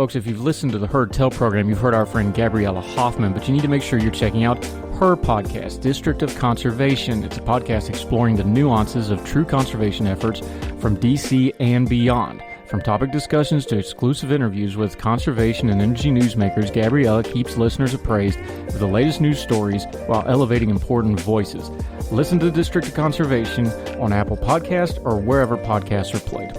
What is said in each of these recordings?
Folks, if you've listened to the Heard Tell program, you've heard our friend Gabriella Hoffman, but you need to make sure you're checking out her podcast, District of Conservation. It's a podcast exploring the nuances of true conservation efforts from DC and beyond. From topic discussions to exclusive interviews with conservation and energy newsmakers, Gabriella keeps listeners appraised of the latest news stories while elevating important voices. Listen to the District of Conservation on Apple Podcasts or wherever podcasts are played.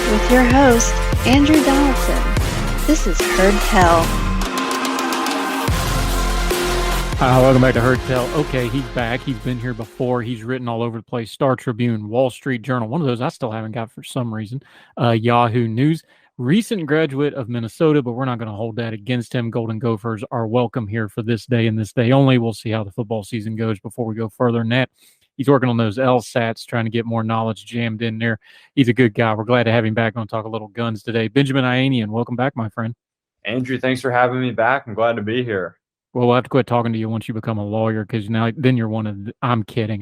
With your host, Andrew Donaldson. This is Heard Tell. Welcome back to Heard Tell. Okay, he's back. He's been here before. He's written all over the place. Star Tribune, Wall Street Journal, one of those I still haven't got for some reason. Yahoo News, recent graduate of Minnesota, but we're not going to hold that against him. Golden Gophers are welcome here for this day and this day only. We'll see how the football season goes before we go further than that. He's working on those LSATs, trying to get more knowledge jammed in there. He's a good guy. We're glad to have him back. Going to talk a little guns today. Benjamin Ianian, welcome back, my friend. Andrew, thanks for having me back. I'm glad to be here. Well, we'll have to quit talking to you once you become a lawyer, because then you're one of the, I'm kidding.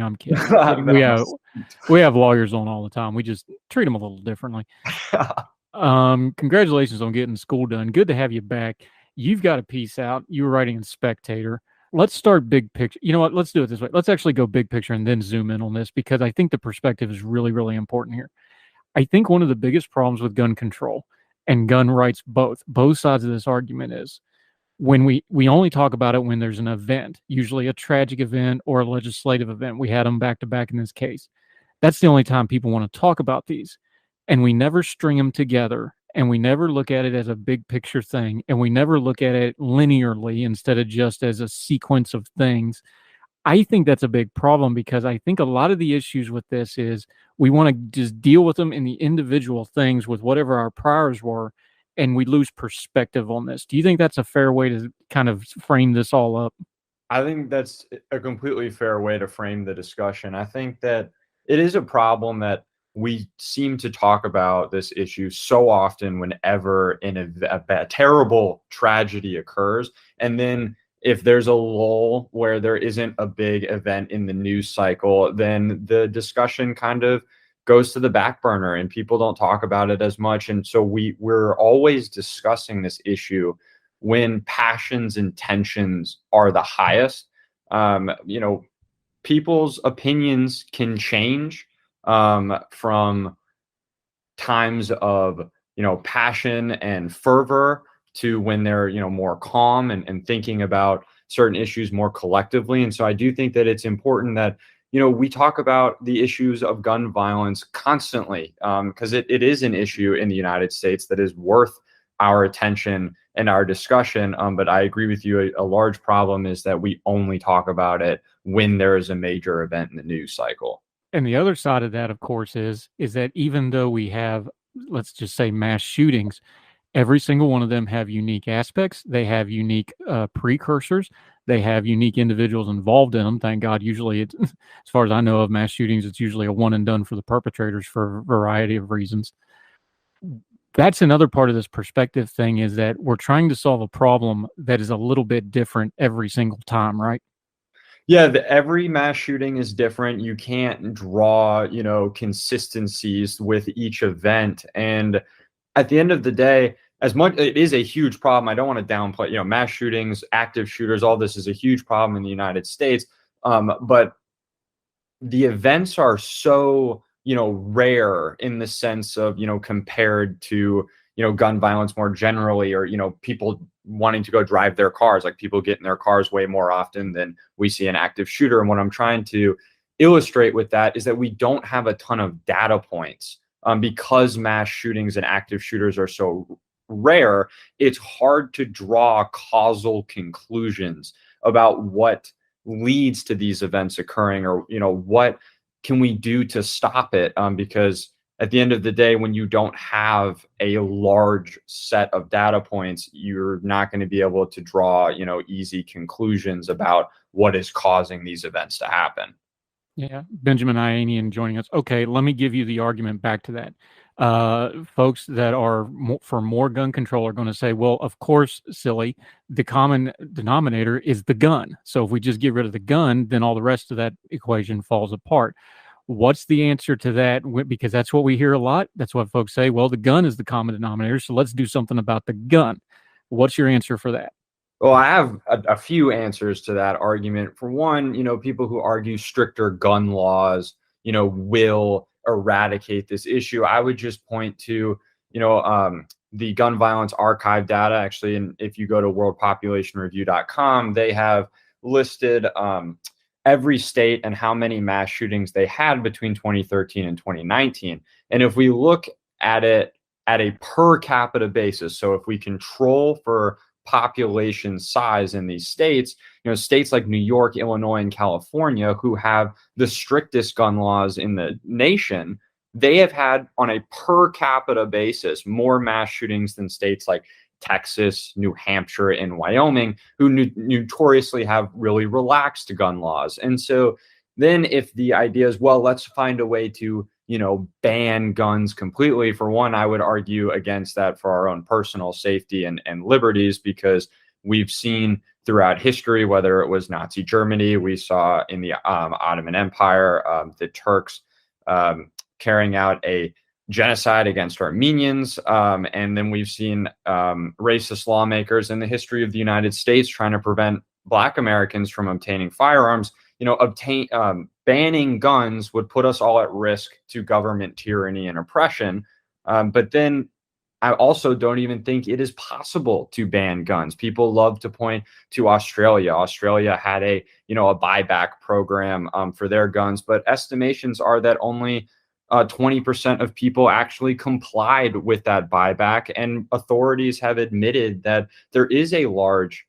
We have lawyers on all the time. We just treat them a little differently. Congratulations on getting school done. Good to have you back. You've got a piece out. You were writing in Spectator. Let's start big picture. You know what? Let's do it this way. Let's actually go big picture and then zoom in on this, because I think the perspective is really, really important here. I think one of the biggest problems with gun control and gun rights, both sides of this argument, is when we only talk about it when there's an event, usually a tragic event or a legislative event. We had them back to back in this case. That's the only time people want to talk about these. And we never string them together, and we never look at it as a big picture thing, and we never look at it linearly instead of just as a sequence of things. I think that's a big problem, because I think a lot of the issues with this is we want to just deal with them in the individual things with whatever our priors were, and we lose perspective on this. Do you think that's a fair way to kind of frame this all up? I think that's a completely fair way to frame the discussion. I think that it is a problem that we seem to talk about this issue so often whenever a terrible tragedy occurs. And then if there's a lull where there isn't a big event in the news cycle, then the discussion kind of goes to the back burner and people don't talk about it as much. And so we're always discussing this issue when passions and tensions are the highest. People's opinions can change from times of, passion and fervor to when they're, more calm and thinking about certain issues more collectively. And so I do think that it's important that, we talk about the issues of gun violence constantly, because it is an issue in the United States that is worth our attention and our discussion. But I agree with you. A large problem is that we only talk about it when there is a major event in the news cycle. And the other side of that, of course, is that even though we have, let's just say, mass shootings, every single one of them have unique aspects. They have unique precursors. They have unique individuals involved in them. Thank God. Usually, it's, as far as I know of mass shootings, it's usually a one and done for the perpetrators for a variety of reasons. That's another part of this perspective thing, is that we're trying to solve a problem that is a little bit different every single time, right? Yeah, every mass shooting is different. You can't draw, consistencies with each event. And at the end of the day, as much it is a huge problem, I don't want to downplay, mass shootings, active shooters, all this is a huge problem in the United States. But the events are so, rare in the sense of, compared to, gun violence more generally, or, people wanting to go drive their cars. Like, people get in their cars way more often than we see an active shooter. And what I'm trying to illustrate with that is that we don't have a ton of data points because mass shootings and active shooters are so rare. It's hard to draw causal conclusions about what leads to these events occurring, or what can we do to stop it, because at the end of the day, when you don't have a large set of data points, you're not going to be able to draw, easy conclusions about what is causing these events to happen. Yeah, Benjamin Ianian joining us. Okay, let me give you the argument back to that. Folks that are for more gun control are going to say, well, of course, silly, the common denominator is the gun. So if we just get rid of the gun, then all the rest of that equation falls apart. What's the answer to that? Because that's what we hear a lot. That's what folks say. Well, the gun is the common denominator, so let's do something about the gun. What's your answer for that? Well, I have a few answers to that argument. For one, people who argue stricter gun laws, will eradicate this issue. I would just point to, the gun violence archive data. Actually, and if you go to worldpopulationreview.com, they have listed every state and how many mass shootings they had between 2013 and 2019. And if we look at it at a per capita basis, so if we control for population size in these states, states like New York, Illinois, and California, who have the strictest gun laws in the nation, they have had on a per capita basis more mass shootings than states like Texas, New Hampshire, and Wyoming, who notoriously have really relaxed gun laws. And so then if the idea is, well, let's find a way to ban guns completely. For one, I would argue against that for our own personal safety and liberties, because we've seen throughout history, whether it was Nazi Germany, we saw in the Ottoman Empire, the Turks carrying out a genocide against Armenians. And then we've seen racist lawmakers in the history of the United States trying to prevent Black Americans from obtaining firearms. Banning guns would put us all at risk to government tyranny and oppression. But then I also don't even think it is possible to ban guns. People love to point to Australia. Australia had a buyback program for their guns, but estimations are that only 20% of people actually complied with that buyback. And authorities have admitted that there is a large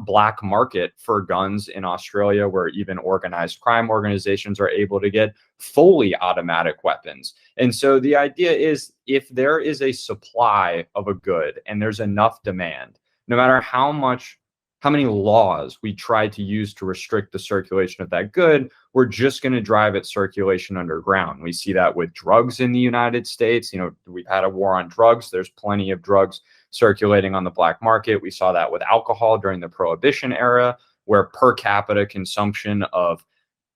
black market for guns in Australia, where even organized crime organizations are able to get fully automatic weapons. And so the idea is, if there is a supply of a good and there's enough demand, no matter how many laws we try to use to restrict the circulation of that good, we're just going to drive its circulation underground. We see that with drugs in the United States. We've had a war on drugs. There's plenty of drugs circulating on the black market. We saw that with alcohol during the Prohibition era, where per capita consumption of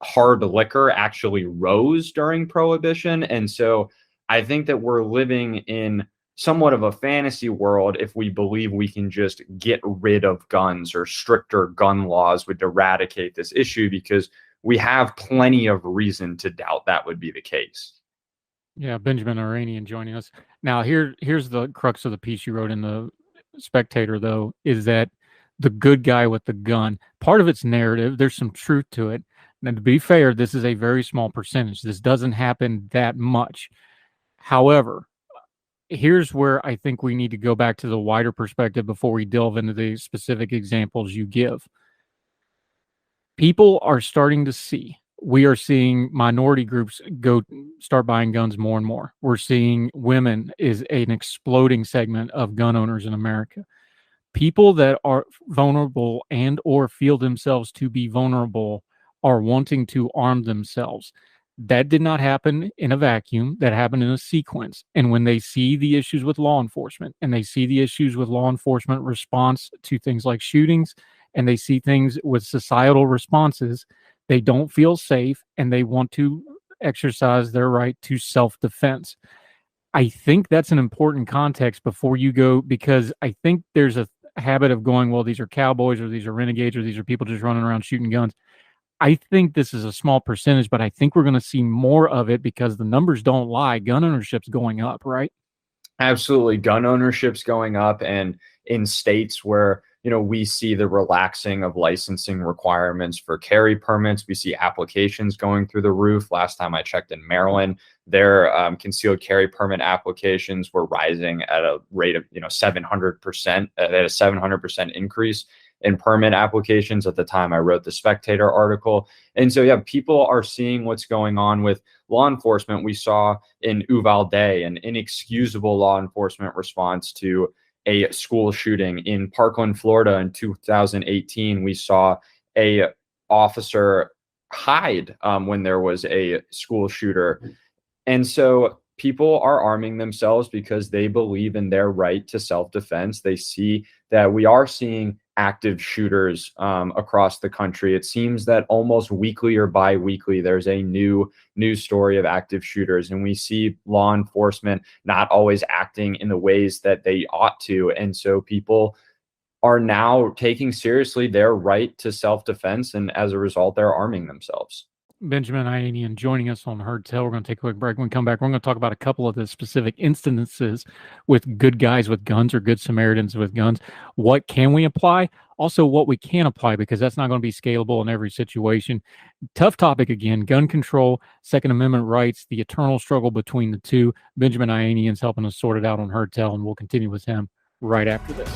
hard liquor actually rose during Prohibition. And so I think that we're living in somewhat of a fantasy world if we believe we can just get rid of guns, or stricter gun laws would eradicate this issue, because we have plenty of reason to doubt that would be the case. Yeah, Benjamin Iranian joining us. Now, here's the crux of the piece you wrote in the Spectator, though, is that the good guy with the gun, part of its narrative, there's some truth to it. And to be fair, this is a very small percentage. This doesn't happen that much. However, here's where I think we need to go back to the wider perspective before we delve into the specific examples you give. People are starting to see, we are seeing minority groups start buying guns more and more. We're seeing women is an exploding segment of gun owners in America. People that are vulnerable and or feel themselves to be vulnerable are wanting to arm themselves. That did not happen in a vacuum. That happened in a sequence. And when they see the issues with law enforcement, and they see the issues with law enforcement response to things like shootings, and they see things with societal responses, they don't feel safe, and they want to exercise their right to self-defense. I think that's an important context before you go, because I think there's a habit of going, well, these are cowboys, or these are renegades, or these are people just running around shooting guns. I think this is a small percentage, but I think we're going to see more of it, because the numbers don't lie. Gun ownership's going up, right? Absolutely. Gun ownership's going up. And in states where, we see the relaxing of licensing requirements for carry permits, we see applications going through the roof. Last time I checked in Maryland, their concealed carry permit applications were rising at a rate of 700%, at a 700% increase. and permit applications at the time I wrote the Spectator article. And so, yeah, people are seeing what's going on with law enforcement. We saw in Uvalde an inexcusable law enforcement response to a school shooting. In Parkland, Florida in 2018, we saw a officer hide when there was a school shooter. And so people are arming themselves because they believe in their right to self-defense. They see that we are seeing active shooters across the country. It seems that almost weekly or bi-weekly, there's a new news story of active shooters, and we see law enforcement not always acting in the ways that they ought to. And so people are now taking seriously their right to self-defense, and as a result, they're arming themselves. Benjamin Ianian joining us on Heard Tell. We're going to take a quick break. When we come back, we're going to talk about a couple of the specific instances with good guys with guns or good Samaritans with guns. What can we apply? Also, what we can apply, because that's not going to be scalable in every situation. Tough topic again, gun control, Second Amendment rights, the eternal struggle between the two. Benjamin Ianian's helping us sort it out on Heard Tell, and we'll continue with him right after this.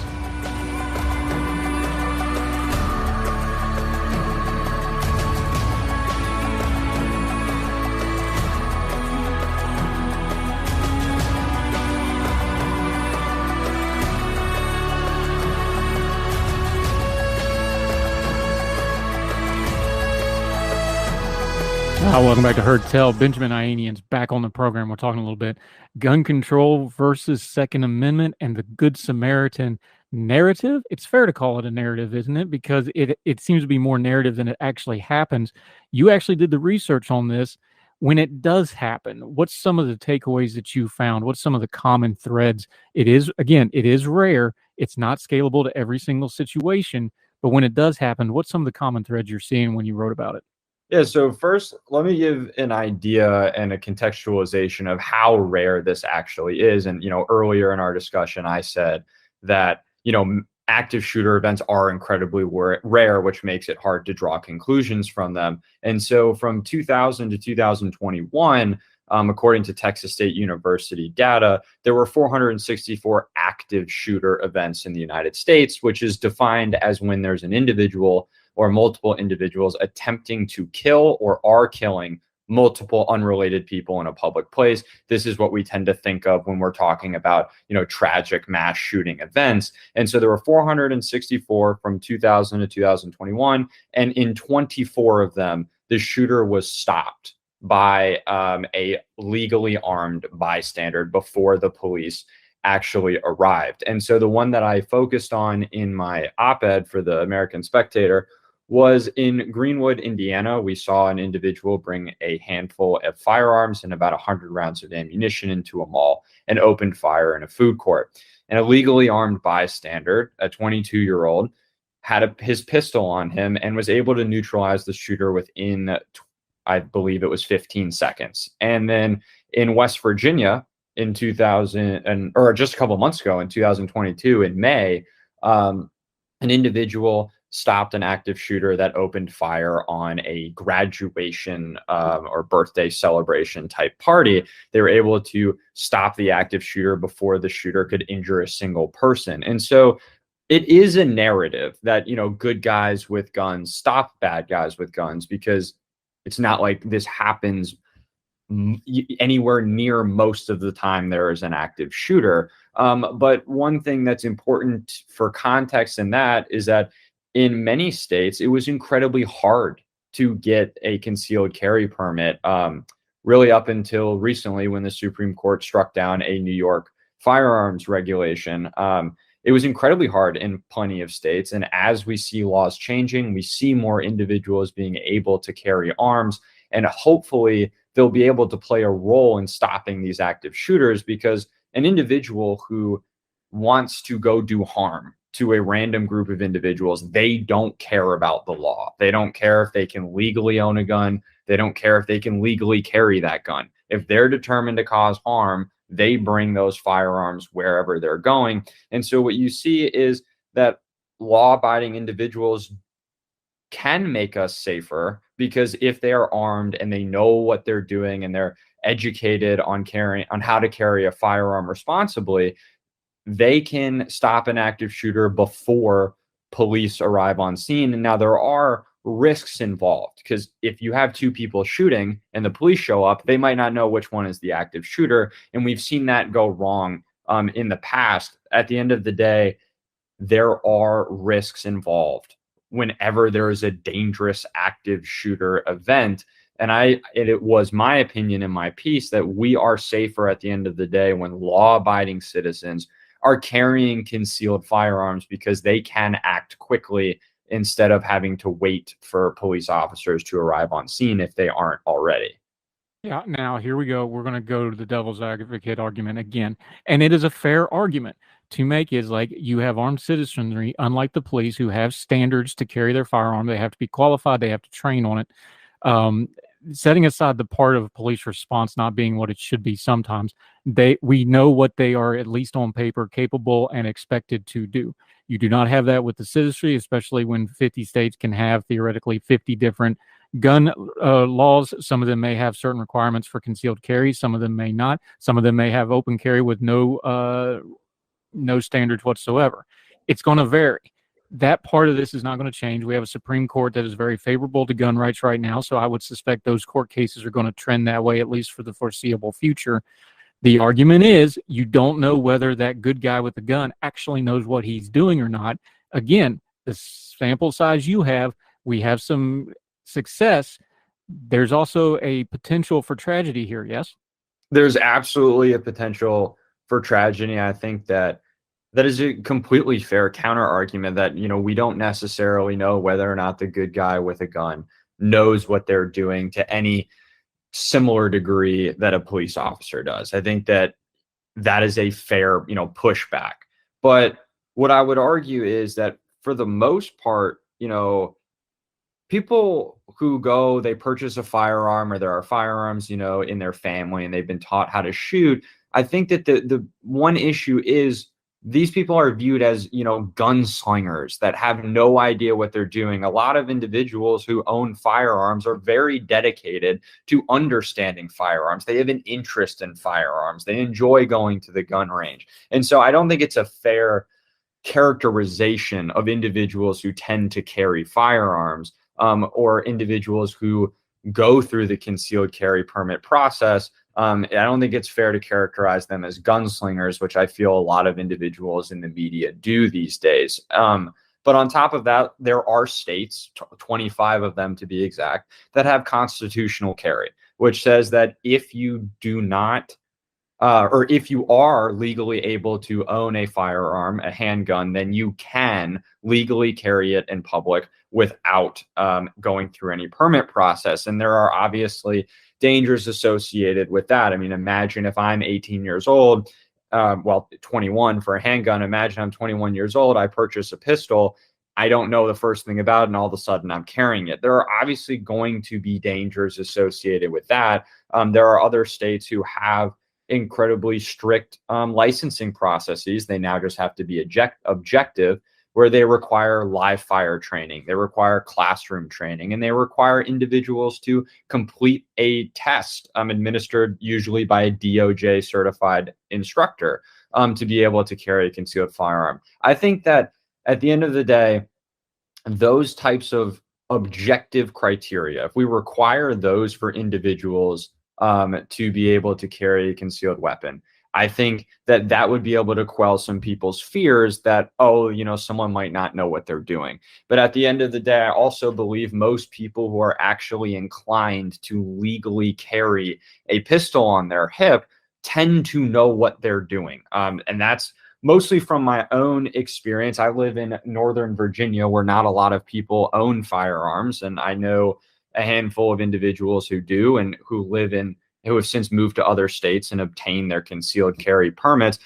Welcome back to Heard Tell. Benjamin Ianian's back on the program. We're talking a little bit gun control versus Second Amendment and the Good Samaritan narrative. It's fair to call it a narrative, isn't it? Because it seems to be more narrative than it actually happens. You actually did the research on this. When it does happen, what's some of the takeaways that you found? What's some of the common threads? It is rare. It's not scalable to every single situation. But when it does happen, what's some of the common threads you're seeing when you wrote about it? Yeah, so first, let me give an idea and a contextualization of how rare this actually is. And, earlier in our discussion, I said that, active shooter events are incredibly rare, which makes it hard to draw conclusions from them. And so from 2000 to 2021, according to Texas State University data, there were 464 active shooter events in the United States, which is defined as when there's an individual or multiple individuals attempting to kill or are killing multiple unrelated people in a public place. This is what we tend to think of when we're talking about, tragic mass shooting events. And so there were 464 from 2000 to 2021. And in 24 of them, the shooter was stopped by a legally armed bystander before the police actually arrived. And so the one that I focused on in my op-ed for the American Spectator was in Greenwood, Indiana. We saw an individual bring a handful of firearms and about 100 rounds of ammunition into a mall and opened fire in a food court. And a legally armed bystander, a 22-year-old, had his pistol on him and was able to neutralize the shooter within, I believe it was 15 seconds. And then in West Virginia in 2000, or just a couple months ago in 2022, in May, an individual stopped an active shooter that opened fire on a graduation or birthday celebration type party. They were able to stop the active shooter before the shooter could injure a single person. And so it is a narrative that, good guys with guns stop bad guys with guns, because it's not like this happens anywhere near most of the time there is an active shooter. But one thing that's important for context in that is that in many states, it was incredibly hard to get a concealed carry permit, really up until recently when the Supreme Court struck down a New York firearms regulation. It was incredibly hard in plenty of states. And as we see laws changing, we see more individuals being able to carry arms, and hopefully they'll be able to play a role in stopping these active shooters, because an individual who wants to go do harm to a random group of individuals, they don't care about the law. They don't care if they can legally own a gun. They don't care if they can legally carry that gun. If they're determined to cause harm, they bring those firearms wherever they're going. And so what you see is that law-abiding individuals can make us safer, because if they are armed and they know what they're doing and they're educated on how to carry a firearm responsibly, they can stop an active shooter before police arrive on scene. And now there are risks involved, because if you have two people shooting and the police show up, they might not know which one is the active shooter. And we've seen that go wrong in the past. At the end of the day, there are risks involved whenever there is a dangerous active shooter event. And it was my opinion in my piece that we are safer at the end of the day when law-abiding citizens are carrying concealed firearms, because they can act quickly instead of having to wait for police officers to arrive on scene if they aren't already. Yeah, now here we go. We're going to go to the devil's advocate argument again. And it is a fair argument to make, is like, you have armed citizenry, unlike the police, who have standards to carry their firearm. They have to be qualified. They have to train on it. Setting aside the part of police response not being what it should be sometimes, we know what they are, at least on paper, capable and expected to do. You do not have that with the citizenry, especially when 50 states can have theoretically 50 different gun laws. Some of them may have certain requirements for concealed carry. Some of them may not. Some of them may have open carry with no standards whatsoever. It's going to vary. That part of this is not going to change. We have a Supreme Court that is very favorable to gun rights right now, so I would suspect those court cases are going to trend that way, at least for the foreseeable future. The argument is, you don't know whether that good guy with the gun actually knows what he's doing or not. Again, the sample size you have, we have some success. There's also a potential for tragedy here, yes? There's absolutely a potential for tragedy. I think that is a completely fair counter argument, that, we don't necessarily know whether or not the good guy with a gun knows what they're doing to any similar degree that a police officer does. I think that is a fair, pushback. But what I would argue is that for the most part, people who they purchase a firearm, or there are firearms, in their family, and they've been taught how to shoot. I think that the one issue is, these people are viewed as, gunslingers that have no idea what they're doing. A lot of individuals who own firearms are very dedicated to understanding firearms. They have an interest in firearms. They enjoy going to the gun range. And so I don't think it's a fair characterization of individuals who tend to carry firearms, or individuals who go through the concealed carry permit process. I don't think it's fair to characterize them as gunslingers, which I feel a lot of individuals in the media do these days. But on top of that, there are states, 25 of them to be exact, that have constitutional carry, which says that if you do not, or if you are legally able to own a firearm, a handgun, then you can legally carry it in public without going through any permit process. And there are obviously dangers associated with that. I mean, imagine if I'm 18 years old, 21 for a handgun. Imagine I'm 21 years old, I purchase a pistol, I don't know the first thing about it, and all of a sudden I'm carrying it. There are obviously going to be dangers associated with that. There are other states who have incredibly strict licensing processes. They now just have to be objective, where they require live fire training, they require classroom training, and they require individuals to complete a test administered usually by a DOJ certified instructor to be able to carry a concealed firearm. I think that at the end of the day, those types of objective criteria, if we require those for individuals to be able to carry a concealed weapon, I think that would be able to quell some people's fears that, someone might not know what they're doing. But at the end of the day, I also believe most people who are actually inclined to legally carry a pistol on their hip tend to know what they're doing. And that's mostly from my own experience. I live in Northern Virginia, where not a lot of people own firearms. And I know a handful of individuals who do, and who have since moved to other states and obtained their concealed carry permits.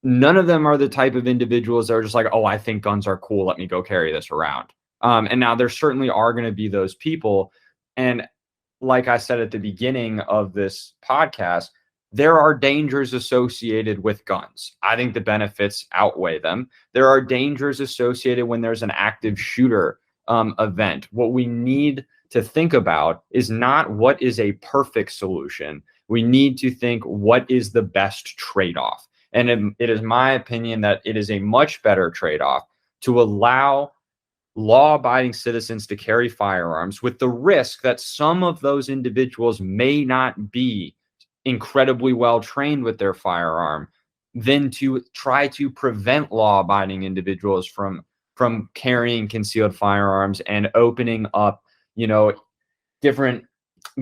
None of them are the type of individuals that are just like, oh, I think guns are cool, let me go carry this around. And now there certainly are going to be those people. And like I said at the beginning of this podcast, there are dangers associated with guns. I think the benefits outweigh them. There are dangers associated when there's an active shooter event. What we need to think about is not what is a perfect solution. We need to think what is the best trade-off. And it is my opinion that it is a much better trade-off to allow law-abiding citizens to carry firearms with the risk that some of those individuals may not be incredibly well trained with their firearm, than to try to prevent law-abiding individuals from carrying concealed firearms and opening up, different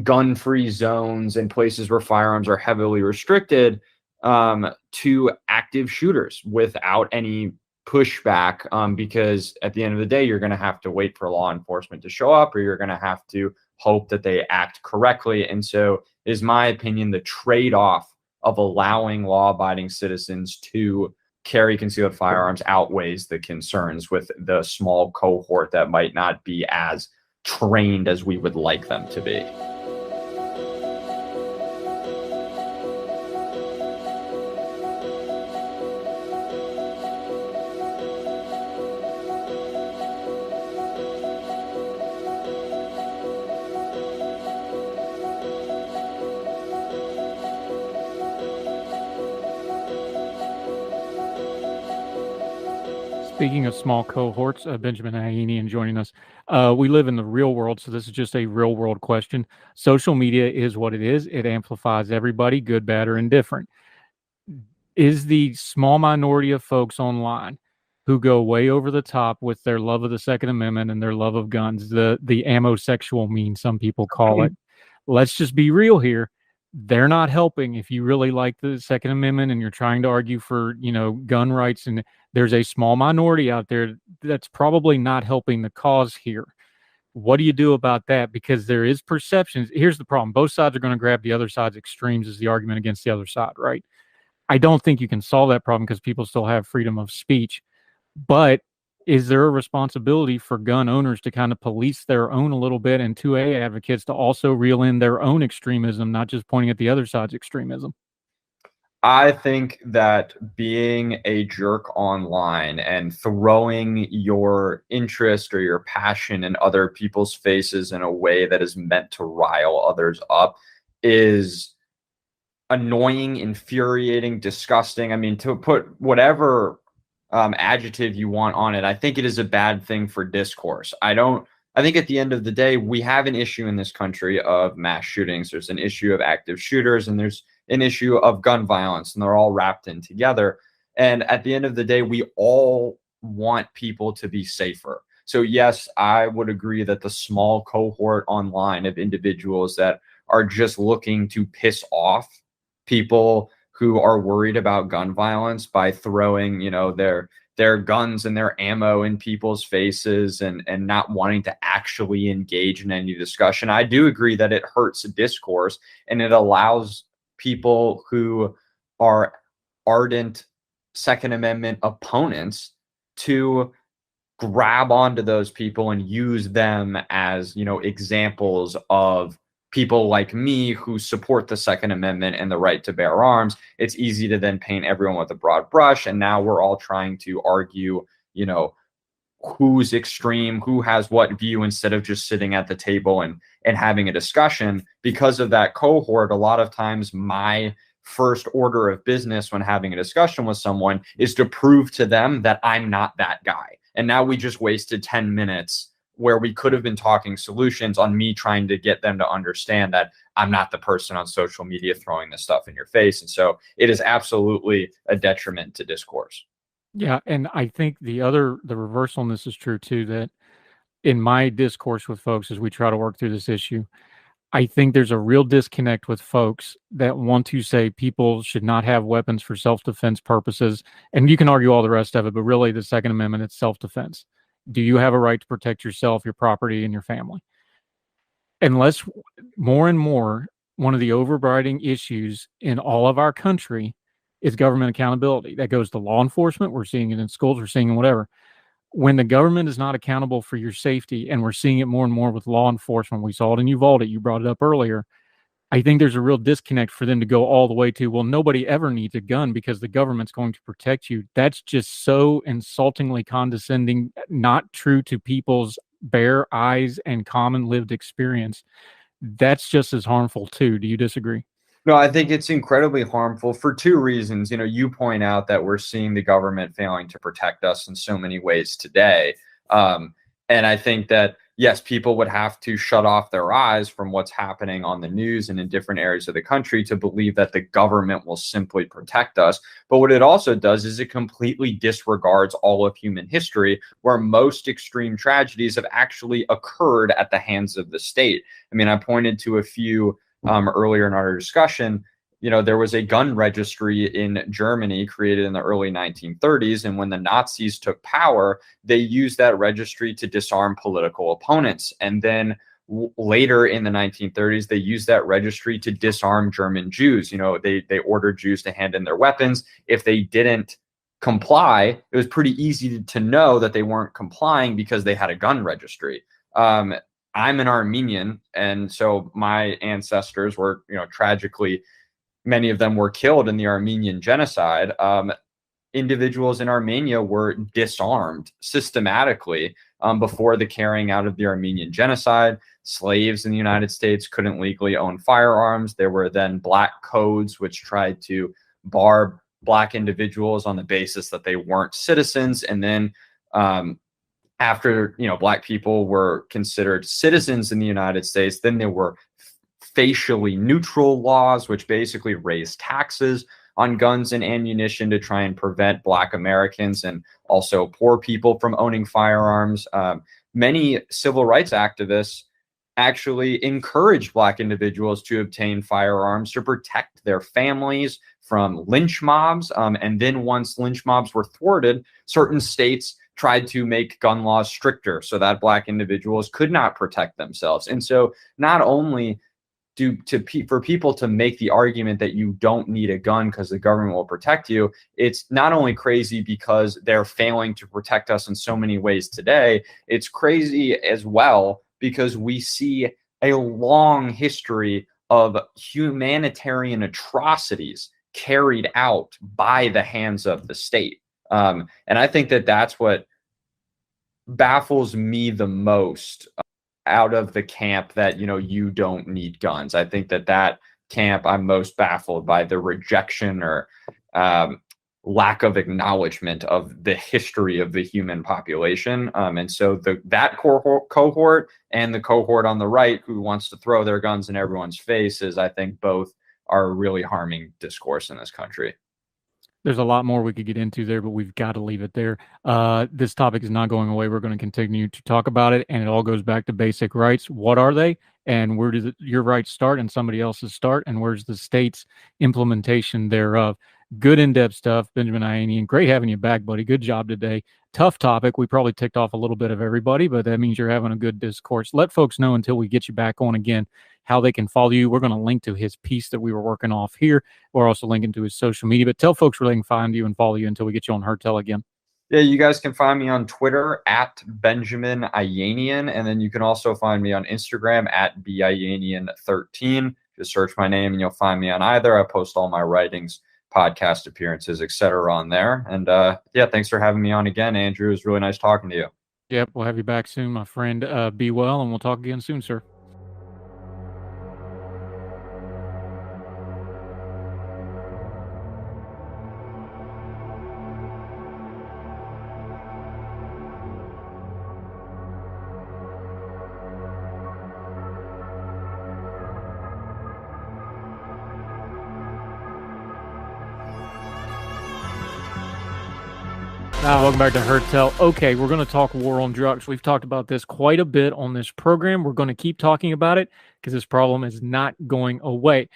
gun-free zones and places where firearms are heavily restricted, to active shooters without any pushback, because at the end of the day, you're going to have to wait for law enforcement to show up, or you're going to have to hope that they act correctly. And so, is my opinion, the trade-off of allowing law-abiding citizens to carry concealed firearms outweighs the concerns with the small cohort that might not be as trained as we would like them to be. Speaking of small cohorts, Benjamin Ahinian joining us. We live in the real world, so this is just a real world question. Social media is what it is. It amplifies everybody, good, bad, or indifferent. Is the small minority of folks online who go way over the top with their love of the Second Amendment and their love of guns, the amosexual meme, some people call it. Let's just be real here. They're not helping. If you really like the Second Amendment and you're trying to argue for, gun rights, and there's a small minority out there that's probably not helping the cause here. What do you do about that? Because there is perceptions. Here's the problem. Both sides are going to grab the other side's extremes as the argument against the other side, right? I don't think you can solve that problem because people still have freedom of speech. But is there a responsibility for gun owners to kind of police their own a little bit, and 2A advocates to also reel in their own extremism, not just pointing at the other side's extremism? I think that being a jerk online and throwing your interest or your passion in other people's faces in a way that is meant to rile others up is annoying, infuriating, disgusting. I mean, to put whatever adjective you want on it, I think it is a bad thing for discourse. I think at the end of the day, we have an issue in this country of mass shootings. There's an issue of active shooters, and there's an issue of gun violence, and they're all wrapped in together. And at the end of the day, we all want people to be safer. So yes, I would agree that the small cohort online of individuals that are just looking to piss off people who are worried about gun violence by throwing, their guns and their ammo in people's faces and not wanting to actually engage in any discussion. I do agree that it hurts discourse, and it allows people who are ardent Second Amendment opponents to grab onto those people and use them as, examples of people like me who support the Second Amendment and the right to bear arms. It's easy to then paint everyone with a broad brush. And now we're all trying to argue, who's extreme, who has what view, instead of just sitting at the table and having a discussion. Because of that cohort, a lot of times my first order of business when having a discussion with someone is to prove to them that I'm not that guy. And now we just wasted 10 minutes where we could have been talking solutions on me trying to get them to understand that I'm not the person on social media throwing this stuff in your face. And so it is absolutely a detriment to discourse. Yeah, and I think the reversal in this is true too, that in my discourse with folks as we try to work through this issue, I think there's a real disconnect with folks that want to say people should not have weapons for self-defense purposes. And you can argue all the rest of it, but really the Second Amendment, it's self-defense. Do you have a right to protect yourself, your property, and your family? Unless more and more, one of the overriding issues in all of our country is government accountability. That goes to law enforcement. We're seeing it in schools. We're seeing it whatever. When the government is not accountable for your safety, and we're seeing it more and more with law enforcement, we saw it in Uvalde. You brought it up earlier. I think there's a real disconnect for them to go all the way to, well, nobody ever needs a gun because the government's going to protect you. That's just so insultingly condescending, not true to people's bare eyes and common lived experience. That's just as harmful too. Do you disagree? No, I think it's incredibly harmful for two reasons. You point out that we're seeing the government failing to protect us in so many ways today. And I think that, yes, people would have to shut off their eyes from what's happening on the news and in different areas of the country to believe that the government will simply protect us. But what it also does is it completely disregards all of human history, where most extreme tragedies have actually occurred at the hands of the state. I mean, I pointed to a few earlier in our discussion. There was a gun registry in Germany created in the early 1930s. And when the Nazis took power, they used that registry to disarm political opponents. And then later in the 1930s, they used that registry to disarm German Jews. They ordered Jews to hand in their weapons. If they didn't comply, it was pretty easy to know that they weren't complying because they had a gun registry. I'm an Armenian, and so my ancestors were, tragically, many of them were killed in the Armenian genocide. Individuals in Armenia were disarmed systematically before the carrying out of the Armenian genocide. Slaves in the United States couldn't legally own firearms. There were then black codes which tried to bar black individuals on the basis that they weren't citizens. And then after black people were considered citizens in the United States, then there were facially neutral laws, which basically raised taxes on guns and ammunition to try and prevent Black Americans and also poor people from owning firearms. Many civil rights activists actually encouraged Black individuals to obtain firearms to protect their families from lynch mobs. And then once lynch mobs were thwarted, certain states tried to make gun laws stricter so that Black individuals could not protect themselves. And so not only for people to make the argument that you don't need a gun because the government will protect you, it's not only crazy because they're failing to protect us in so many ways today, it's crazy as well because we see a long history of humanitarian atrocities carried out by the hands of the state. And I think that that's what baffles me the most out of the camp that, you don't need guns. I think that camp, I'm most baffled by the rejection or lack of acknowledgement of the history of the human population. And so that cohort and the cohort on the right who wants to throw their guns in everyone's faces, I think both are really harming discourse in this country. There's a lot more we could get into there, but we've got to leave it there. This topic is not going away. We're going to continue to talk about it, and it all goes back to basic rights. What are they, and where does your rights start and somebody else's start, and where's the state's implementation thereof? Good in-depth stuff, Benjamin Ianian. Great having you back, buddy. Good job today. Tough topic. We probably ticked off a little bit of everybody, but that means you're having a good discourse. Let folks know until we get you back on again how they can follow you. We're going to link to his piece that we were working off here. We're also linking to his social media, but tell folks where they can find you and follow you until we get you on Hertel again. Yeah, you guys can find me on Twitter at Benjamin Ianian, and then you can also find me on Instagram at bianian13. Just search my name and you'll find me on either. I post all my writings, podcast appearances, etc. on there. And thanks for having me on again, Andrew. It was really nice talking to you. Yep, we'll have you back soon, my friend. Be well, and we'll talk again soon, sir. Welcome back to Hertel. Okay, we're going to talk war on drugs. We've talked about this quite a bit on this program. We're going to keep talking about it because this problem is not going away.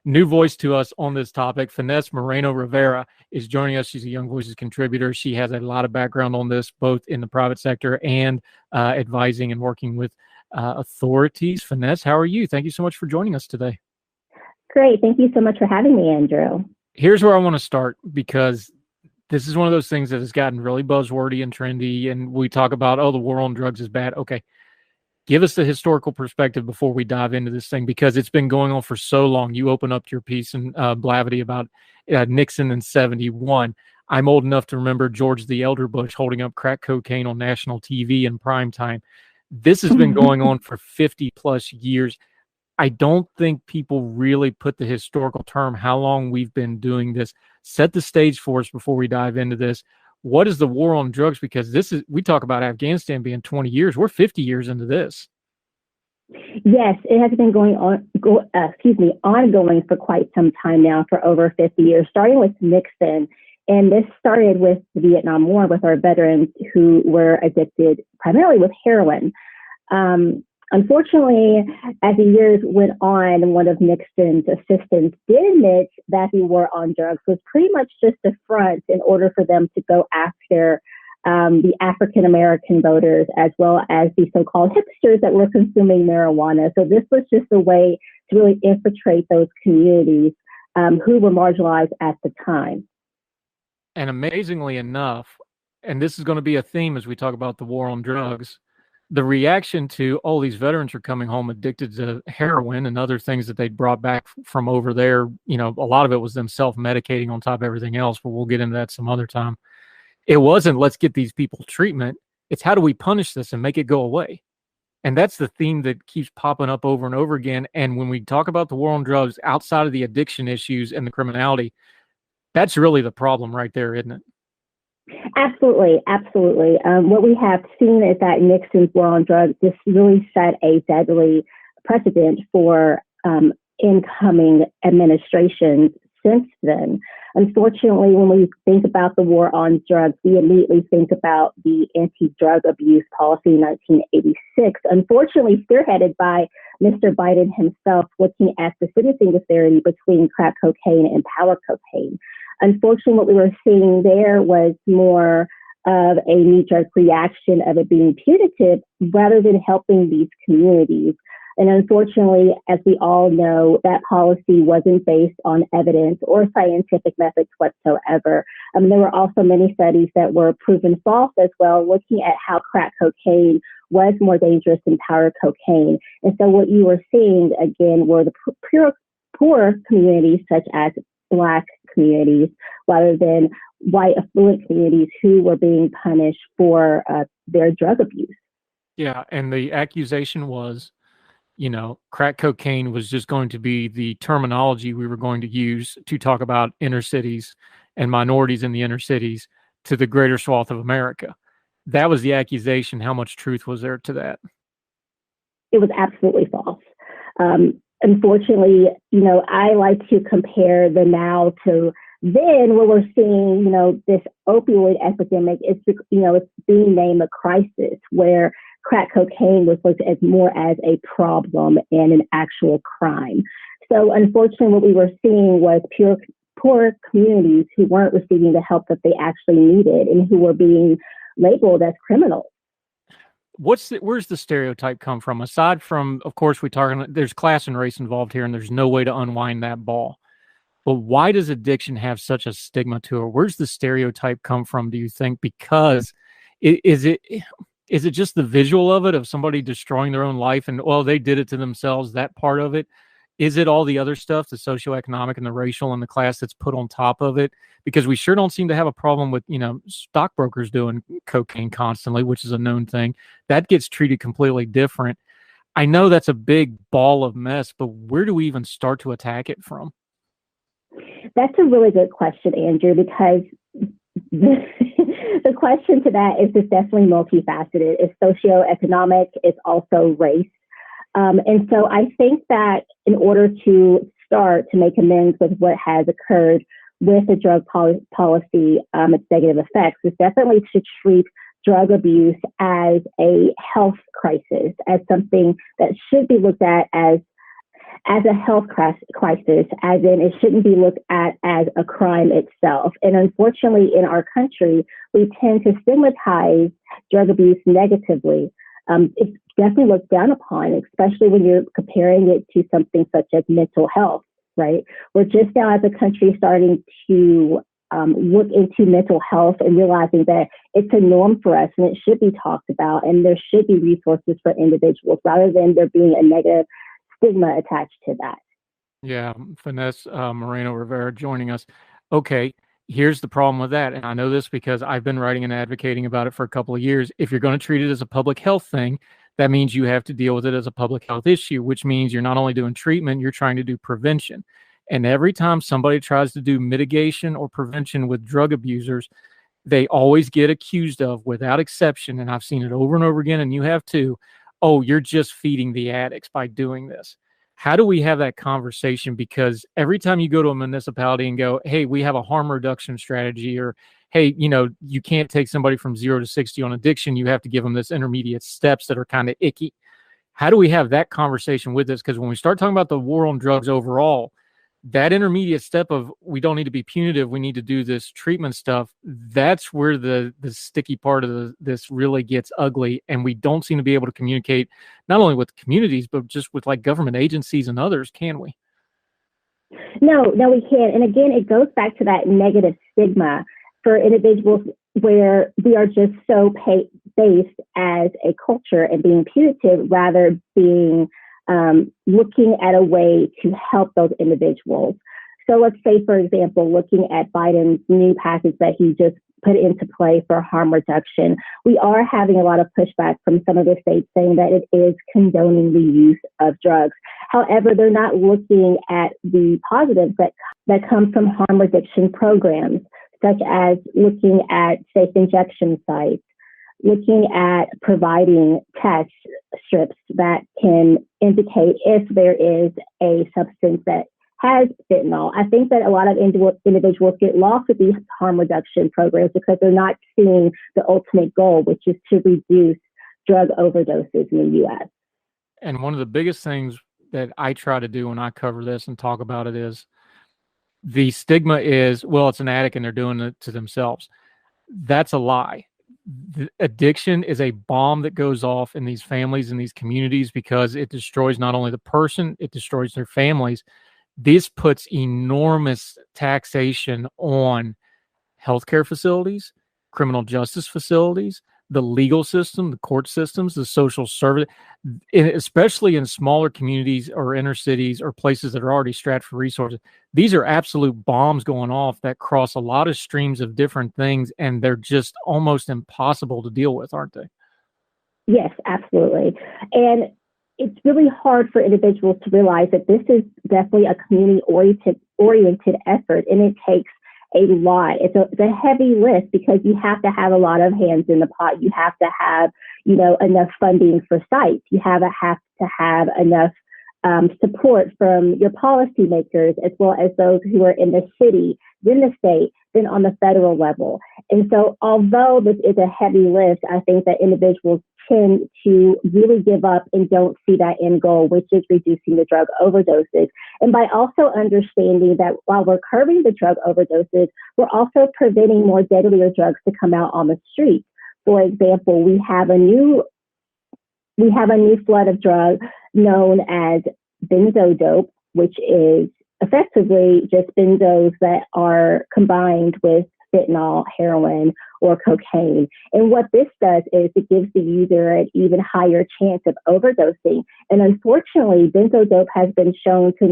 New voice to us on this topic, Finesse Moreno Rivera, is joining us. She's a Young Voices contributor. She has a lot of background on this, both in the private sector and advising and working with authorities. Finesse, how are you? Thank you so much for joining us today. Great. Thank you so much for having me, Andrew. Here's where I want to start, because this is one of those things that has gotten really buzzwordy and trendy, and we talk about, the war on drugs is bad. Okay, give us the historical perspective before we dive into this thing, because it's been going on for so long. You open up your piece in Blavity about Nixon in 71. I'm old enough to remember George the Elder Bush holding up crack cocaine on national TV in prime time. This has been going on for 50 plus years. I don't think people really put the historical term, how long we've been doing this. Set the stage for us before we dive into this. what is the war on drugs? Because we talk about Afghanistan being 20 years. We're 50 years into this. Yes, it has been ongoing for quite some time now, for over 50 years, starting with Nixon. And this started with the Vietnam War, with our veterans who were addicted primarily with heroin. Unfortunately, as the years went on, one of Nixon's assistants did admit that the war on drugs was pretty much just a front in order for them to go after the African-American voters, as well as the so-called hipsters that were consuming marijuana. So this was just a way to really infiltrate those communities who were marginalized at the time. And amazingly enough, and this is going to be a theme as we talk about the war on drugs, the reaction to, oh, these veterans are coming home addicted to heroin and other things that they'd brought back from over there. You know, a lot of it was them self-medicating on top of everything else, but we'll get into that some other time. It wasn't, let's get these people treatment. It's how do we punish this and make it go away? And that's the theme that keeps popping up over and over again. And when we talk about the war on drugs, outside of the addiction issues and the criminality, that's really the problem right there, isn't it? Absolutely, absolutely. What we have seen is that Nixon's war on drugs just really set a deadly precedent for incoming administrations since then. Unfortunately, when we think about the war on drugs, we immediately think about the anti-drug abuse policy in 1986, unfortunately spearheaded by Mr. Biden himself, looking at the sentencing disparity between crack cocaine and powder cocaine. Unfortunately, what we were seeing there was more of a knee-jerk reaction of it being punitive rather than helping these communities. And unfortunately, as we all know, that policy wasn't based on evidence or scientific methods whatsoever. There were also many studies that were proven false as well, looking at how crack cocaine was more dangerous than powder cocaine. And so what you were seeing, again, were the poor communities, such as Black communities, rather than white affluent communities who were being punished for their drug abuse. Yeah, and the accusation was, you know, crack cocaine was just going to be the terminology we were going to use to talk about inner cities and minorities in the inner cities to the greater swath of America. That was the accusation. How much truth was there to that? It was absolutely false. Unfortunately, you know, I like to compare the now to then, where we're seeing, you know, this opioid epidemic. It's, you know, it's being named a crisis, where crack cocaine was looked at more as a problem and an actual crime. So unfortunately, what we were seeing was poor communities who weren't receiving the help that they actually needed and who were being labeled as criminals. Where's the stereotype come from? Aside from, of course, there's class and race involved here, and there's no way to unwind that ball. But why does addiction have such a stigma to it? Where's the stereotype come from, do you think? Because is it just the visual of it, of somebody destroying their own life and, well, they did it to themselves, that part of it? Is it all the other stuff, the socioeconomic and the racial and the class that's put on top of it? Because we sure don't seem to have a problem with, you know, stockbrokers doing cocaine constantly, which is a known thing. That gets treated completely different. I know that's a big ball of mess, but where do we even start to attack it from? That's a really good question, Andrew, because the question to that is just definitely multifaceted. It's socioeconomic, it's also race. And so I think that in order to start to make amends with what has occurred with the drug policy, its negative effects, is definitely to treat drug abuse as a health crisis, as something that should be looked at as a health crisis, as in it shouldn't be looked at as a crime itself. And unfortunately, in our country, we tend to stigmatize drug abuse negatively. It's definitely looked down upon, especially when you're comparing it to something such as mental health, right? We're just now as a country starting to look into mental health and realizing that it's a norm for us and it should be talked about, and there should be resources for individuals rather than there being a negative stigma attached to that. Yeah, Vanessa Moreno Rivera joining us. Okay, here's the problem with that. And I know this because I've been writing and advocating about it for a couple of years. If you're going to treat it as a public health thing, that means you have to deal with it as a public health issue, which means you're not only doing treatment, you're trying to do prevention. And every time somebody tries to do mitigation or prevention with drug abusers, they always get accused of, without exception, and I've seen it over and over again, and you have too, oh, you're just feeding the addicts by doing this. How do we have that conversation? Because every time you go to a municipality and go, hey, we have a harm reduction strategy, or hey, you can't take somebody from 0 to 60 on addiction, you have to give them this intermediate steps that are kind of icky. How do we have that conversation with this? Because when we start talking about the war on drugs overall, that intermediate step of we don't need to be punitive, we need to do this treatment stuff, that's where the sticky part of this really gets ugly. And we don't seem to be able to communicate not only with communities, but just with like government agencies and others, can we? No, we can't. And again, it goes back to that negative stigma for individuals where we are just so based as a culture and being punitive rather being looking at a way to help those individuals. So let's say, for example, looking at Biden's new passage that he just put into play for harm reduction, we are having a lot of pushback from some of the states saying that it is condoning the use of drugs. However, they're not looking at the positives that come from harm reduction programs, such as looking at safe injection sites, looking at providing test strips that can indicate if there is a substance that has fentanyl. I think that a lot of individuals get lost with these harm reduction programs because they're not seeing the ultimate goal, which is to reduce drug overdoses in the U.S. And one of the biggest things that I try to do when I cover this and talk about it is the stigma is, well, it's an addict and they're doing it to themselves. That's a lie. The addiction is a bomb that goes off in these families and these communities because it destroys not only the person, it destroys their families. This puts enormous taxation on healthcare facilities, criminal justice facilities, the legal system, the court systems, the social service, especially in smaller communities or inner cities or places that are already strapped for resources. These are absolute bombs going off that cross a lot of streams of different things, and they're just almost impossible to deal with, aren't they? Yes, absolutely. And it's really hard for individuals to realize that this is definitely a community-oriented effort, and it takes a lot. It's a heavy lift because you have to have a lot of hands in the pot. You have to have, enough funding for sites. You have to have enough support from your policymakers, as well as those who are in the city, then the state, then on the federal level. And so although this is a heavy lift, I think that individuals tend to really give up and don't see that end goal, which is reducing the drug overdoses. And by also understanding that while we're curbing the drug overdoses, we're also preventing more deadlier drugs to come out on the street. For example, we have a new flood of drugs known as benzodope, which is effectively just benzos that are combined with fentanyl, heroin, or cocaine. And what this does is it gives the user an even higher chance of overdosing. And unfortunately, benzodope has been shown to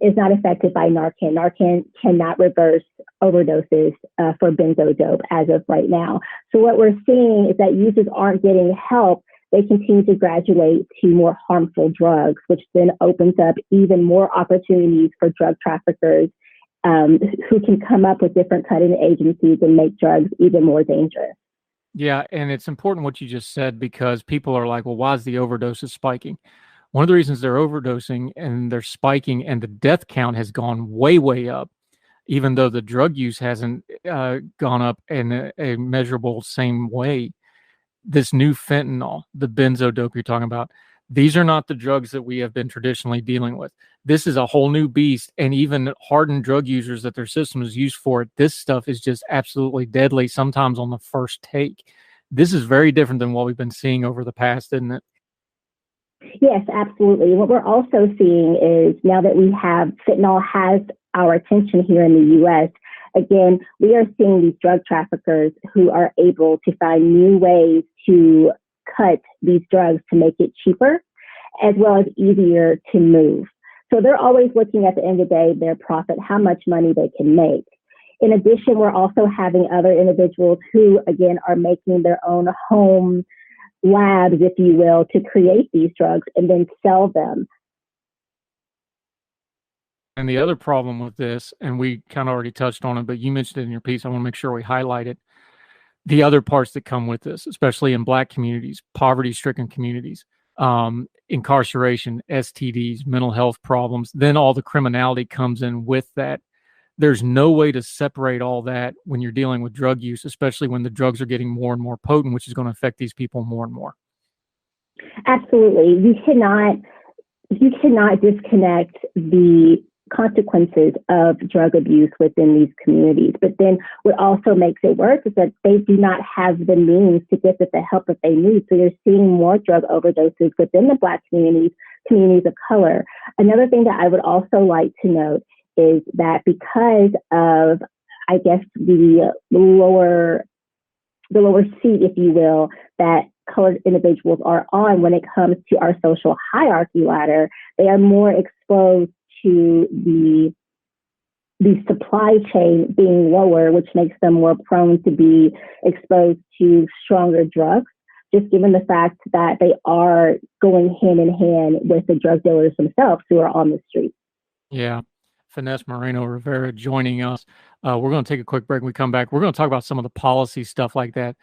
is not affected by Narcan. Narcan cannot reverse overdoses for benzodope as of right now. So what we're seeing is that users aren't getting help. They continue to graduate to more harmful drugs, which then opens up even more opportunities for drug traffickers who can come up with different cutting agencies and make drugs even more dangerous. Yeah, and it's important what you just said, because people are like, well, why is the overdoses spiking? One of the reasons they're overdosing and they're spiking and the death count has gone way, way up, even though the drug use hasn't gone up in a measurable same way. This new fentanyl, the benzodope you're talking about, these are not the drugs that we have been traditionally dealing with. This is a whole new beast, and even hardened drug users that their system is used for it, this stuff is just absolutely deadly, sometimes on the first take. This is very different than what we've been seeing over the past, isn't it? Yes, absolutely. What we're also seeing is now that fentanyl has our attention here in the U.S., again, we are seeing these drug traffickers who are able to find new ways to cut these drugs to make it cheaper, as well as easier to move. So they're always looking at the end of the day, their profit, how much money they can make. In addition, we're also having other individuals who, again, are making their own home labs, if you will, to create these drugs and then sell them. And the other problem with this, and we kind of already touched on it, but you mentioned it in your piece. I want to make sure we highlight it. The other parts that come with this, especially in Black communities, poverty-stricken communities, incarceration, STDs, mental health problems, then all the criminality comes in with that. There's no way to separate all that when you're dealing with drug use, especially when the drugs are getting more and more potent, which is going to affect these people more and more. Absolutely. You cannot disconnect the consequences of drug abuse within these communities. But then what also makes it worse is that they do not have the means to get the help that they need. So you're seeing more drug overdoses within the Black communities, communities of color. Another thing that I would also like to note is that because of, I guess, the lower seat, if you will, that colored individuals are on when it comes to our social hierarchy ladder, they are more exposed to the supply chain being lower, which makes them more prone to be exposed to stronger drugs, just given the fact that they are going hand in hand with the drug dealers themselves who are on the street. Yeah. Finesse Moreno Rivera joining us. We're going to take a quick break. When we come back, we're going to talk about some of the policy stuff like that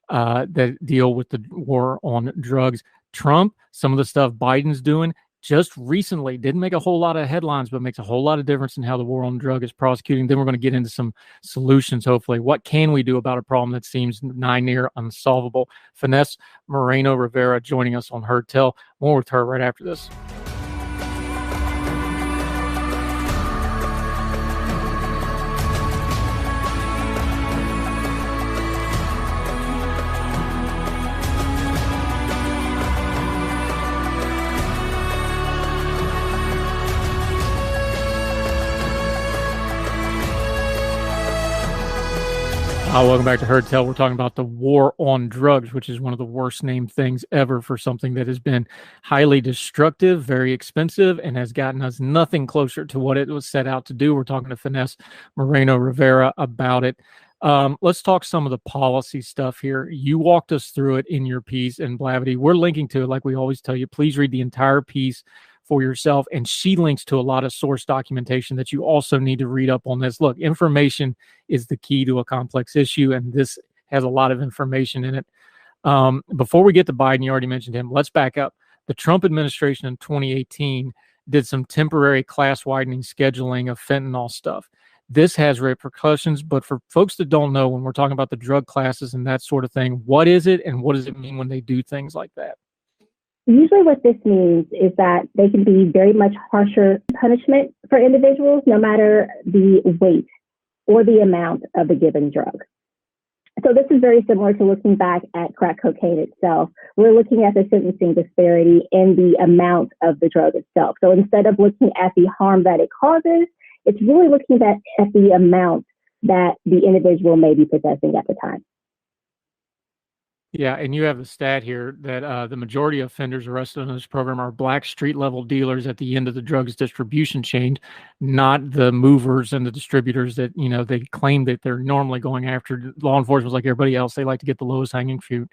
that deal with the war on drugs. Trump, some of the stuff Biden's doing just recently didn't make a whole lot of headlines, but makes a whole lot of difference in how the war on drug is prosecuting. Then we're going to get into some solutions, hopefully. What can we do about a problem that seems nigh near unsolvable? Finesse Moreno Rivera joining us on Heard Tell. More with her right after this. Welcome back to Heard Tell. We're talking about the war on drugs, which is one of the worst named things ever for something that has been highly destructive, very expensive, and has gotten us nothing closer to what it was set out to do. We're talking to Finesse Moreno Rivera about it. Let's talk some of the policy stuff here. You walked us through it in your piece, and Blavity, we're linking to it like we always tell you. Please read the entire piece for yourself, and she links to a lot of source documentation that you also need to read up on this. Look, information is the key to a complex issue, and this has a lot of information in it. Before we get to Biden, you already mentioned him. Let's back up. The Trump administration in 2018 did some temporary class-widening scheduling of fentanyl stuff. This has repercussions, but for folks that don't know, when we're talking about the drug classes and that sort of thing, what is it and what does it mean when they do things like that? Usually what this means is that they can be very much harsher punishment for individuals, no matter the weight or the amount of the given drug. So this is very similar to looking back at crack cocaine itself. We're looking at the sentencing disparity in the amount of the drug itself. So instead of looking at the harm that it causes, it's really looking at the amount that the individual may be possessing at the time. Yeah, and you have a stat here that the majority of offenders arrested in this program are Black street-level dealers at the end of the drugs distribution chain, not the movers and the distributors that, you know, they claim that they're normally going after. Law enforcement like everybody else. They like to get the lowest hanging fruit.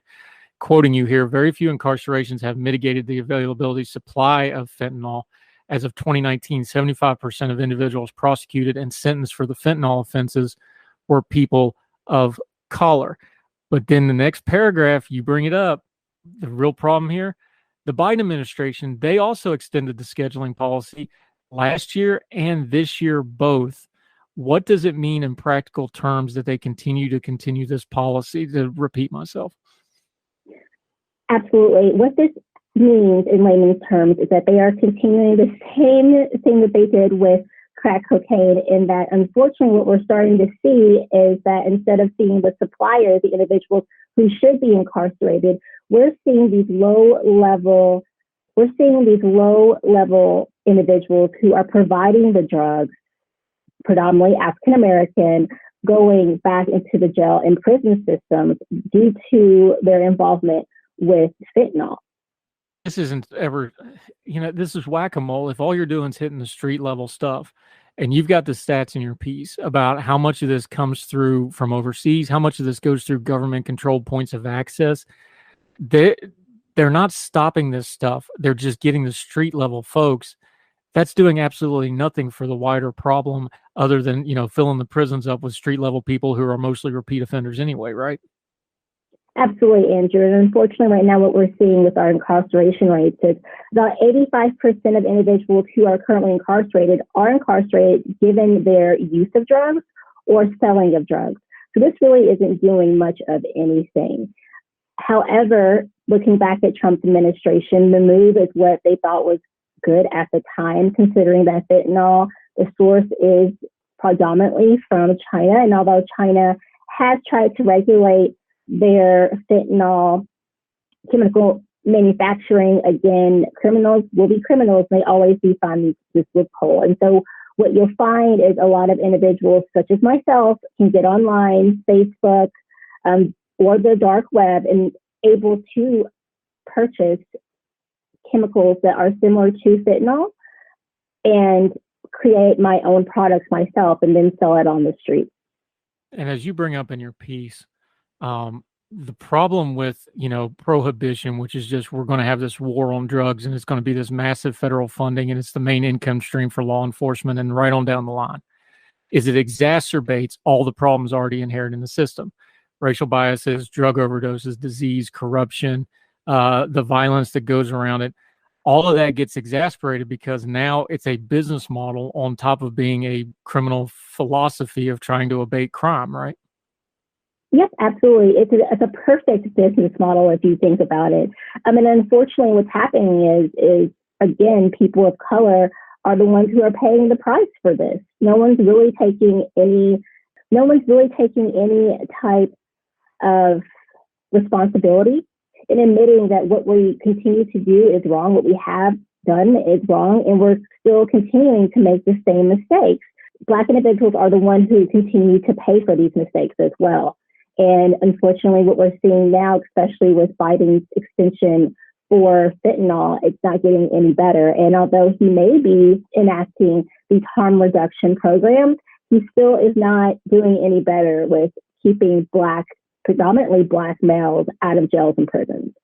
Quoting you here, very few incarcerations have mitigated the availability supply of fentanyl. As of 2019, 75% of individuals prosecuted and sentenced for the fentanyl offenses were people of color. But then the next paragraph, you bring it up, the real problem here, the Biden administration, they also extended the scheduling policy last year and this year both. What does it mean in practical terms that they continue this policy, to repeat myself? Absolutely. What this means in layman's terms is that they are continuing the same thing that they did with crack cocaine, in that unfortunately what we're starting to see is that instead of seeing the suppliers, the individuals who should be incarcerated, we're seeing these low level individuals who are providing the drugs, predominantly African American, going back into the jail and prison systems due to their involvement with fentanyl. This isn't ever, this is whack-a-mole. If all you're doing is hitting the street level stuff, and you've got the stats in your piece about how much of this comes through from overseas, how much of this goes through government-controlled points of access, they're not stopping this stuff. They're just getting the street level folks that's doing absolutely nothing for the wider problem other than, filling the prisons up with street level people who are mostly repeat offenders anyway, right? Absolutely, Andrew. And unfortunately, right now, what we're seeing with our incarceration rates is about 85% of individuals who are currently incarcerated are incarcerated given their use of drugs or selling of drugs. So this really isn't doing much of anything. However, looking back at Trump's administration, the move is what they thought was good at the time, considering that fentanyl, the source is predominantly from China. And although China has tried to regulate their fentanyl chemical manufacturing, again, criminals will be criminals. They always do find this loophole. And so what you'll find is a lot of individuals, such as myself, can get online, Facebook, or the dark web, and able to purchase chemicals that are similar to fentanyl and create my own products myself and then sell it on the street. And as you bring up in your piece, the problem with, prohibition, which is just we're going to have this war on drugs and it's going to be this massive federal funding and it's the main income stream for law enforcement and right on down the line, is it exacerbates all the problems already inherent in the system. Racial biases, drug overdoses, disease, corruption, the violence that goes around it. All of that gets exasperated because now it's a business model on top of being a criminal philosophy of trying to abate crime, right? Yes, absolutely. It's a perfect business model if you think about it. And unfortunately, what's happening is again, people of color are the ones who are paying the price for this. No one's really taking any type of responsibility in admitting that what we continue to do is wrong, what we have done is wrong, and we're still continuing to make the same mistakes. Black individuals are the ones who continue to pay for these mistakes as well. And unfortunately, what we're seeing now, especially with Biden's extension for fentanyl, it's not getting any better. And although he may be enacting these harm reduction programs, he still is not doing any better with keeping predominantly Black males out of jails and prisons.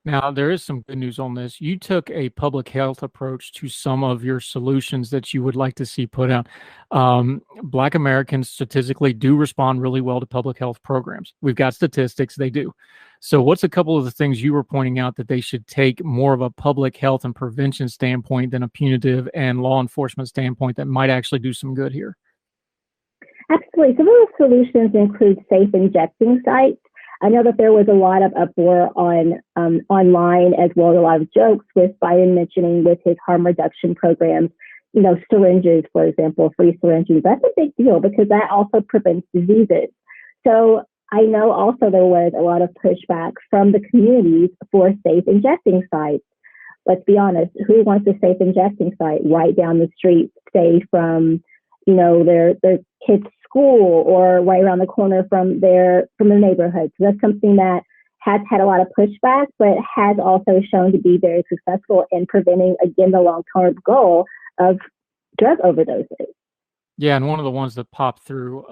Now, there is some good news on this. You took a public health approach to some of your solutions that you would like to see put out. Black Americans statistically do respond really well to public health programs. We've got statistics, they do. So what's a couple of the things you were pointing out that they should take more of a public health and prevention standpoint than a punitive and law enforcement standpoint that might actually do some good here? Absolutely. Some of the solutions include safe injecting sites. I know that there was a lot of uproar online, as well as a lot of jokes with Biden mentioning with his harm reduction programs, syringes, for example, free syringes. That's a big deal because that also prevents diseases. So I know also there was a lot of pushback from the communities for safe injecting sites. Let's be honest, who wants a safe injecting site right down the street, say from, their kids' school or right around the corner from their neighborhood? So that's something that has had a lot of pushback, but has also shown to be very successful in preventing, again, the long-term goal of drug overdoses. Yeah, and one of the ones that popped through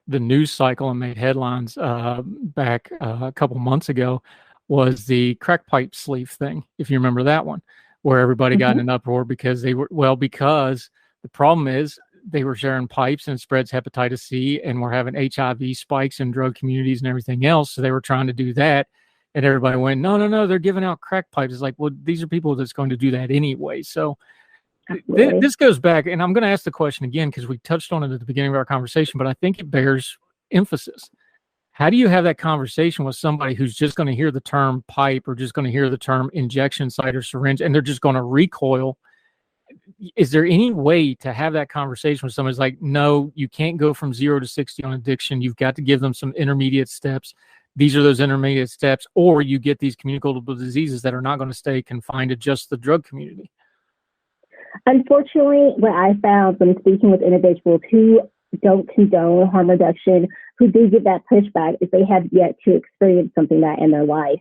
the news cycle and made headlines back a couple months ago was the crack pipe sleeve thing, if you remember that one, where everybody got in an uproar because because the problem is they were sharing pipes and it spreads hepatitis C, and we're having HIV spikes in drug communities and everything else. So they were trying to do that. And everybody went, no, they're giving out crack pipes. It's like, well, these are people that's going to do that anyway. So this goes back, and I'm going to ask the question again, because we touched on it at the beginning of our conversation, but I think it bears emphasis. How do you have that conversation with somebody who's just going to hear the term pipe or just going to hear the term injection site or syringe, and they're just going to recoil? Is there any way to have that conversation with somebody who's like, no, you can't go from 0 to 60 on addiction. You've got to give them some intermediate steps. These are those intermediate steps, or you get these communicable diseases that are not going to stay confined to just the drug community. Unfortunately, what I found when speaking with individuals who don't condone harm reduction, who do get that pushback, is they have yet to experience something that in their life.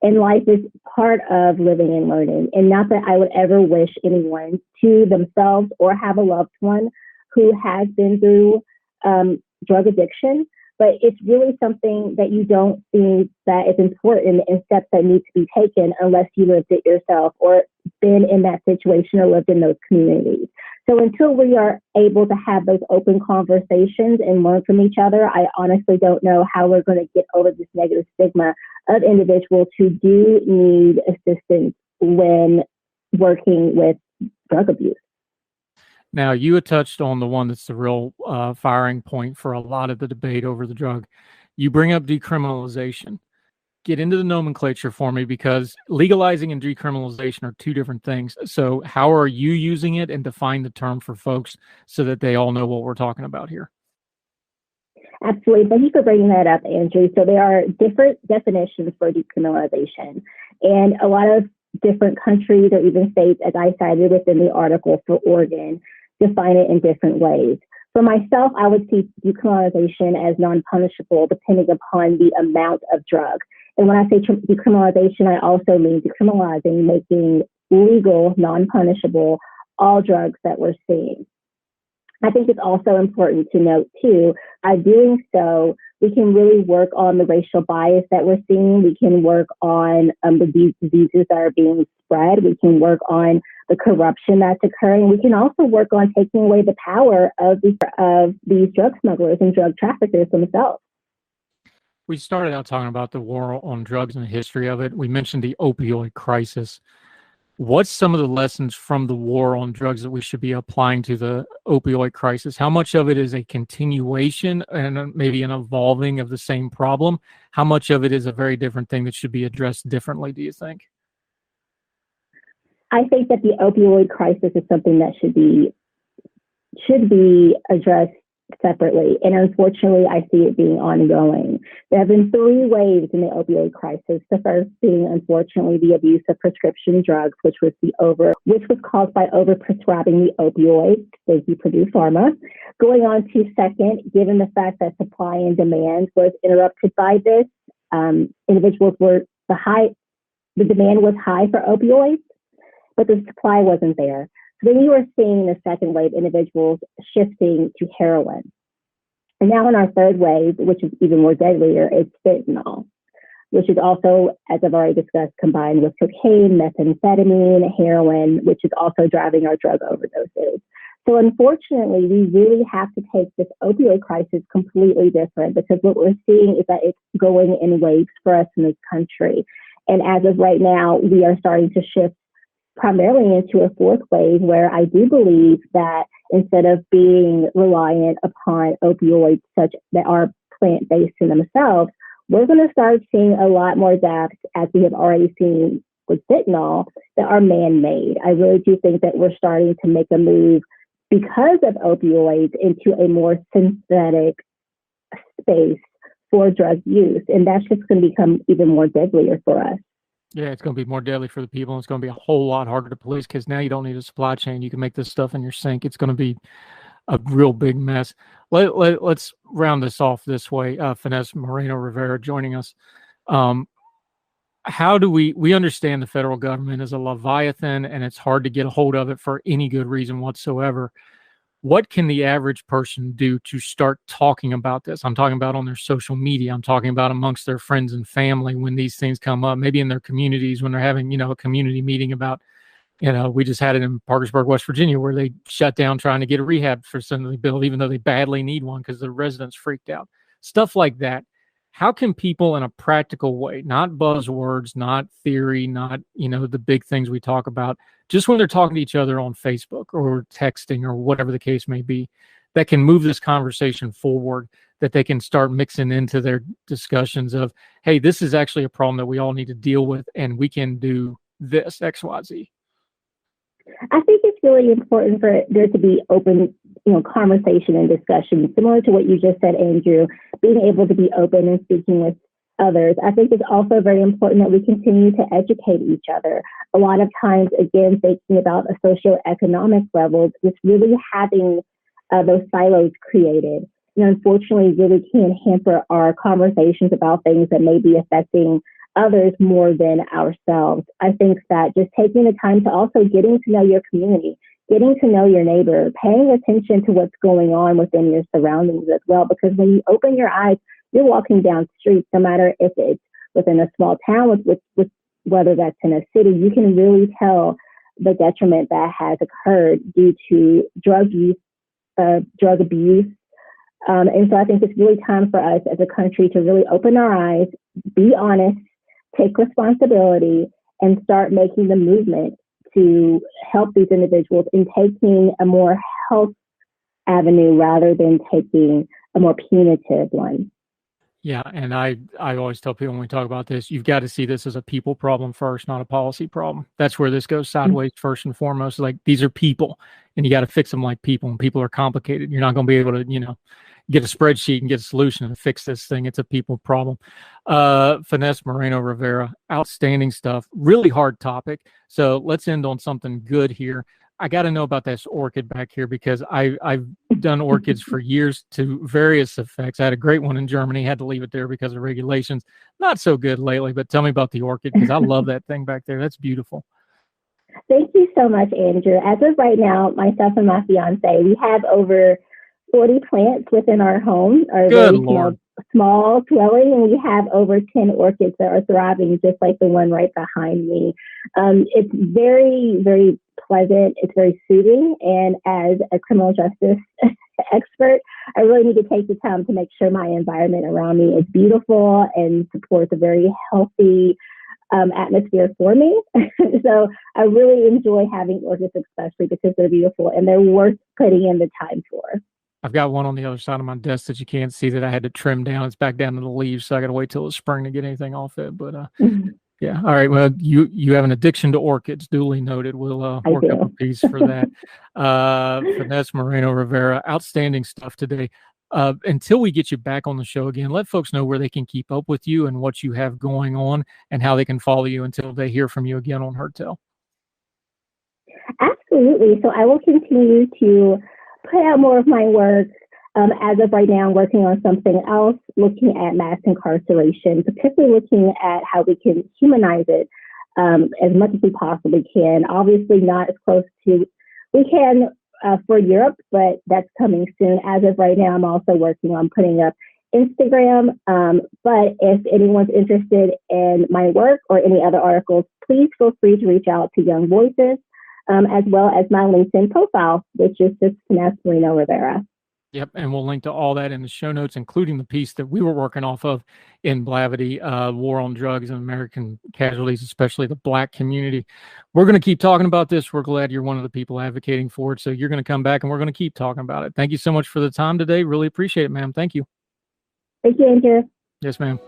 And life is part of living and learning. And not that I would ever wish anyone to themselves or have a loved one who has been through drug addiction, but it's really something that you don't think that is important and steps that need to be taken unless you lived it yourself or been in that situation or lived in those communities. So until we are able to have those open conversations and learn from each other, I honestly don't know how we're going to get over this negative stigma of individuals who do need assistance when working with drug abuse. Now, you had touched on the one that's the real firing point for a lot of the debate over the drug. You bring up decriminalization. Get into the nomenclature for me, because legalizing and decriminalization are two different things. So how are you using it, and define the term for folks so that they all know what we're talking about here? Absolutely. Thank you for bringing that up, Andrew. So there are different definitions for decriminalization, and a lot of different countries or even states, as I cited within the article for Oregon, define it in different ways. For myself, I would see decriminalization as non-punishable depending upon the amount of drug. And when I say decriminalization, I also mean decriminalizing, making legal, non-punishable, all drugs that we're seeing. I think it's also important to note, too, by doing so, we can really work on the racial bias that we're seeing. We can work on the diseases that are being spread. We can work on the corruption that's occurring. We can also work on taking away the power of these drug smugglers and drug traffickers themselves. We started out talking about the war on drugs and the history of it. We mentioned the opioid crisis. What's some of the lessons from the war on drugs that we should be applying to the opioid crisis? How much of it is a continuation and maybe an evolving of the same problem? How much of it is a very different thing that should be addressed differently, do you think? I think that the opioid crisis is something that should be addressed separately. And unfortunately, I see it being ongoing. There have been 3 waves in the opioid crisis. The first being, unfortunately, the abuse of prescription drugs, which was caused by overprescribing the opioids. Thank you, Purdue Pharma. Going on to second, given the fact that supply and demand was interrupted by this, the demand was high for opioids, but the supply wasn't there. So then you are seeing the second wave, individuals shifting to heroin. And now in our third wave, which is even more deadlier, it's fentanyl, which is also, as I've already discussed, combined with cocaine, methamphetamine, heroin, which is also driving our drug overdoses. So unfortunately, we really have to take this opioid crisis completely different, because what we're seeing is that it's going in waves for us in this country. And as of right now, we are starting to shift primarily into a fourth wave, where I do believe that instead of being reliant upon opioids such that are plant-based in themselves, we're going to start seeing a lot more deaths, as we have already seen with fentanyl, that are man-made. I really do think that we're starting to make a move because of opioids into a more synthetic space for drug use. And that's just going to become even more deadlier for us. Yeah, it's going to be more deadly for the people, and it's going to be a whole lot harder to police, because now you don't need a supply chain. You can make this stuff in your sink. It's going to be a real big mess. Let's round this off this way. Finesse Moreno Rivera joining us. How do we understand the federal government is a leviathan, and it's hard to get a hold of it for any good reason whatsoever. What can the average person do to start talking about this? I'm talking about on their social media. I'm talking about amongst their friends and family when these things come up, maybe in their communities when they're having, a community meeting about, we just had it in Parkersburg, West Virginia, where they shut down trying to get a rehab facility built, even though they badly need one because the residents freaked out. Stuff like that. How can people in a practical way, not buzzwords, not theory, not, the big things we talk about, just when they're talking to each other on Facebook or texting or whatever the case may be, that can move this conversation forward, that they can start mixing into their discussions of, hey, this is actually a problem that we all need to deal with, and we can do this, X, Y, Z? I think it's really important for there to be open, conversation and discussion, similar to what you just said, Andrew, being able to be open and speaking with others. I think it's also very important that we continue to educate each other. A lot of times, again, thinking about a socioeconomic level, just really having those silos created, unfortunately really can hamper our conversations about things that may be affecting others more than ourselves. I think that just taking the time to also getting to know your community, getting to know your neighbor, paying attention to what's going on within your surroundings as well. Because when you open your eyes, you're walking down streets, no matter if it's within a small town, with whether that's in a city, you can really tell the detriment that has occurred due to drug use, drug abuse. And so I think it's really time for us as a country to really open our eyes, be honest, take responsibility, and start making the movement to help these individuals in taking a more health avenue rather than taking a more punitive one. Yeah, and I always tell people when we talk about this, you've got to see this as a people problem first, not a policy problem. That's where this goes sideways first and foremost. Like, these are people, and you got to fix them like people, and people are complicated. You're not going to be able to, get a spreadsheet and get a solution to fix this thing. It's a people problem. Finesse Moreno Rivera, outstanding stuff. Really hard topic. So let's end on something good here. I got to know about this orchid back here, because I've done orchids for years to various effects. I had a great one in Germany, had to leave it there because of regulations. Not so good lately, but tell me about the orchid, because I love that thing back there. That's beautiful. Thank you so much, Andrew. As of right now, myself and my fiance, we have over 40 plants within our home, our Good very Lord. small dwelling, and we have over 10 orchids that are thriving, just like the one right behind me. It's very, very pleasant. It's very soothing. And as a criminal justice expert, I really need to take the time to make sure my environment around me is beautiful and supports a very healthy atmosphere for me. So I really enjoy having orchids, especially because they're beautiful and they're worth putting in the time for. I've got one on the other side of my desk that you can't see that I had to trim down. It's back down to the leaves, so I got to wait till it's spring to get anything off it. But yeah, all right. Well, you have an addiction to orchids, duly noted. We'll work up a piece for that. Finesse Moreno Rivera, outstanding stuff today. Until we get you back on the show again, let folks know where they can keep up with you and what you have going on, and how they can follow you until they hear from you again on Heard Tell. Absolutely. So I will continue to put out more of my work. As of right now, I'm working on something else, looking at mass incarceration, particularly looking at how we can humanize it as much as we possibly can. Obviously not as close to we can for Europe, but that's coming soon. As of right now, I'm also working on putting up Instagram. But if anyone's interested in my work or any other articles, please feel free to reach out to Young Voices, as well as my LinkedIn profile, which is just Finesse Moreno Rivera. Yep, and we'll link to all that in the show notes, including the piece that we were working off of in Blavity, War on Drugs and American Casualties, especially the Black community. We're going to keep talking about this. We're glad you're one of the people advocating for it, so you're going to come back and we're going to keep talking about it. Thank you so much for the time today. Really appreciate it, ma'am. Thank you. Thank you, Andrew. Yes, ma'am.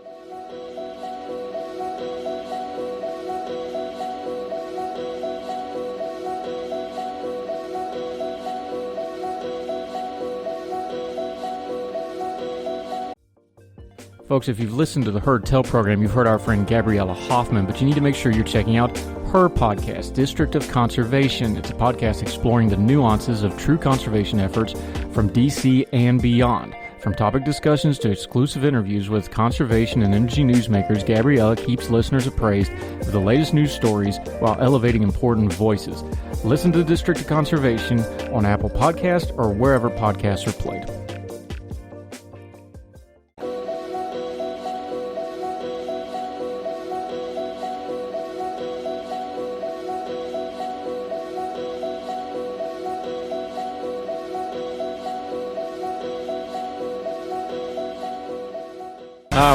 Folks, if you've listened to the Heard Tell program, you've heard our friend Gabriella Hoffman, but you need to make sure you're checking out her podcast, District of Conservation. It's a podcast exploring the nuances of true conservation efforts from DC and beyond. From topic discussions to exclusive interviews with conservation and energy newsmakers, Gabriella keeps listeners appraised of the latest news stories while elevating important voices. Listen to District of Conservation on Apple Podcasts or wherever podcasts are played.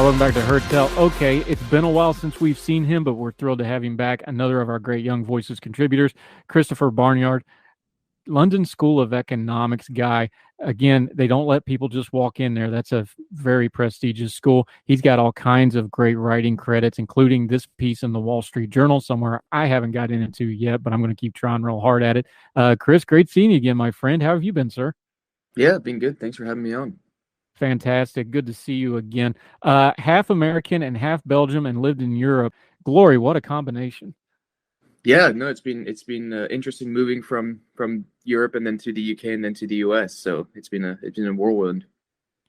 Welcome back to Heard Tell. Okay, it's been a while since we've seen him, but we're thrilled to have him back. Another of our great Young Voices contributors, Christopher Barnyard, London School of Economics guy. Again, they don't let people just walk in there. That's a very prestigious school. He's got all kinds of great writing credits, including this piece in the Wall Street Journal somewhere I haven't gotten into yet, but I'm going to keep trying real hard at it. Chris, great seeing you again, my friend. How have you been, sir? Yeah, been good. Thanks for having me on. Fantastic. Good to see you again. Half American and half Belgium and lived in Europe. Glory, what a combination. Yeah, no, it's been interesting moving from Europe and then to the UK and then to the US. So it's been a whirlwind.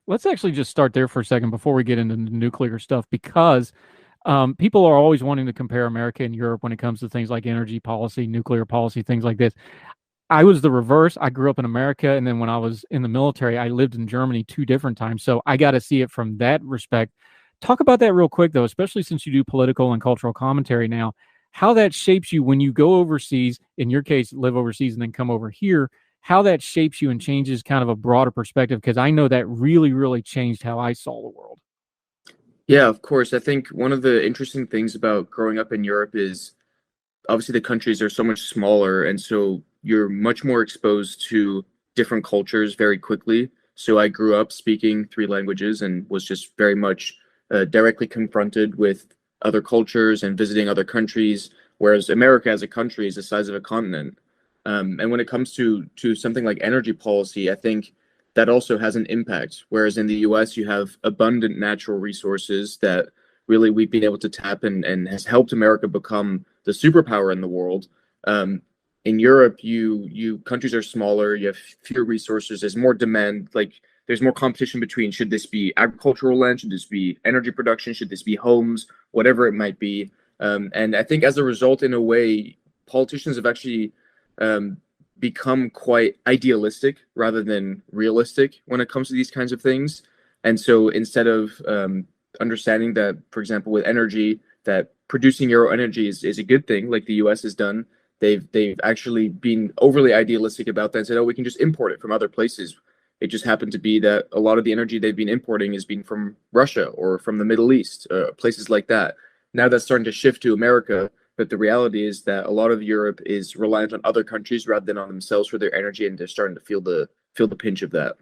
Let's actually just start there for a second before we get into the nuclear stuff, because people are always wanting to compare America and Europe when it comes to things like energy policy, nuclear policy, things like this. I was the reverse. I grew up in America, and then when I was in the military, I lived in Germany 2 different times. So I got to see it from that respect. Talk about that real quick, though, especially since you do political and cultural commentary now, how that shapes you when you go overseas, in your case, live overseas and then come over here, how that shapes you and changes kind of a broader perspective. Because I know that really, really changed how I saw the world. Yeah, of course. I think one of the interesting things about growing up in Europe is obviously the countries are so much smaller, and so you're much more exposed to different cultures very quickly. So I grew up speaking 3 languages and was just very much directly confronted with other cultures and visiting other countries, whereas America as a country is the size of a continent. And when it comes to something like energy policy, I think that also has an impact. Whereas in the US, you have abundant natural resources that really we've been able to tap and has helped America become the superpower in the world. In Europe, you countries are smaller, you have fewer resources, there's more demand, like there's more competition between should this be agricultural land, should this be energy production, should this be homes, whatever it might be. And I think as a result, in a way, politicians have actually become quite idealistic rather than realistic when it comes to these kinds of things. And so instead of understanding that, for example, with energy, that producing your own energy is a good thing, like the US has done, they've actually been overly idealistic about that and said, oh, we can just import it from other places. It just happened to be that a lot of the energy they've been importing has been from Russia or from the Middle East, places like that. Now that's starting to shift to America, but the reality is that a lot of Europe is reliant on other countries rather than on themselves for their energy, and they're starting to feel the pinch of that.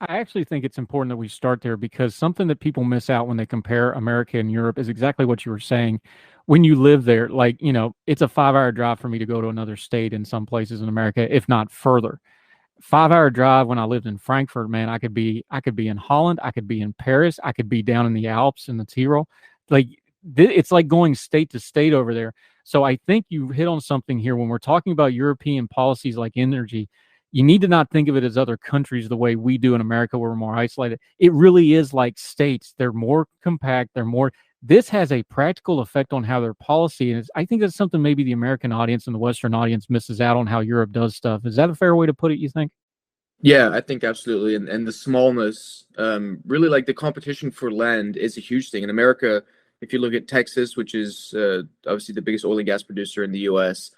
I actually think it's important that we start there because something that people miss out when they compare America and Europe is exactly what you were saying. When you live there, like, it's a 5 hour drive for me to go to another state in some places in America, if not further. 5 hour drive when I lived in Frankfurt, man, I could be in Holland, I could be in Paris, I could be down in the Alps in the Tyrol. Like it's like going state to state over there. So I think you hit on something here when we're talking about European policies like energy. You need to not think of it as other countries the way we do in America, where we're more isolated. It really is like states. They're more compact. This has a practical effect on how their policy is. I think that's something maybe the American audience and the Western audience misses out on how Europe does stuff. Is that a fair way to put it, you think? Yeah, I think absolutely. And the smallness, really like the competition for land is a huge thing. In America, if you look at Texas, which is obviously the biggest oil and gas producer in the US,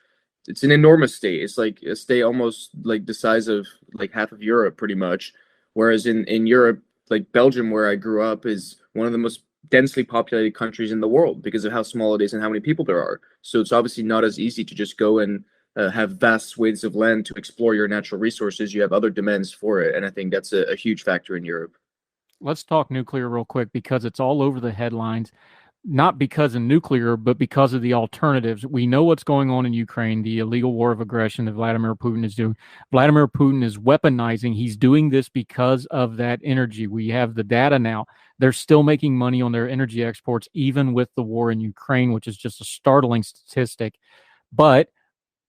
it's an enormous state. It's like a state almost like the size of like half of Europe, pretty much. Whereas in Europe, like Belgium, where I grew up, is one of the most densely populated countries in the world because of how small it is and how many people there are. So it's obviously not as easy to just go and have vast swathes of land to explore your natural resources. You have other demands for it, and I think that's a huge factor in Europe. Let's talk nuclear real quick because it's all over the headlines. Not because of nuclear, but because of the alternatives. We know what's going on in Ukraine, the illegal war of aggression that Vladimir Putin is doing. Vladimir Putin is weaponizing. He's doing this because of that energy. We have the data now. They're still making money on their energy exports, even with the war in Ukraine, which is just a startling statistic. But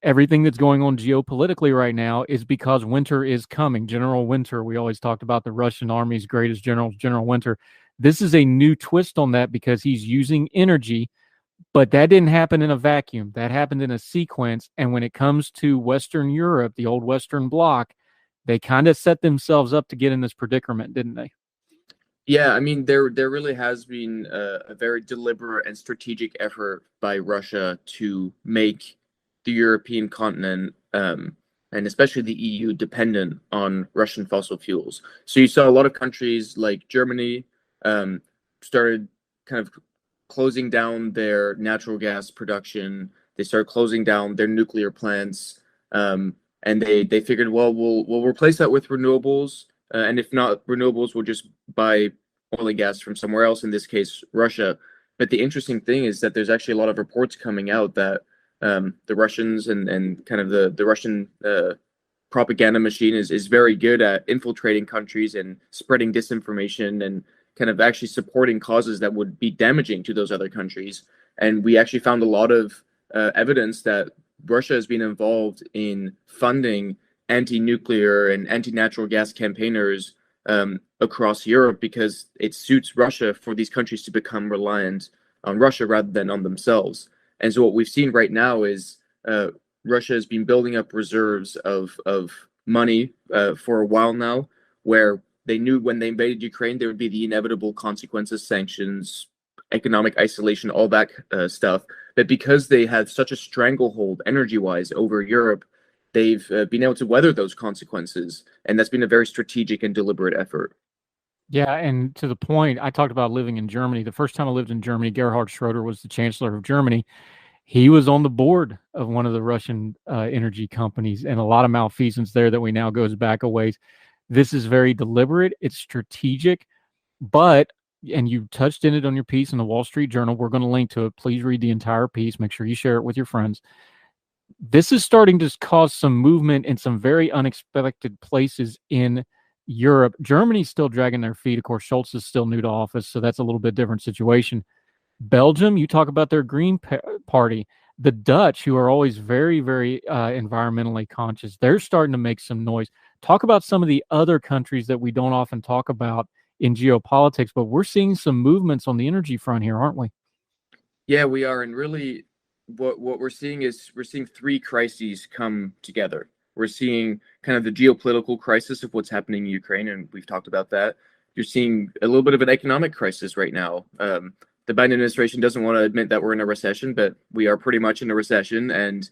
everything that's going on geopolitically right now is because winter is coming. General Winter, we always talked about the Russian army's greatest general, General Winter. This is a new twist on that because he's using energy, but that didn't happen in a vacuum. That happened in a sequence. And when it comes to Western Europe, the old Western Bloc, they kind of set themselves up to get in this predicament, didn't they? Yeah, I mean, there really has been a very deliberate and strategic effort by Russia to make the European continent, and especially the EU, dependent on Russian fossil fuels. So you saw a lot of countries like Germany started kind of closing down their natural gas production. They started closing down their nuclear plants, and they figured, well, we'll replace that with renewables, and if not renewables, we'll just buy oil and gas from somewhere else. In this case, Russia. But the interesting thing is that there's actually a lot of reports coming out that the Russians and kind of the Russian propaganda machine is very good at infiltrating countries and spreading disinformation and kind of actually supporting causes that would be damaging to those other countries. And we actually found a lot of evidence that Russia has been involved in funding anti-nuclear and anti-natural gas campaigners across Europe because it suits Russia for these countries to become reliant on Russia rather than on themselves. And so what we've seen right now is Russia has been building up reserves of money for a while now, where they knew when they invaded Ukraine there would be the inevitable consequences, sanctions, economic isolation, all that stuff. But because they have such a stranglehold energy-wise over Europe, they've been able to weather those consequences, and that's been a very strategic and deliberate effort. Yeah, and to the point, I talked about living in Germany. The first time I lived in Germany, Gerhard Schroeder was the chancellor of Germany. He was on the board of one of the Russian energy companies, and a lot of malfeasance there that we now goes back a ways. This is very deliberate. It's strategic, but, and you touched in it on your piece in the Wall Street Journal. We're going to link to it. Please read the entire piece. Make sure you share it with your friends. This is starting to cause some movement in some very unexpected places in Europe. Germany's still dragging their feet. Of course, Schultz is still new to office, so that's a little bit different situation. Belgium, you talk about their Green Party. The Dutch, who are always very, very environmentally conscious, they're starting to make some noise. Talk about some of the other countries that we don't often talk about in geopolitics, but we're seeing some movements on the energy front here, aren't we? Yeah, we are, and really, what we're seeing is we're seeing three crises come together. We're seeing kind of the geopolitical crisis of what's happening in Ukraine, and we've talked about that. You're seeing a little bit of an economic crisis right now. The Biden administration doesn't want to admit that we're in a recession, but we are pretty much in a recession. And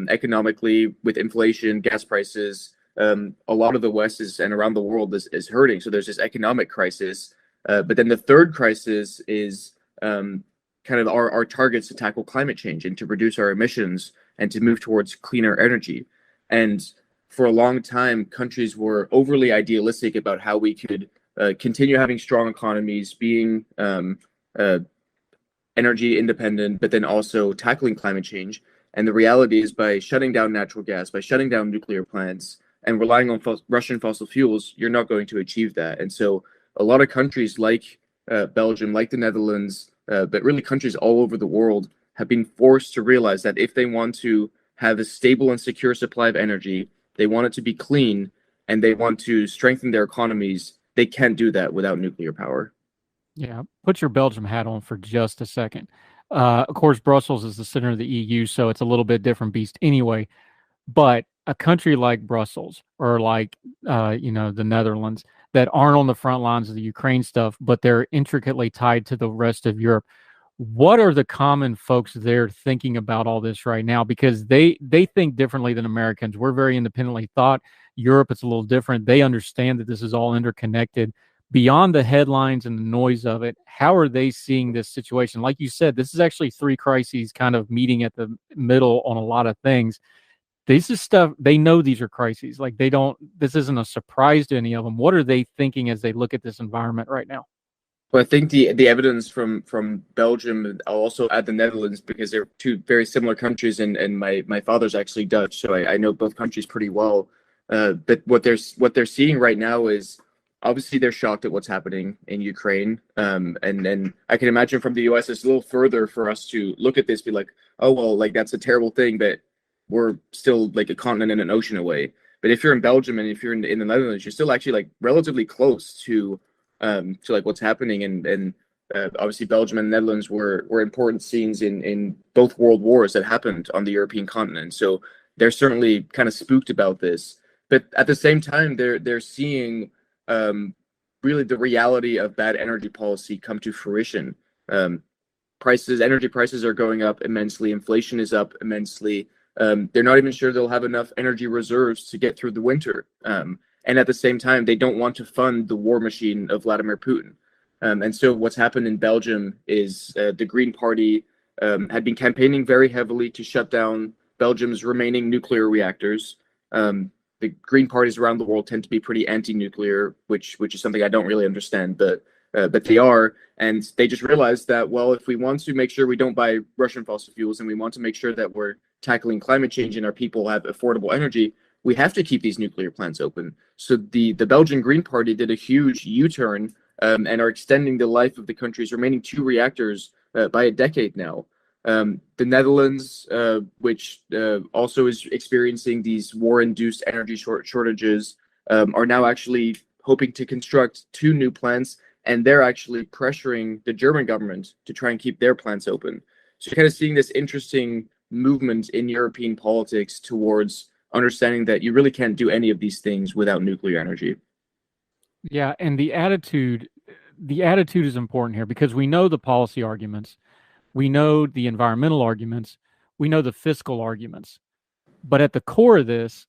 economically, with inflation, gas prices, a lot of the West and around the world is hurting. So there's this economic crisis. But then the third crisis is kind of our targets to tackle climate change and to reduce our emissions and to move towards cleaner energy. And for a long time, countries were overly idealistic about how we could continue having strong economies, being energy independent, but then also tackling climate change. And the reality is, by shutting down natural gas, by shutting down nuclear plants, and relying on Russian fossil fuels, you're not going to achieve that. And so a lot of countries like Belgium, like the Netherlands, but really countries all over the world have been forced to realize that if they want to have a stable and secure supply of energy, they want it to be clean, and they want to strengthen their economies, they can't do that without nuclear power. Yeah, put your Belgium hat on for just a second. Of course, Brussels is the center of the EU, so it's a little bit different beast anyway. But a country like Brussels or like, the Netherlands that aren't on the front lines of the Ukraine stuff, but they're intricately tied to the rest of Europe. What are the common folks there thinking about all this right now? Because they think differently than Americans. We're very independently thought. Europe, it's a little different. They understand that this is all interconnected. Beyond the headlines and the noise of it, how are they seeing this situation? Like you said, this is actually three crises kind of meeting at the middle on a lot of things. This is stuff, they know these are crises. Like this isn't a surprise to any of them. What are they thinking as they look at this environment right now? Well, I think the evidence from Belgium, and I'll also add the Netherlands, because they're two very similar countries, and my father's actually Dutch, so I know both countries pretty well. But what they're seeing right now is, obviously they're shocked at what's happening in Ukraine, and I can imagine from the U.S. it's a little further for us to look at this, be like, oh well, like that's a terrible thing, but we're still like a continent and an ocean away. But if you're in Belgium and if you're in the Netherlands, you're still actually like relatively close to like what's happening, and obviously Belgium and Netherlands were important scenes in both world wars that happened on the European continent. So they're certainly kind of spooked about this, but at the same time they're seeing really the reality of bad energy policy come to fruition. Energy prices are going up immensely. Inflation is up immensely. They're not even sure they'll have enough energy reserves to get through the winter. And at the same time, they don't want to fund the war machine of Vladimir Putin. And so what's happened in Belgium is the Green Party had been campaigning very heavily to shut down Belgium's remaining nuclear reactors. The Green parties around the world tend to be pretty anti-nuclear, which is something I don't really understand, but they are. And they just realized that, well, if we want to make sure we don't buy Russian fossil fuels, and we want to make sure that we're tackling climate change and our people have affordable energy, we have to keep these nuclear plants open. So the Belgian Green Party did a huge U-turn and are extending the life of the country's remaining two reactors by a decade now. The Netherlands, which also is experiencing these war-induced energy shortages, are now actually hoping to construct two new plants, and they're actually pressuring the German government to try and keep their plants open. So you're kind of seeing this interesting movement in European politics towards understanding that you really can't do any of these things without nuclear energy. Yeah, and the attitude is important here because we know the policy arguments, we know the environmental arguments, we know the fiscal arguments. But at the core of this,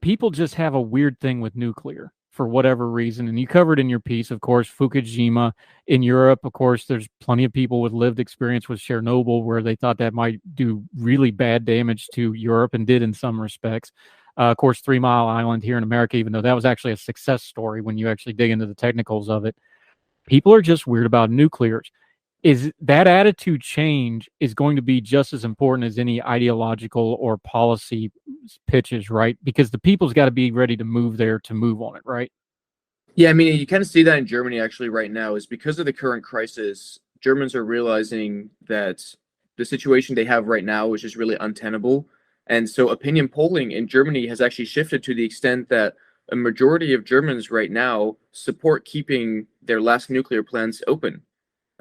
people just have a weird thing with nuclear for whatever reason. And you covered in your piece, of course, Fukushima. In Europe, of course, there's plenty of people with lived experience with Chernobyl where they thought that might do really bad damage to Europe and did in some respects. Of course, 3 Mile Island here in America, even though that was actually a success story when you actually dig into the technicals of it. People are just weird about nuclears. Is that attitude change is going to be just as important as any ideological or policy pitches, right? Because the people's got to be ready to move there to move on it, right? Yeah, I mean, you kind of see that in Germany actually right now is because of the current crisis, Germans are realizing that the situation they have right now is just really untenable. And so opinion polling in Germany has actually shifted to the extent that a majority of Germans right now support keeping their last nuclear plants open.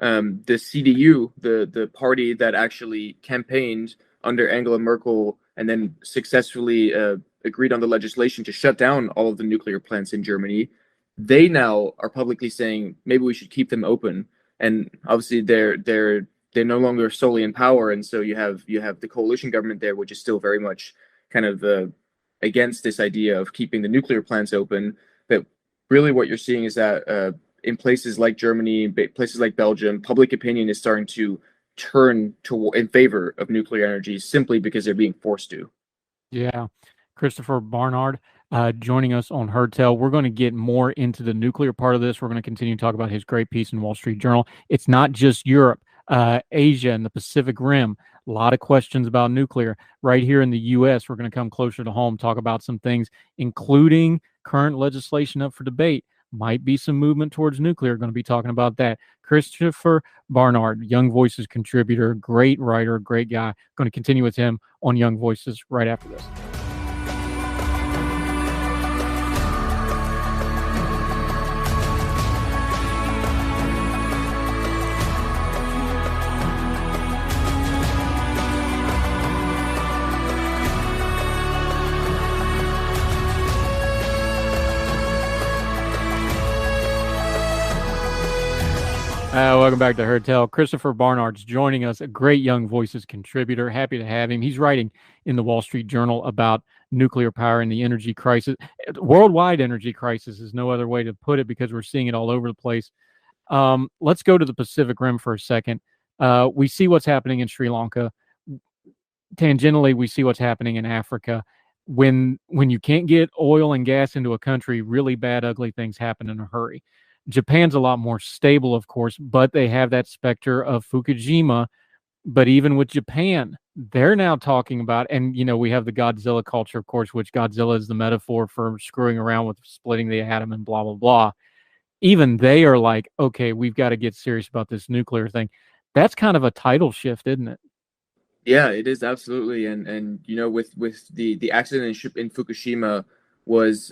The CDU, the party that actually campaigned under Angela Merkel and then successfully agreed on the legislation to shut down all of the nuclear plants in Germany, they now are publicly saying maybe we should keep them open. And obviously they're no longer solely in power, and so you have the coalition government there, which is still very much kind of against this idea of keeping the nuclear plants open. But really, what you're seeing is that in places like Germany, places like Belgium, public opinion is starting to turn in favor of nuclear energy simply because they're being forced to. Yeah. Christopher Barnard joining us on Herdtail. We're going to get more into the nuclear part of this. We're going to continue to talk about his great piece in Wall Street Journal. It's not just Europe, Asia, and the Pacific Rim. A lot of questions about nuclear. Right here in the U.S., we're going to come closer to home, talk about some things, including current legislation up for debate. Might be some movement towards nuclear. Going to be talking about that. Christopher Barnard, Young Voices contributor, great writer, great guy. Going to continue with him on Young Voices right after this. Welcome back to Herdtail. Christopher Barnard's joining us, a great Young Voices contributor. Happy to have him. He's writing in the Wall Street Journal about nuclear power and the energy crisis. Worldwide energy crisis is no other way to put it because we're seeing it all over the place. Let's go to the Pacific Rim for a second. We see what's happening in Sri Lanka. Tangentially, we see what's happening in Africa. When you can't get oil and gas into a country, really bad, ugly things happen in a hurry. Japan's a lot more stable, of course, but they have that specter of Fukushima. But even with Japan, they're now talking about, and we have the Godzilla culture, of course, which Godzilla is the metaphor for screwing around with splitting the atom and blah, blah, blah. Even they are like, okay, we've got to get serious about this nuclear thing. That's kind of a tidal shift, isn't it? Yeah, it is absolutely. And with the accident in Fukushima was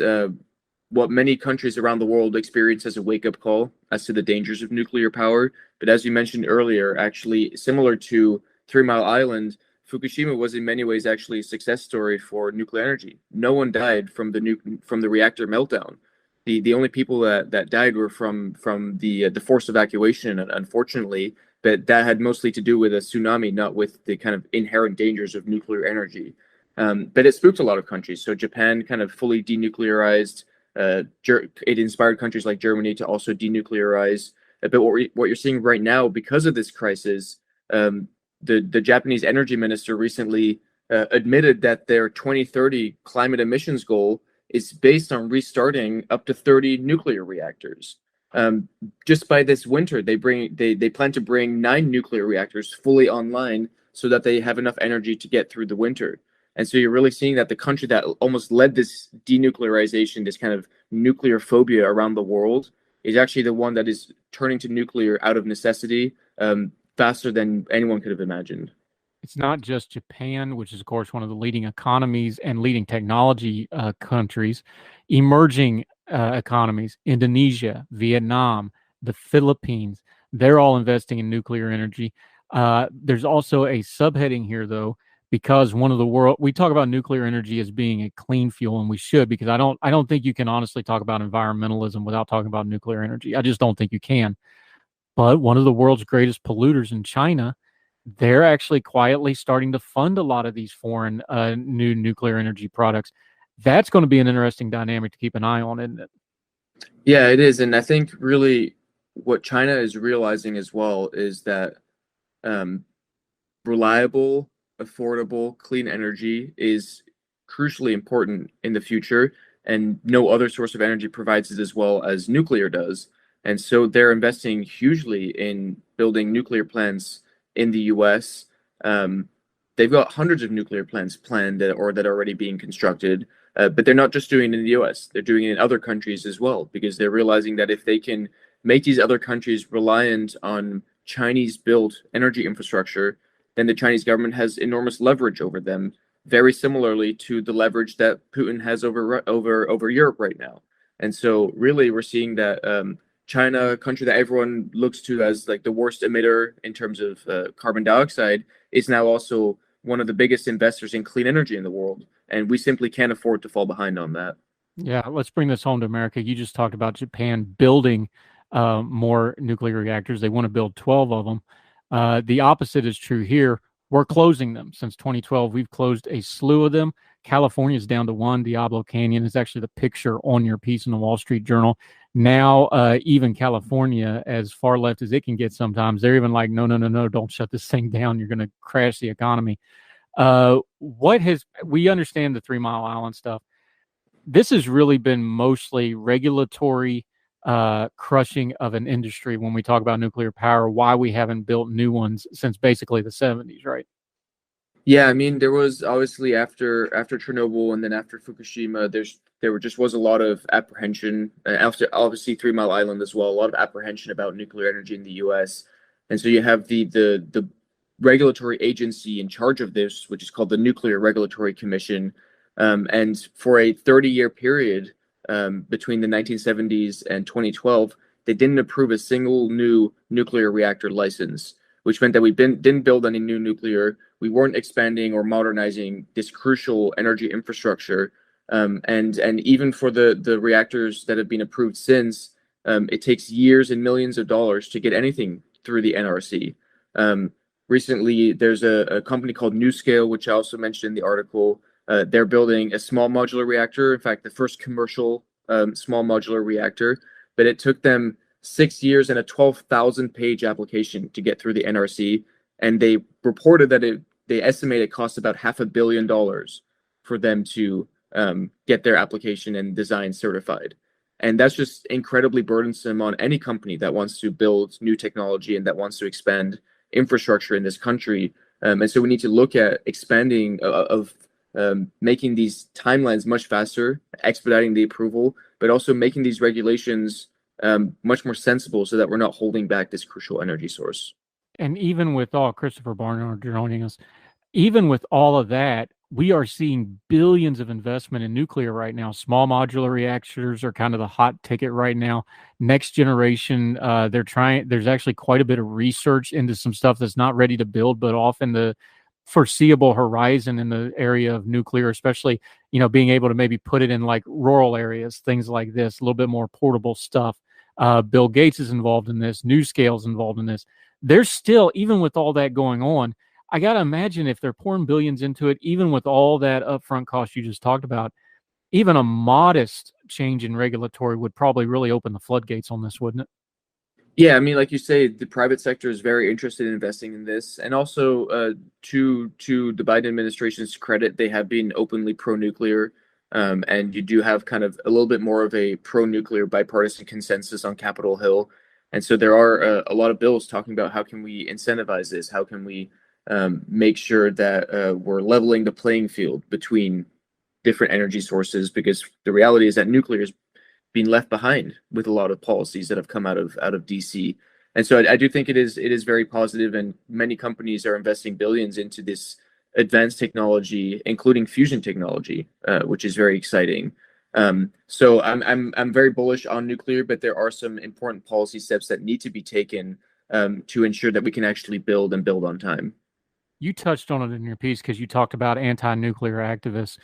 what many countries around the world experience as a wake-up call as to the dangers of nuclear power. But as you mentioned earlier, actually similar to 3 Mile Island, Fukushima was in many ways actually a success story for nuclear energy. No one died from the reactor meltdown. The only people that died were from the forced evacuation, and unfortunately, but that had mostly to do with a tsunami, not with the kind of inherent dangers of nuclear energy. But it spooked a lot of countries. So Japan kind of fully denuclearized. It inspired countries like Germany to also denuclearize. But what you're seeing right now, because of this crisis, the Japanese energy minister recently admitted that their 2030 climate emissions goal is based on restarting up to 30 nuclear reactors. Just by this winter, they plan to bring 9 nuclear reactors fully online so that they have enough energy to get through the winter. And so you're really seeing that the country that almost led this denuclearization, this kind of nuclear phobia around the world, is actually the one that is turning to nuclear out of necessity faster than anyone could have imagined. It's not just Japan, which is, of course, one of the leading economies and leading technology countries. Emerging economies, Indonesia, Vietnam, the Philippines, they're all investing in nuclear energy. There's also a subheading here, though, because we talk about nuclear energy as being a clean fuel, and we should, because I don't think you can honestly talk about environmentalism without talking about nuclear energy. I just don't think you can. But one of the world's greatest polluters in China, they're actually quietly starting to fund a lot of these foreign new nuclear energy products. That's going to be an interesting dynamic to keep an eye on, isn't it? Yeah, it is. And I think really what China is realizing as well is that um, reliable, affordable, clean energy is crucially important in the future, and no other source of energy provides it as well as nuclear does. And so they're investing hugely in building nuclear plants in the US. They've got hundreds of nuclear plants planned that are already being constructed, but they're not just doing it in the US, they're doing it in other countries as well, because they're realizing that if they can make these other countries reliant on Chinese built energy infrastructure, then the Chinese government has enormous leverage over them, very similarly to the leverage that Putin has over Europe right now. And so, really, we're seeing that China, a country that everyone looks to as like the worst emitter in terms of carbon dioxide, is now also one of the biggest investors in clean energy in the world, and we simply can't afford to fall behind on that. Yeah, let's bring this home to America. You just talked about Japan building more nuclear reactors. They want to build 12 of them. The opposite is true here. We're closing them. Since 2012, we've closed a slew of them. California is down to one. Diablo Canyon is actually the picture on your piece in the Wall Street Journal. Now, even California, as far left as it can get sometimes, they're even like, no, no, no, no, don't shut this thing down. You're going to crash the economy. We understand the 3 Mile Island stuff. This has really been mostly regulatory crushing of an industry when we talk about nuclear power, why we haven't built new ones since basically the 70s, right? Yeah, I mean, there was obviously after Chernobyl and then after Fukushima, there was a lot of apprehension. After obviously 3 Mile Island as well, a lot of apprehension about nuclear energy in the U.S. And so you have the regulatory agency in charge of this, which is called the Nuclear Regulatory Commission. And for a 30-year period between the 1970s and 2012, they didn't approve a single new nuclear reactor license, which meant that we didn't build any new nuclear. We weren't expanding or modernizing this crucial energy infrastructure. And even for the reactors that have been approved since, it takes years and millions of dollars to get anything through the NRC. Recently, there's a company called NuScale, which I also mentioned in the article. They're building a small modular reactor. In fact, the first commercial small modular reactor, but it took them 6 years and a 12,000-page application to get through the NRC. And they reported that they estimate it costs about $500 million for them to get their application and design certified. And that's just incredibly burdensome on any company that wants to build new technology and that wants to expand infrastructure in this country. And so we need to look at expanding making these timelines much faster, expediting the approval, but also making these regulations much more sensible so that we're not holding back this crucial energy source. And even with all Christopher Barnard joining us, even with all of that, we are seeing billions of investment in nuclear right now. Small modular reactors are kind of the hot ticket right now. Next generation, there's actually quite a bit of research into some stuff that's not ready to build, but off in the foreseeable horizon in the area of nuclear, especially, being able to maybe put it in like rural areas, things like this, a little bit more portable stuff. Bill Gates is involved in this. NuScale is involved in this. There's still, even with all that going on, I got to imagine if they're pouring billions into it, even with all that upfront cost you just talked about, even a modest change in regulatory would probably really open the floodgates on this, wouldn't it? Yeah, I mean, like you say, the private sector is very interested in investing in this, and also to the Biden administration's credit, they have been openly pro-nuclear, and you do have kind of a little bit more of a pro-nuclear bipartisan consensus on Capitol Hill, and so there are a lot of bills talking about how can we incentivize this, how can we make sure that we're leveling the playing field between different energy sources, because the reality is that nuclear is being left behind with a lot of policies that have come out of DC. And so I do think it is very positive, and many companies are investing billions into this advanced technology, including fusion technology, which is very exciting. So I'm very bullish on nuclear, but there are some important policy steps that need to be taken to ensure that we can actually build and build on time. you touched on it in your piece because you talked about anti-nuclear activists.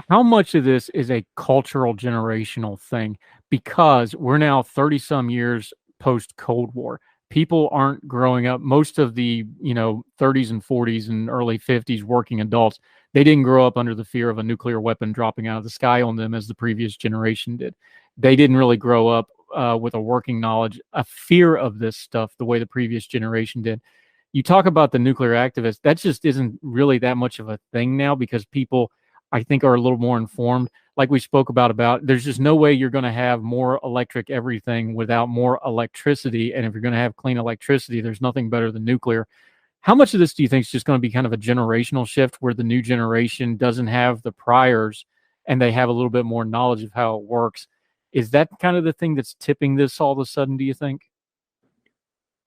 How much of this is a cultural generational thing? Because we're now 30 some years post Cold War. People aren't growing up. Most of the, 30s and 40s and early 50s working adults, they didn't grow up under the fear of a nuclear weapon dropping out of the sky on them as the previous generation did. They didn't really grow up with a working knowledge, a fear of this stuff the way the previous generation did. You talk about the nuclear activists, that just isn't really that much of a thing now because people, I think, are a little more informed. Like we spoke about there's just no way you're going to have more electric everything without more electricity. And if you're going to have clean electricity, there's nothing better than nuclear. How much of this do you think is just going to be kind of a generational shift where the new generation doesn't have the priors and they have a little bit more knowledge of how it works? Is that kind of the thing that's tipping this all of a sudden, do you think?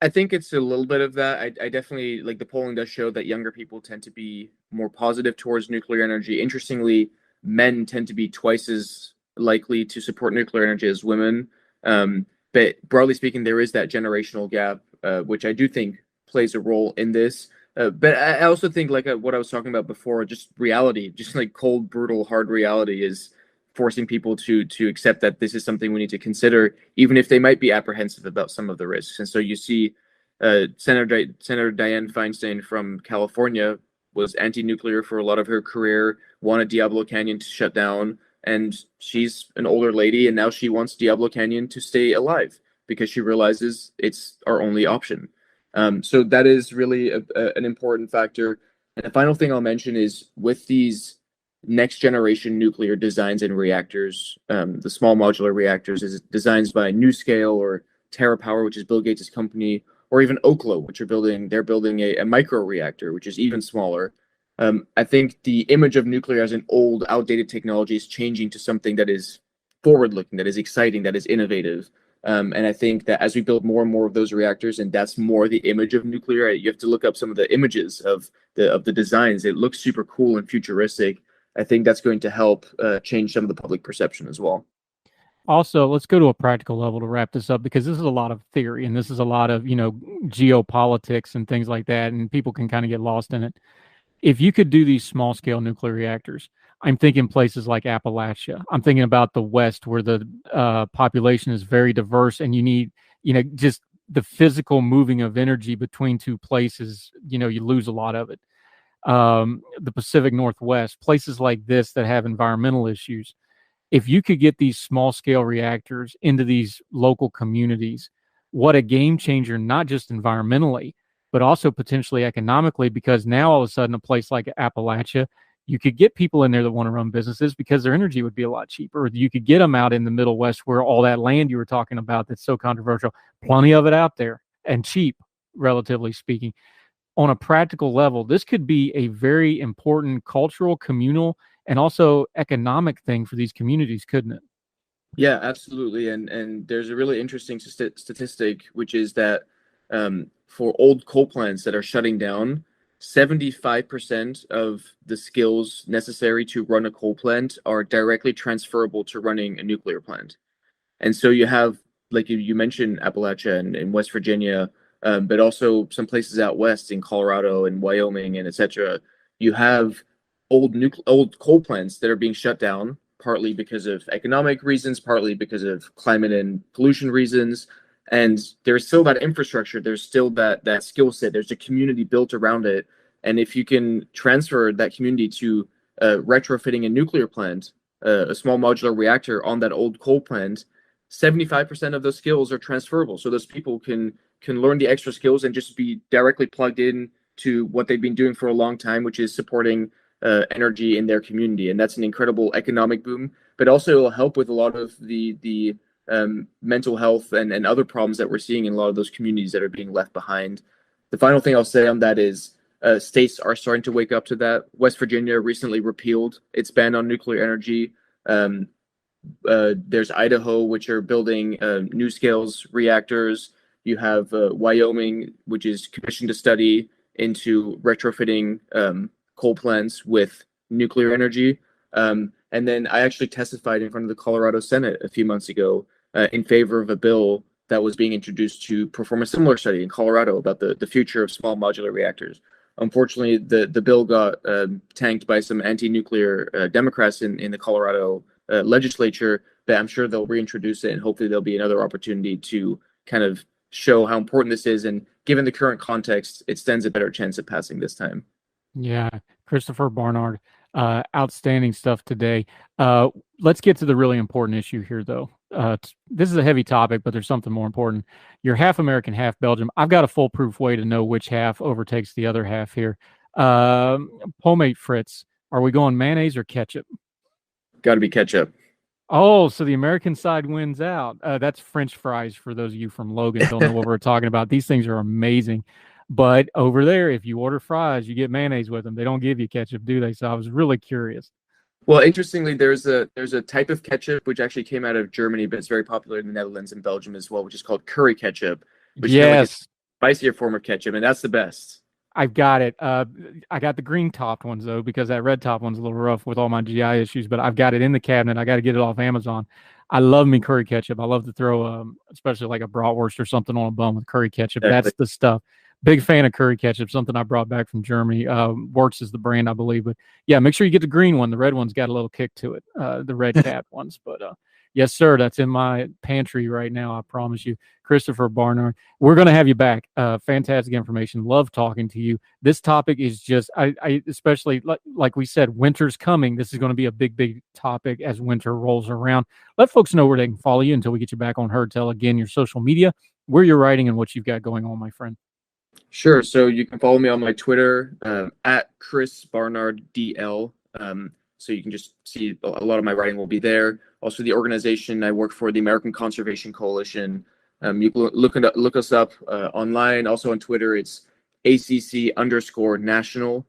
I think it's a little bit of that. I definitely, like, the polling does show that younger people tend to be more positive towards nuclear energy. Interestingly, men tend to be twice as likely to support nuclear energy as women. But broadly speaking, there is that generational gap, which I do think plays a role in this. But I also think, like what I was talking about before, just reality, just like cold, brutal, hard reality is forcing people to accept that this is something we need to consider, even if they might be apprehensive about some of the risks. And so you see Senator Dianne Feinstein from California was anti-nuclear for a lot of her career, wanted Diablo Canyon to shut down, and she's an older lady, and now she wants Diablo Canyon to stay alive because she realizes it's our only option. So that is really an important factor. And the final thing I'll mention is with these next generation nuclear designs and reactors, the small modular reactors is designs by NuScale or TerraPower, which is Bill Gates' company, or even Oklo, which they're building a micro reactor, which is even smaller. I think the image of nuclear as an old, outdated technology is changing to something that is forward-looking, that is exciting, that is innovative. And I think that as we build more and more of those reactors, and that's more the image of nuclear, you have to look up some of the images of the designs. It looks super cool and futuristic. I think that's going to help change some of the public perception as well. Also, let's go to a practical level to wrap this up because this is a lot of theory and this is a lot of, geopolitics and things like that, and people can kind of get lost in it. If you could do these small scale nuclear reactors, I'm thinking places like Appalachia. I'm thinking about the West where the population is very diverse and you need, just the physical moving of energy between two places, you lose a lot of it. The Pacific Northwest, places like this that have environmental issues. If you could get these small scale reactors into these local communities, what a game changer, not just environmentally, but also potentially economically, because now all of a sudden a place like Appalachia, you could get people in there that want to run businesses because their energy would be a lot cheaper. You could get them out in the Middle West where all that land you were talking about that's so controversial, plenty of it out there and cheap, relatively speaking. On a practical level, this could be a very important cultural, communal, and also economic thing for these communities, couldn't it? Yeah, absolutely. And there's a really interesting statistic, which is that for old coal plants that are shutting down, 75% of the skills necessary to run a coal plant are directly transferable to running a nuclear plant. And so you have, like you mentioned, Appalachia and West Virginia, but also some places out west in Colorado and Wyoming and etc. You have old coal plants that are being shut down, partly because of economic reasons, partly because of climate and pollution reasons. And there's still that infrastructure. There's still that skill set. There's a community built around it. And if you can transfer that community to retrofitting a nuclear plant, a small modular reactor on that old coal plant, 75% of those skills are transferable. So those people can learn the extra skills and just be directly plugged in to what they've been doing for a long time, which is supporting energy in their community. And that's an incredible economic boom, but also it'll help with a lot of the mental health and other problems that we're seeing in a lot of those communities that are being left behind. The final thing I'll say on that is states are starting to wake up to that. West Virginia recently repealed its ban on nuclear energy. There's Idaho, which are building NuScale's reactors. You have Wyoming, which is commissioned a study into retrofitting coal plants with nuclear energy. And then I actually testified in front of the Colorado Senate a few months ago in favor of a bill that was being introduced to perform a similar study in Colorado about the future of small modular reactors. Unfortunately, the bill got tanked by some anti-nuclear Democrats in the Colorado legislature, but I'm sure they'll reintroduce it, and hopefully there'll be another opportunity to kind of show how important this is. And given the current context, it stands a better chance of passing this time. Yeah, Christopher Barnard, outstanding stuff today. Let's get to the really important issue here, though. This is a heavy topic, but there's something more important. You're half American, half Belgium. I've got a foolproof way to know which half overtakes the other half here. Pomade Fritz, are we going mayonnaise or ketchup? Got to be ketchup. Oh, so the American side wins out. That's French fries for those of you from Logan don't know what we're talking about. These things are amazing. But over there, if you order fries, you get mayonnaise with them. They don't give you ketchup, do they? So I was really curious. Well, interestingly, there's a type of ketchup which actually came out of Germany, but it's very popular in the Netherlands and Belgium as well, which is called curry ketchup, which is kind of like a spicier form of ketchup, and that's the best. I've got it. I got the green topped ones though, because that red top one's a little rough with all my GI issues, but I've got it in the cabinet. I got to get it off Amazon. I love me curry ketchup. I love to throw, especially like a bratwurst or something on a bun with curry ketchup. Exactly. That's the stuff. Big fan of curry ketchup, something I brought back from Germany. Works is the brand, I believe. But yeah, make sure you get the green one. The red one's got a little kick to it, the red cap ones. But yes, sir, that's in my pantry right now, I promise you. Christopher Barnard, we're going to have you back. Fantastic information. Love talking to you. This topic is just, I especially, like we said, winter's coming. This is going to be a big, big topic as winter rolls around. Let folks know where they can follow you until we get you back on Heard Tell. Again, your social media, where you're writing, and what you've got going on, my friend. Sure. So you can follow me on my Twitter at Chris Barnard DL. So you can just see a lot of my writing will be there. Also, the organization I work for, the American Conservation Coalition. You can look us up online. Also on Twitter, it's ACC_national.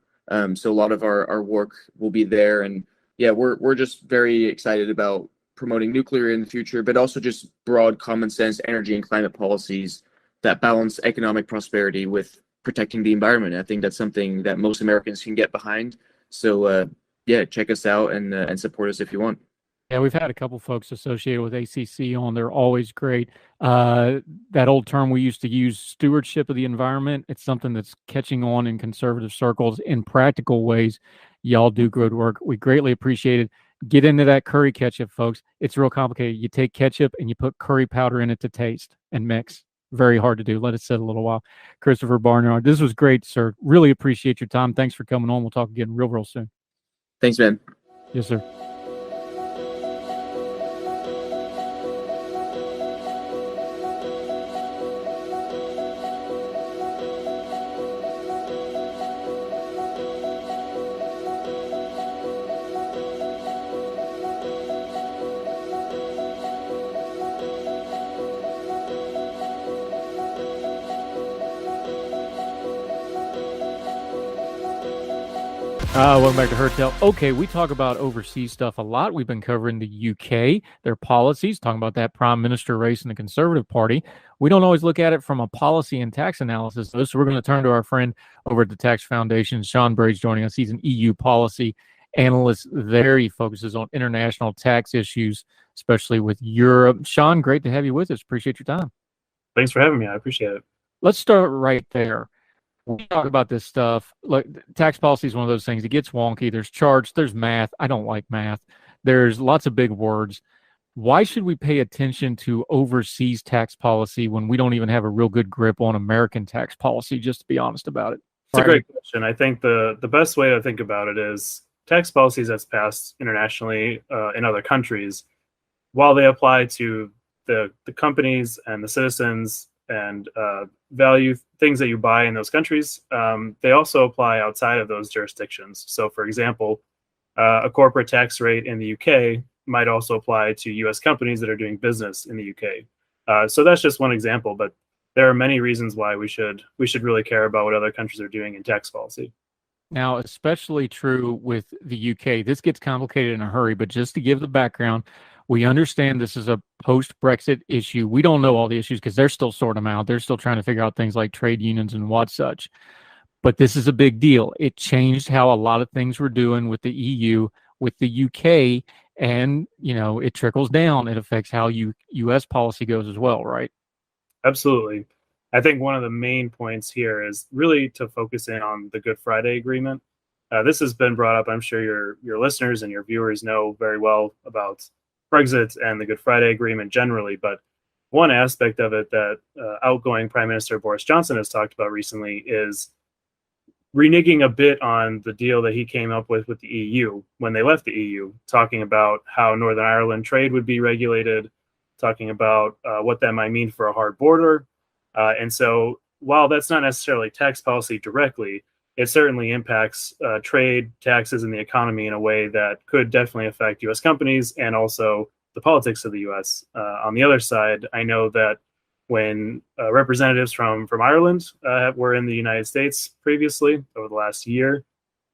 So a lot of our work will be there. And yeah, we're just very excited about promoting nuclear in the future, but also just broad common sense energy and climate policies that balance economic prosperity with protecting the environment. I think that's something that most Americans can get behind. So yeah, check us out and support us if you want. Yeah, we've had a couple folks associated with ACC on. They're always great. That old term we used to use, stewardship of the environment, it's something that's catching on in conservative circles in practical ways. Y'all do good work. We greatly appreciate it. Get into that curry ketchup, folks. It's real complicated. You take ketchup and you put curry powder in it to taste and mix. Very hard to do. Let it sit a little while. Christopher Barnard, this was great, sir. Really appreciate your time. Thanks for coming on. We'll talk again real soon. Thanks, man. Yes, sir. Welcome back to Heard Tell. Okay, we talk about overseas stuff a lot. We've been covering the UK, their policies, talking about that prime minister race in the Conservative Party. We don't always look at it from a policy and tax analysis, though, so we're going to turn to our friend over at the Tax Foundation. Sean Braid's joining us. He's an EU policy analyst there. He focuses on international tax issues, especially with Europe. Sean, great to have you with us. Appreciate your time. Thanks for having me. I appreciate it. Let's start right there. We talk about this stuff. Like, tax policy is one of those things. It gets wonky. There's charts. There's math. I don't like math. There's lots of big words. Why should we pay attention to overseas tax policy when we don't even have a real good grip on American tax policy, just to be honest about it? It's a great question. I think the best way to think about it is tax policies that's passed internationally in other countries, while they apply to the companies and the citizens and value things that you buy in those countries, they also apply outside of those jurisdictions. So, for example, a corporate tax rate in the UK might also apply to US companies that are doing business in the UK. So that's just one example, but there are many reasons why we should really care about what other countries are doing in tax policy. Now, especially true with the UK. This gets complicated in a hurry, but just to give the background, we understand this is a post-Brexit issue. We don't know all the issues because they're still sorting them out. They're still trying to figure out things like trade unions and what such. But this is a big deal. It changed how a lot of things were doing with the EU, with the UK, and, you know, it trickles down. It affects how U.S. policy goes as well, right? Absolutely. I think one of the main points here is really to focus in on the Good Friday Agreement. This has been brought up. I'm sure your listeners and your viewers know very well about Brexit and the Good Friday Agreement generally, but one aspect of it that outgoing Prime Minister Boris Johnson has talked about recently is reneging a bit on the deal that he came up with the EU when they left the EU, talking about how Northern Ireland trade would be regulated, talking about what that might mean for a hard border. And so while that's not necessarily tax policy directly, it certainly impacts trade, taxes, and the economy in a way that could definitely affect U.S. companies and also the politics of the U.S. On the other side, I know that when representatives from Ireland were in the United States previously over the last year,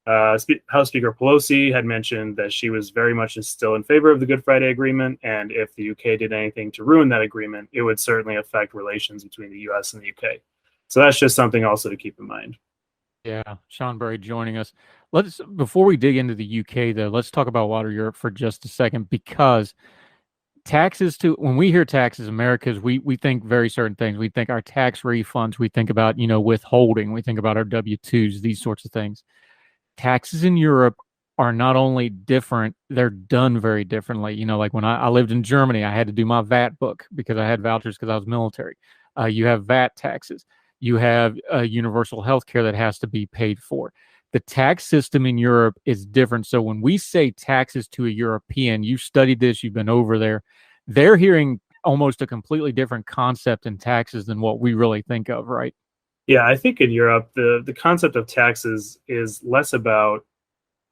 House Speaker Pelosi had mentioned that she was very much still in favor of the Good Friday Agreement, and if the UK did anything to ruin that agreement, it would certainly affect relations between the US and the UK. So that's just something also to keep in mind. Yeah, Sean Berry joining us. Before we dig into the UK though, let's talk about wider Europe for just a second, because when we hear taxes, Americans, we think very certain things. We think our tax refunds, we think about, withholding, we think about our W-2s, these sorts of things. Taxes in Europe are not only different, they're done very differently. Like when I lived in Germany, I had to do my VAT book because I had vouchers because I was military. You have VAT taxes. You have universal health care that has to be paid for. The tax system in Europe is different. So when we say taxes to a European, you've studied this, you've been over there, they're hearing almost a completely different concept in taxes than what we really think of, right? Yeah, I think in Europe, the concept of taxes is less about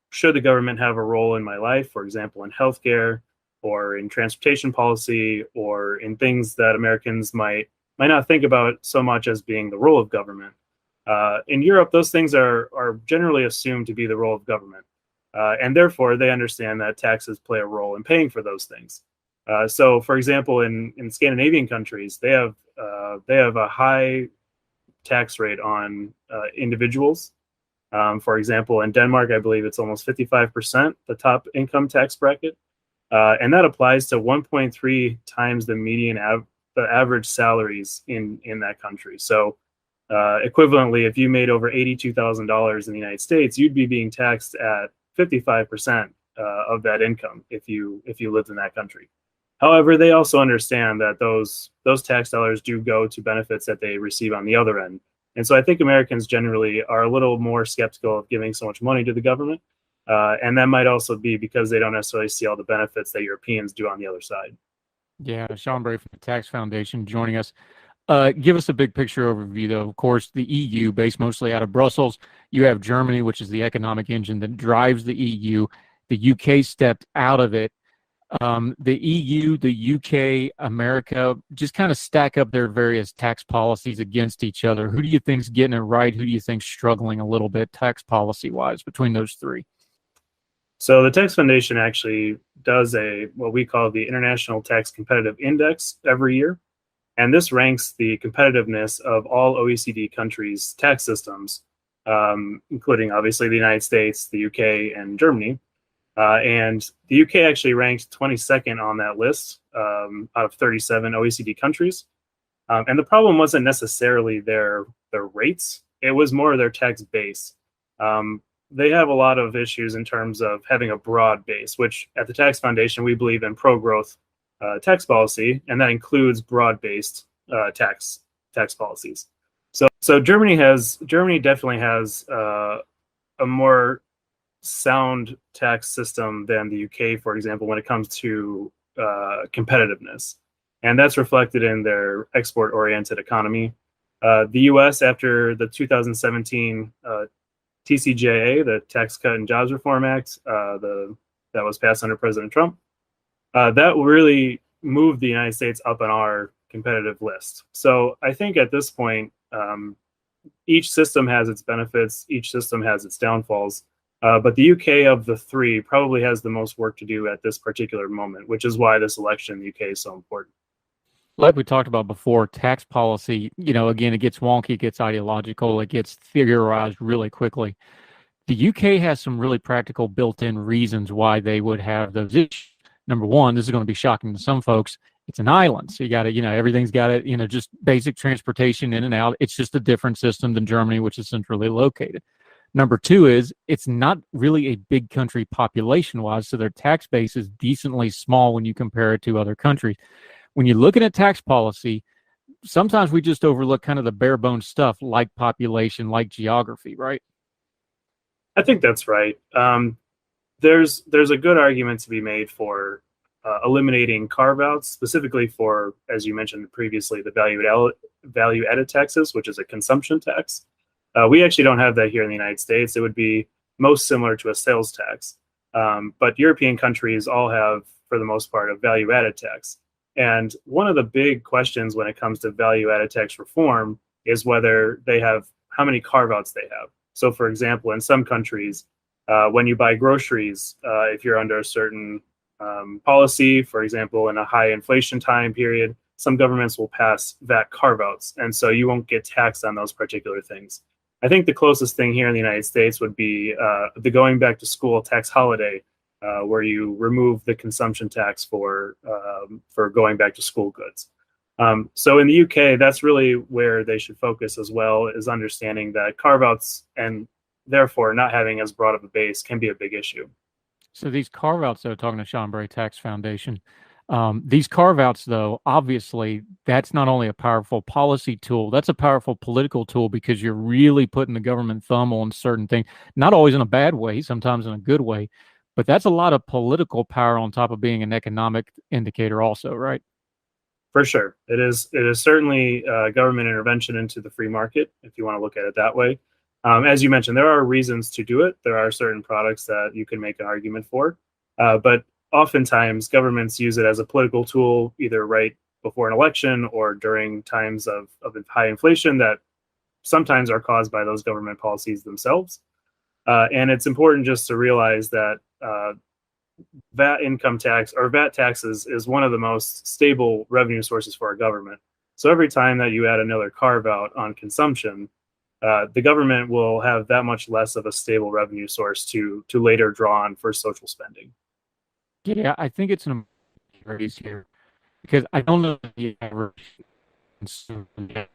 should the government have a role in my life, for example, in healthcare or in transportation policy or in things that Americans might not think about so much as being the role of government. In Europe, those things are generally assumed to be the role of government. And therefore, they understand that taxes play a role in paying for those things. So, for example, in Scandinavian countries, they have a high tax rate on individuals. For example, in Denmark, I believe it's almost 55%, the top income tax bracket. And that applies to 1.3 times the median the average salaries in that country. So equivalently, if you made over $82,000 in the United States, you'd be being taxed at 55% of that income if you lived in that country. However, they also understand that those tax dollars do go to benefits that they receive on the other end. And so I think Americans generally are a little more skeptical of giving so much money to the government. And that might also be because they don't necessarily see all the benefits that Europeans do on the other side. Yeah, Sean Bray from the Tax Foundation joining us. Give us a big picture overview, though. Of course, the EU, based mostly out of Brussels. You have Germany, which is the economic engine that drives the EU. The UK stepped out of it. The EU, the UK, America just kind of stack up their various tax policies against each other. Who do you think's getting it right? Who do you think's struggling a little bit tax policy-wise between those three? So the Tax Foundation actually does what we call the International Tax Competitive Index every year. And this ranks the competitiveness of all OECD countries' tax systems, including obviously the United States, the UK, and Germany. And the UK actually ranked 22nd on that list out of 37 OECD countries. And the problem wasn't necessarily their rates. It was more their tax base. They have a lot of issues in terms of having a broad base, which at the Tax Foundation, we believe in pro-growth tax policy, and that includes broad-based tax policies. So Germany definitely has a more sound tax system than the UK, for example, when it comes to competitiveness, and that's reflected in their export-oriented economy. The US, after the 2017 TCJA, the Tax Cut and Jobs Reform Act, that was passed under President Trump, that really moved the United States up on our competitive list. So I think at this point, each system has its benefits, each system has its downfalls, but the UK of the three probably has the most work to do at this particular moment, which is why this election in the UK is so important. Like we talked about before, tax policy, again, it gets wonky, it gets ideological, it gets theorized really quickly. The UK has some really practical built-in reasons why they would have those issues. Number one, this is going to be shocking to some folks, It's an island, so you got to, everything's got to, just basic transportation in and out. It's just a different system than Germany, which is centrally located. Number two is it's not really a big country population-wise, so their tax base is decently small when you compare it to other countries. When you're looking at tax policy, sometimes we just overlook kind of the bare bones stuff like population, like geography, right? I think that's right. There's a good argument to be made for eliminating carve-outs, specifically for, as you mentioned previously, the value-added taxes, which is a consumption tax. We actually don't have that here in the United States. It would be most similar to a sales tax. But European countries all have, for the most part, a value-added tax. And one of the big questions when it comes to value-added tax reform is whether they have, how many carve-outs they have. So, for example, in some countries, when you buy groceries, if you're under a certain policy, for example, in a high inflation time period, some governments will pass VAT carve-outs, and so you won't get taxed on those particular things. I think the closest thing here in the United States would be the going back to school tax holiday, where you remove the consumption tax for going back to school goods. So in the UK, that's really where they should focus as well, is understanding that carve-outs and therefore not having as broad of a base can be a big issue. So these carve-outs, though, talking to Sean Bray Tax Foundation, these carve-outs, though, obviously, that's not only a powerful policy tool, that's a powerful political tool because you're really putting the government thumb on certain things, not always in a bad way, sometimes in a good way, but that's a lot of political power on top of being an economic indicator also, right? For sure. It is certainly government intervention into the free market, if you want to look at it that way. As you mentioned, there are reasons to do it. There are certain products that you can make an argument for, but oftentimes governments use it as a political tool, either right before an election or during times of high inflation that sometimes are caused by those government policies themselves. And it's important just to realize that VAT income tax or VAT taxes is one of the most stable revenue sources for our government. So every time that you add another carve out on consumption, the government will have that much less of a stable revenue source to later draw on for social spending. Yeah, I think it's an raise here because I don't know the average consumer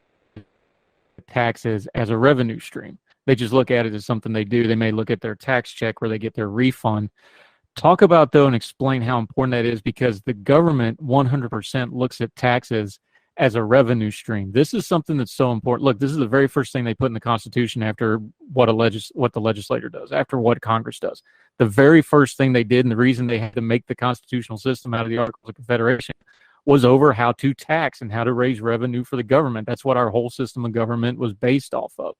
taxes as a revenue stream. They just look at it as something they do. They may look at their tax check where they get their refund. Talk about, though, and explain how important that is because the government 100% looks at taxes as a revenue stream. This is something that's so important. Look, this is the very first thing they put in the Constitution after what the legislator does, after what Congress does. The very first thing they did, and the reason they had to make the constitutional system out of the Articles of Confederation, was over how to tax and how to raise revenue for the government. That's what our whole system of government was based off of.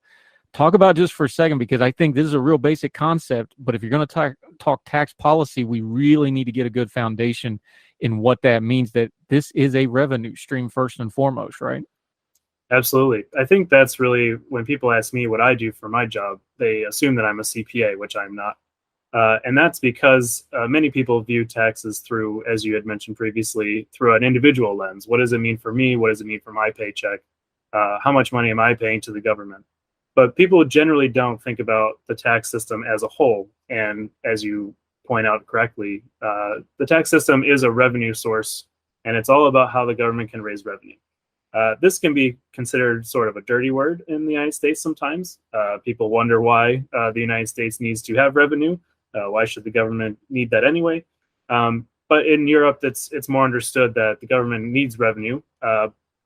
Talk about just for a second, because I think this is a real basic concept, but if you're going to talk tax policy, we really need to get a good foundation in what that means, that this is a revenue stream first and foremost, right? Absolutely. I think that's really when people ask me what I do for my job, they assume that I'm a CPA, which I'm not. And that's because many people view taxes through, as you had mentioned previously, through an individual lens. What does it mean for me? What does it mean for my paycheck? How much money am I paying to the government? But people generally don't think about the tax system as a whole. And as you point out correctly, the tax system is a revenue source, and it's all about how the government can raise revenue. This can be considered sort of a dirty word in the United States sometimes. People wonder why the United States needs to have revenue. Why should the government need that anyway? But in Europe, it's more understood that the government needs revenue.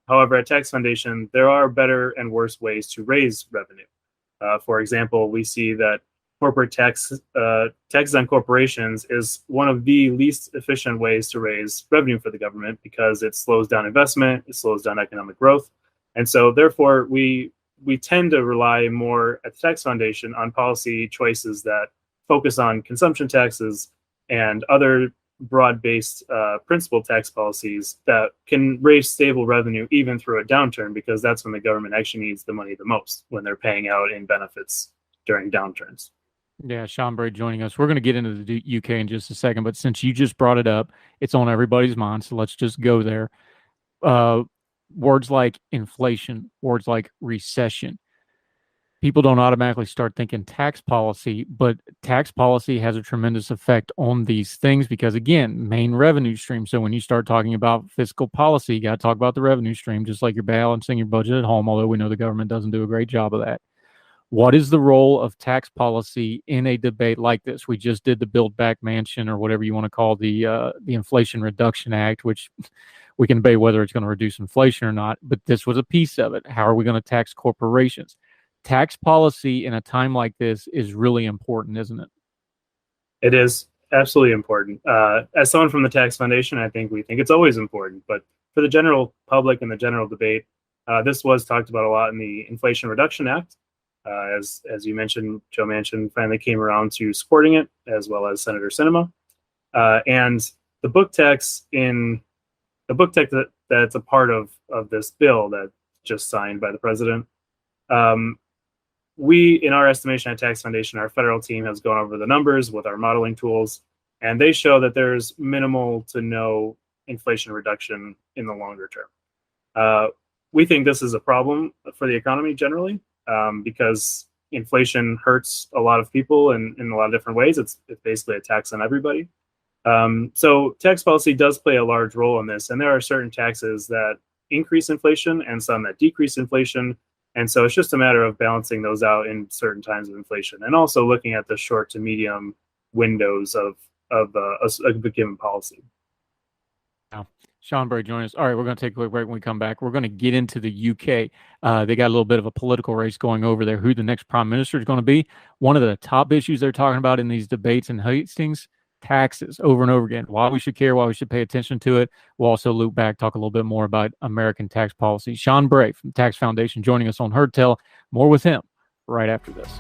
However, at Tax Foundation, there are better and worse ways to raise revenue. For example, we see that corporate taxes on corporations is one of the least efficient ways to raise revenue for the government because it slows down investment, it slows down economic growth. And so therefore, we tend to rely more at the Tax Foundation on policy choices that focus on consumption taxes and other broad-based principal tax policies that can raise stable revenue even through a downturn, because that's when the government actually needs the money the most, when they're paying out in benefits during downturns. Yeah, Sean Bray joining us. We're going to get into the UK in just a second, but since you just brought it up, it's on everybody's mind, so let's just go there. Words like inflation, words like recession. people don't automatically start thinking tax policy, but tax policy has a tremendous effect on these things because, again, main revenue stream. So when you start talking about fiscal policy, you got to talk about the revenue stream, just like you're balancing your budget at home, although we know the government doesn't do a great job of that. What is the role of tax policy in a debate like this? We just did the Build Back Mansion, or whatever you want to call the Inflation Reduction Act, which we can debate whether it's going to reduce inflation or not, but this was a piece of it. How are we going to tax corporations? Tax policy in a time like this is really important, isn't it? It is absolutely important. As someone from the Tax Foundation, I think we think it's always important, but for the general public and the general debate, this was talked about a lot in the Inflation Reduction Act. As you mentioned, Joe Manchin finally came around to supporting it, as well as Senator Sinema. And the book tax that's a part of this bill that just signed by the president. We, in our estimation at Tax Foundation, our federal team has gone over the numbers with our modeling tools, and they show that there's minimal to no inflation reduction in the longer term. We think this is a problem for the economy generally, because inflation hurts a lot of people in a lot of different ways. It's basically a tax on everybody. So tax policy does play a large role in this, and there are certain taxes that increase inflation and some that decrease inflation. And so it's just a matter of balancing those out in certain times of inflation, and also looking at the short to medium windows of a given policy. Now, Sean Bray joining us. All right, we're going to take a quick break. When we come back, we're going to get into the UK. They got a little bit of a political race going over there, who the next prime minister is going to be. One of the top issues they're talking about in these debates in Hastings, taxes, over and over again. Why we should care, why we should pay attention to it. We'll also loop back, talk a little bit more about American tax policy. Sean Bray from Tax Foundation joining us on Heard Tell. More with him right after this.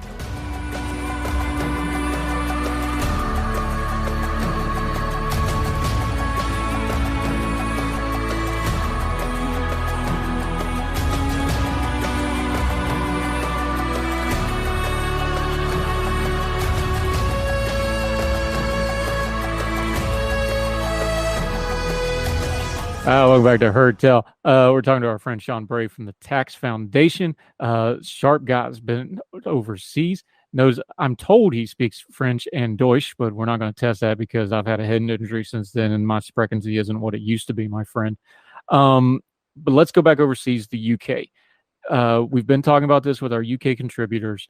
Welcome back to Heard Tell. We're talking to our friend Sean Bray from the Tax Foundation. Sharp guy, has been overseas. Knows, I'm told he speaks French and Deutsch, but we're not going to test that because I've had a head injury since then, and my Spreckensy isn't what it used to be, my friend. But let's go back overseas, the UK. We've been talking about this with our UK contributors.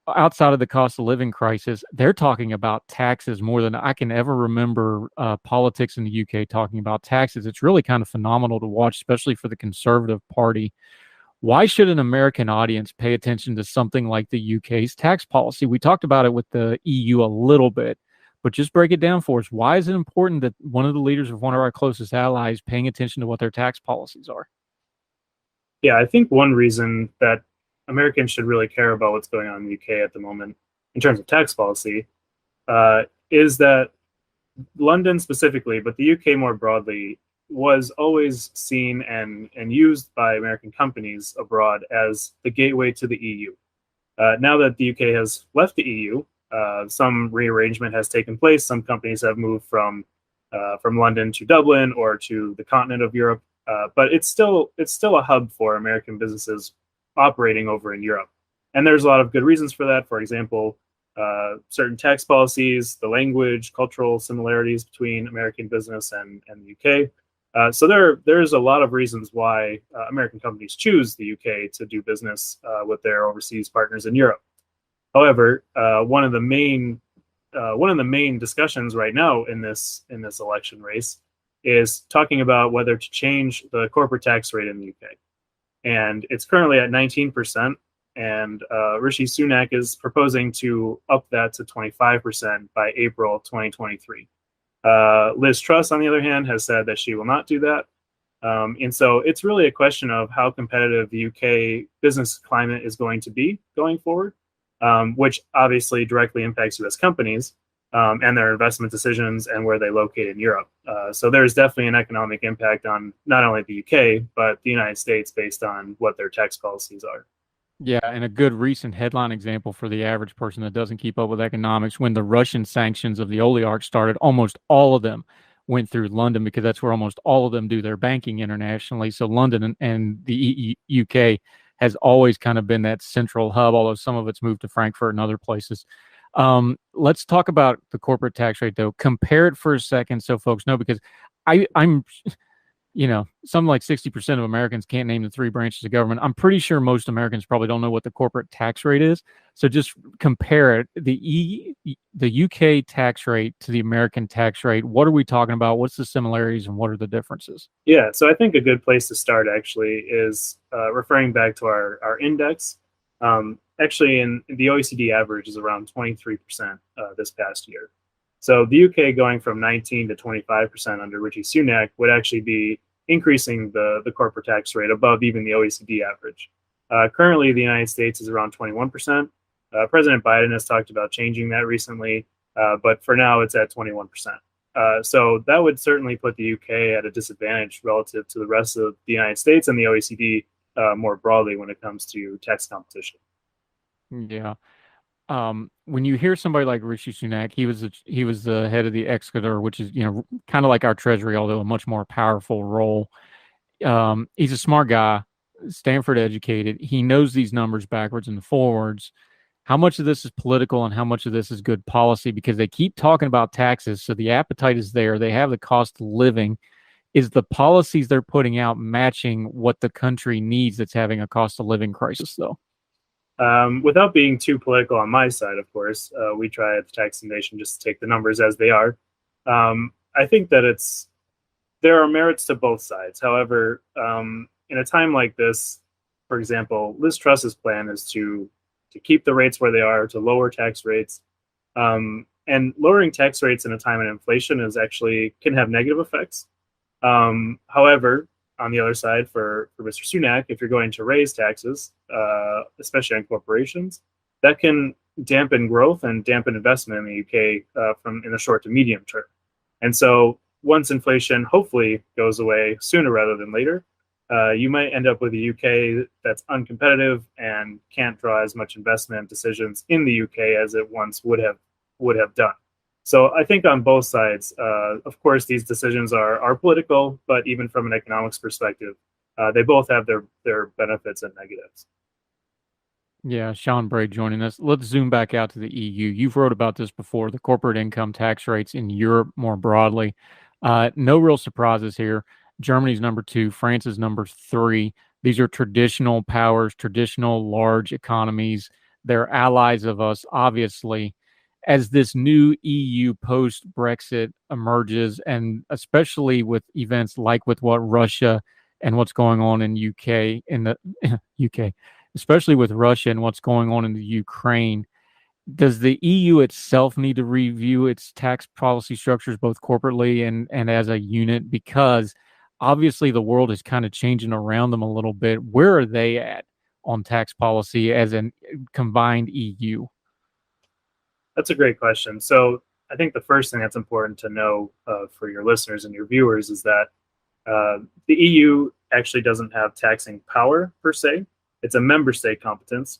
Outside of the cost of living crisis, they're talking about taxes more than I can ever remember politics in the UK talking about taxes. It's really kind of phenomenal to watch, especially for the Conservative Party. Why should an American audience pay attention to something like the UK's tax policy? We talked about it with the EU a little bit, but just break it down for us. Why is it important that one of the leaders of one of our closest allies paying attention to what their tax policies are? Yeah, I think one reason that Americans should really care about what's going on in the UK at the moment in terms of tax policy is that London specifically, but the UK more broadly, was always seen and used by American companies abroad as the gateway to the EU. Now that the UK has left the EU, some rearrangement has taken place. Some companies have moved from London to Dublin or to the continent of Europe, but it's still a hub for American businesses operating over in Europe. And there's a lot of good reasons for that. For example, certain tax policies, the language, cultural similarities between American business and the UK. So there's a lot of reasons why American companies choose the UK to do business with their overseas partners in Europe. However, one of the main discussions right now in this election race is talking about whether to change the corporate tax rate in the UK. And it's currently at 19%, and Rishi Sunak is proposing to up that to 25% by April 2023. Liz Truss, on the other hand, has said that she will not do that. And so it's really a question of how competitive the UK business climate is going to be going forward, which obviously directly impacts US companies and their investment decisions and where they locate in Europe. So there's definitely an economic impact on not only the UK, but the United States based on what their tax policies are. Yeah, and a good recent headline example for the average person that doesn't keep up with economics, when the Russian sanctions of the oligarchs started, almost all of them went through London because that's where almost all of them do their banking internationally. So London and the UK has always kind of been that central hub, although some of it's moved to Frankfurt and other places. Let's talk about the corporate tax rate, though. Compare it for a second so folks know, because I'm something like 60% of Americans can't name the three branches of government. I'm pretty sure most Americans probably don't know what the corporate tax rate is. So just compare it, the UK tax rate to the American tax rate. What are we talking about? What's the similarities and what are the differences? Yeah, so I think a good place to start actually is referring back to our index. Actually, in the OECD average is around 23% this past year. So the UK going from 19 to 25% under Rishi Sunak would actually be increasing the corporate tax rate above even the OECD average. Currently, the United States is around 21%. President Biden has talked about changing that recently, but for now it's at 21%. So that would certainly put the UK at a disadvantage relative to the rest of the United States and the OECD more broadly when it comes to tax competition. Yeah. When you hear somebody like Rishi Sunak, he was the head of the Exchequer, which is kind of like our Treasury, although a much more powerful role. He's a smart guy, Stanford educated. He knows these numbers backwards and forwards. How much of this is political and how much of this is good policy? Because they keep talking about taxes, so the appetite is there. They have the cost of living. Is the policies they're putting out matching what the country needs that's having a cost of living crisis, though? Without being too political on my side, of course, we try at the Tax Nation just to take the numbers as they are. I think that there are merits to both sides. However, in a time like this, for example, Liz Truss's plan is to keep the rates where they are, to lower tax rates. And lowering tax rates in a time of inflation can have negative effects. However, on the other side, for Mr. Sunak, if you're going to raise taxes, especially on corporations, that can dampen growth and dampen investment in the UK in the short to medium term. And so once inflation hopefully goes away sooner rather than later, you might end up with a UK that's uncompetitive and can't draw as much investment decisions in the UK as it once would have done. So I think on both sides, of course, these decisions are political, but even from an economics perspective, they both have their benefits and negatives. Yeah, Sean Braid joining us. Let's zoom back out to the EU. You've wrote about this before, the corporate income tax rates in Europe more broadly. No real surprises here. Germany's number 2, France is number 3. These are traditional powers, traditional large economies. They're allies of us, obviously. As this new EU post-Brexit emerges, and especially with events like with what Russia and what's going on in the UK, especially with Russia and what's going on in the Ukraine, does the EU itself need to review its tax policy structures, both corporately and as a unit? Because obviously the world is kind of changing around them a little bit. Where are they at on tax policy as a combined EU? That's a great question. So I think the first thing that's important to know for your listeners and your viewers is that the EU actually doesn't have taxing power per se. It's a member state competence.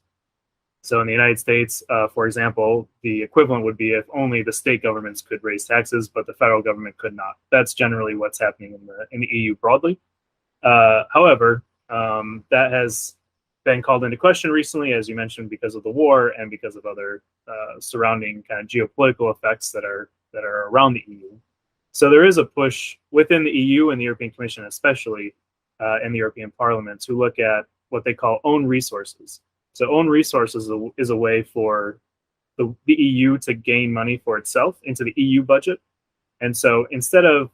So in the United States, for example, the equivalent would be if only the state governments could raise taxes, but the federal government could not. That's generally what's happening in the EU broadly. However, that has been called into question recently, as you mentioned, because of the war and because of other surrounding kind of geopolitical effects that are around the EU. So there is a push within the EU and the European Commission, especially in the European Parliament, to look at what they call own resources. So own resources is a way for the EU to gain money for itself into the EU budget. And so instead of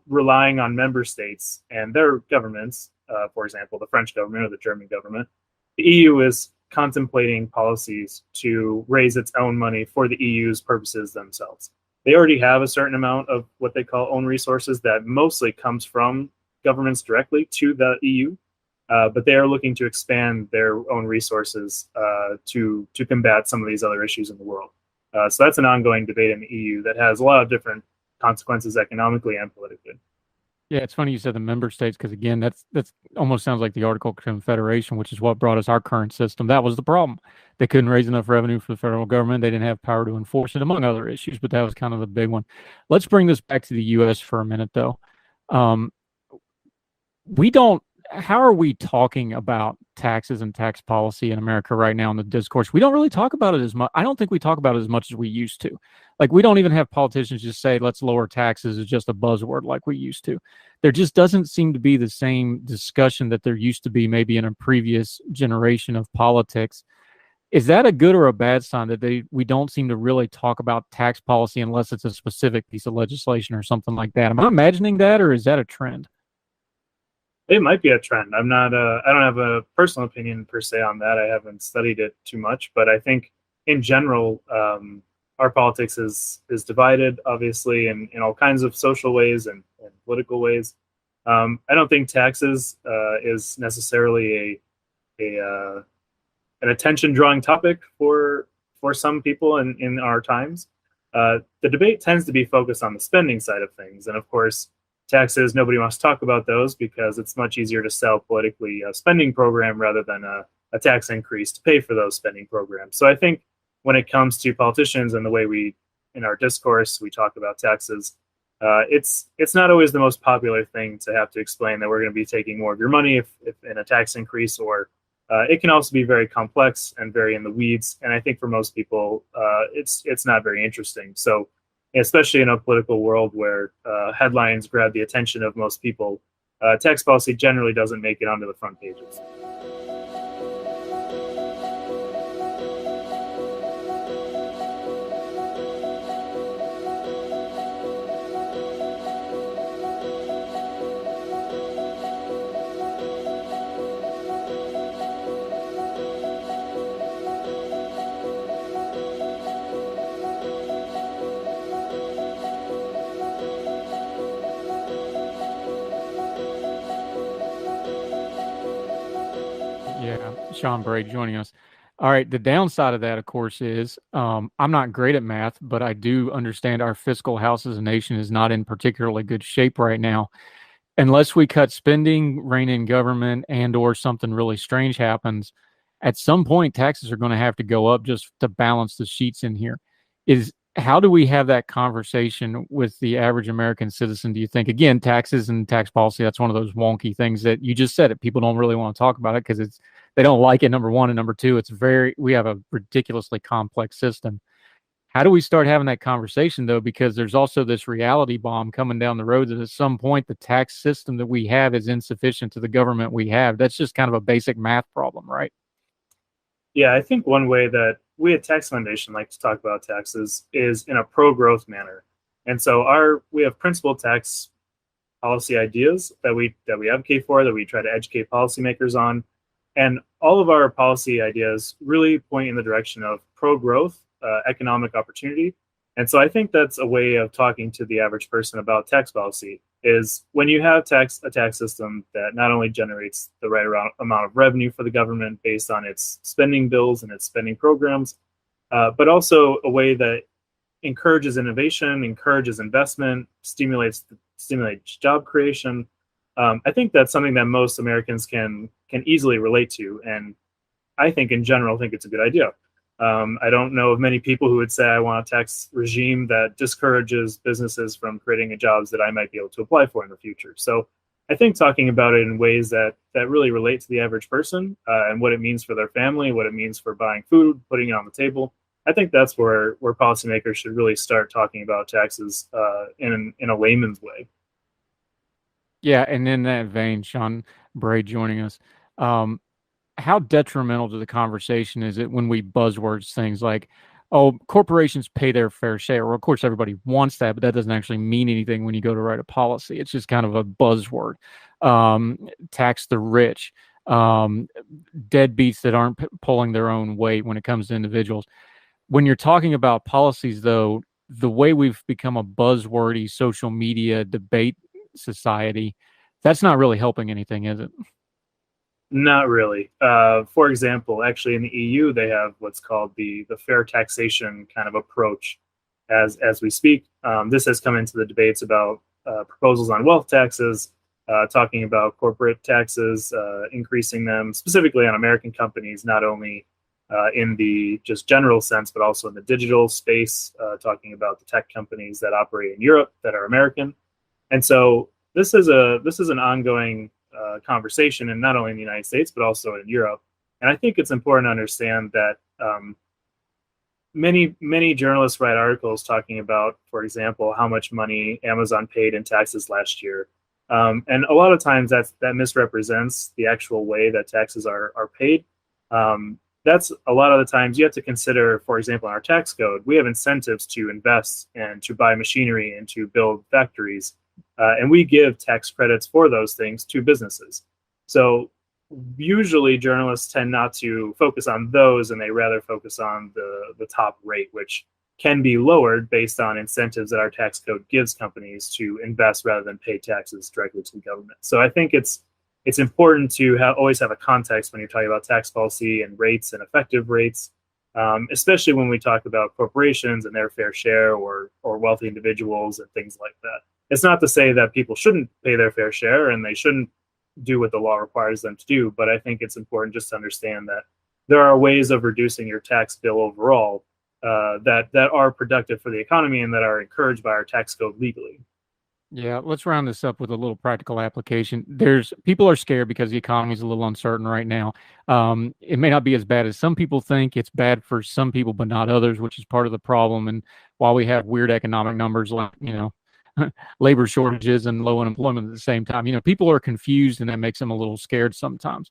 relying on member states and their governments, for example, the French government or the German government, the EU is contemplating policies to raise its own money for the EU's purposes themselves. They already have a certain amount of what they call own resources that mostly comes from governments directly to the EU, but they are looking to expand their own resources to combat some of these other issues in the world. So that's an ongoing debate in the EU that has a lot of different consequences economically and politically. Yeah, it's funny you said the member states, because again, that's almost sounds like the Article of Confederation, which is what brought us our current system. That was the problem. They couldn't raise enough revenue for the federal government. They didn't have power to enforce it, among other issues, but that was kind of the big one. Let's bring this back to the U.S. for a minute, though. We don't how are we talking about taxes and tax policy in America right now in the discourse? We don't really talk about it as much. I don't think we talk about it as much as we used to. Like, we don't even have politicians just say, let's lower taxes. It's just a buzzword like we used to. There just doesn't seem to be the same discussion that there used to be maybe in a previous generation of politics. Is that a good or a bad sign that we don't seem to really talk about tax policy unless it's a specific piece of legislation or something like that? Am I imagining that, or is that a trend? It might be a trend. I'm not. I don't have a personal opinion per se on that. I haven't studied it too much, but I think in general, our politics is divided, obviously, in all kinds of social ways and political ways. I don't think taxes is necessarily an attention-drawing topic for some people in our times. The debate tends to be focused on the spending side of things, and of course, taxes, nobody wants to talk about those because it's much easier to sell politically a spending program rather than a tax increase to pay for those spending programs. So I think when it comes to politicians and the way we, in our discourse, we talk about taxes, it's not always the most popular thing to have to explain that we're going to be taking more of your money if in a tax increase, or it can also be very complex and very in the weeds. And I think for most people, it's not very interesting. So especially in a political world where headlines grab the attention of most people, tax policy generally doesn't make it onto the front pages. Yeah, Sean Bray joining us. All right, the downside of that, of course, is I'm not great at math, but I do understand our fiscal house as a nation is not in particularly good shape right now. Unless we cut spending, rein in government, and or something really strange happens, at some point taxes are going to have to go up just to balance the sheets in here. Is how do we have that conversation with the average American citizen, do you think? Again, taxes and tax policy, that's one of those wonky things that you just said it. People don't really want to talk about it because they don't like it, number one. And number two, we have a ridiculously complex system. How do we start having that conversation, though? Because there's also this reality bomb coming down the road that at some point the tax system that we have is insufficient to the government we have. That's just kind of a basic math problem, right? Yeah, I think one way that we at Tax Foundation like to talk about taxes is in a pro-growth manner. And so we have principal tax policy ideas that we advocate for, that we try to educate policymakers on. And all of our policy ideas really point in the direction of pro-growth, economic opportunity. And so I think that's a way of talking to the average person about tax policy, is when you have a tax system that not only generates the right amount of revenue for the government based on its spending bills and its spending programs, but also a way that encourages innovation, encourages investment, stimulates job creation. I think that's something that most Americans can easily relate to, and I think in general think it's a good idea. I don't know of many people who would say I want a tax regime that discourages businesses from creating jobs that I might be able to apply for in the future. So I think talking about it in ways that really relate to the average person and what it means for their family, what it means for buying food, putting it on the table, I think that's where policymakers should really start talking about taxes in a layman's way. Yeah, and in that vein, Sean Bray joining us. How detrimental to the conversation is it when we buzzwords things like, oh, corporations pay their fair share? Well, of course, everybody wants that, but that doesn't actually mean anything when you go to write a policy. It's just kind of a buzzword. Tax the rich, deadbeats that aren't pulling their own weight when it comes to individuals. When you're talking about policies, though, the way we've become a buzzwordy social media debate society, that's not really helping anything, is it? Not really. For example, actually in the EU, they have what's called the fair taxation kind of approach as we speak. This has come into the debates about proposals on wealth taxes, talking about corporate taxes, increasing them specifically on American companies, not only in the just general sense, but also in the digital space, talking about the tech companies that operate in Europe that are American. And so this is an ongoing conversation, and not only in the United States but also in Europe. And I think it's important to understand that many journalists write articles talking about, for example, how much money Amazon paid in taxes last year. And a lot of times that misrepresents the actual way that taxes are paid. That's a lot of the times you have to consider, for example, in our tax code, we have incentives to invest and to buy machinery and to build factories. And we give tax credits for those things to businesses. So usually journalists tend not to focus on those, and they rather focus on the top rate, which can be lowered based on incentives that our tax code gives companies to invest rather than pay taxes directly to the government. So I think it's important to always have a context when you're talking about tax policy and rates and effective rates, especially when we talk about corporations and their fair share, or wealthy individuals and things like that. It's not to say that people shouldn't pay their fair share and they shouldn't do what the law requires them to do, but I think it's important just to understand that there are ways of reducing your tax bill overall that are productive for the economy and that are encouraged by our tax code legally. Yeah, let's round this up with a little practical application. People are scared because the economy is a little uncertain right now. It may not be as bad as some people think. It's bad for some people, but not others, which is part of the problem. And while we have weird economic numbers like, labor shortages and low unemployment at the same time, people are confused, and that makes them a little scared sometimes.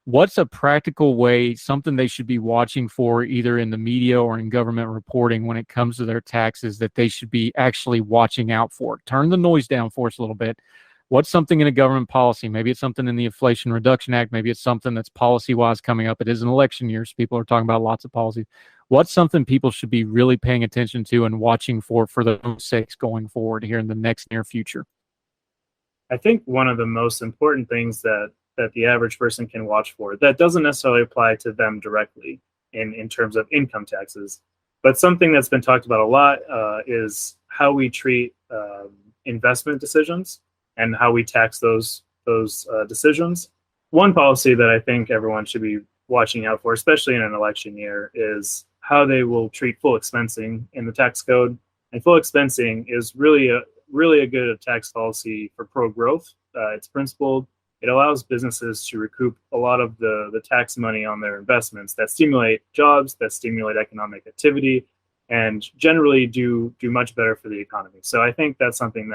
What's a practical way, something they should be watching for either in the media or in government reporting when it comes to their taxes that they should be actually watching out for? Turn the noise down for us a little bit. What's something in a government policy? Maybe it's something in the Inflation Reduction Act. Maybe it's something that's policy-wise coming up. It is an election year, so people are talking about lots of policies. What's something people should be really paying attention to and watching for their own sakes going forward here in the next near future? I think one of the most important things that the average person can watch for, that doesn't necessarily apply to them directly in terms of income taxes, but something that's been talked about a lot is how we treat investment decisions and how we tax those decisions. One policy that I think everyone should be watching out for, especially in an election year, is how they will treat full expensing in the tax code. And full expensing is really a good tax policy for pro-growth. It's principled. It allows businesses to recoup a lot of the tax money on their investments that stimulate jobs, that stimulate economic activity, and generally do much better for the economy. So I think that's something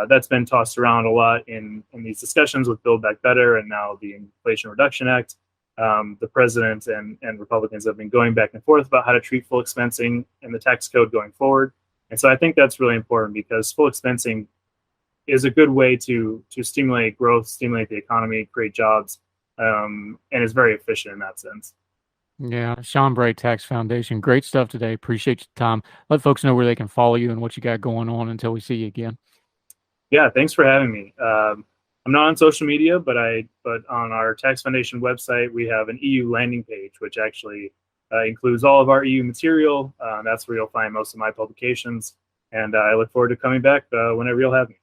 that's been tossed around a lot in these discussions with Build Back Better and now the Inflation Reduction Act. The president and Republicans have been going back and forth about how to treat full expensing in the tax code going forward. And so I think that's really important because full expensing is a good way to stimulate growth, stimulate the economy, create jobs, and is very efficient in that sense. Yeah, Sean Bray, Tax Foundation. Great stuff today. Appreciate your time. Let folks know where they can follow you and what you got going on until we see you again. Yeah, thanks for having me. I'm not on social media, but on our Tax Foundation website, we have an EU landing page, which actually includes all of our EU material. That's where you'll find most of my publications. And I look forward to coming back whenever you'll have me.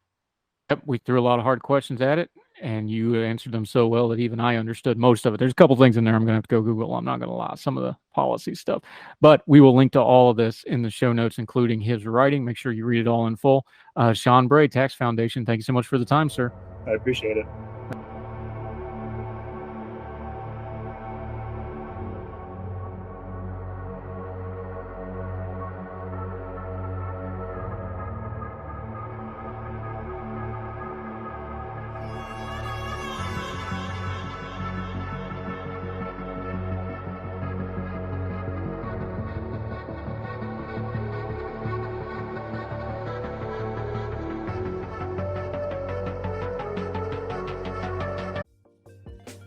Yep, we threw a lot of hard questions at it, and you answered them so well that even I understood most of it. There's a couple things in there I'm going to have to go Google. I'm not going to lie, some of the policy stuff. But we will link to all of this in the show notes, including his writing. Make sure you read it all in full. Sean Bray, Tax Foundation, thank you so much for the time, sir. I appreciate it.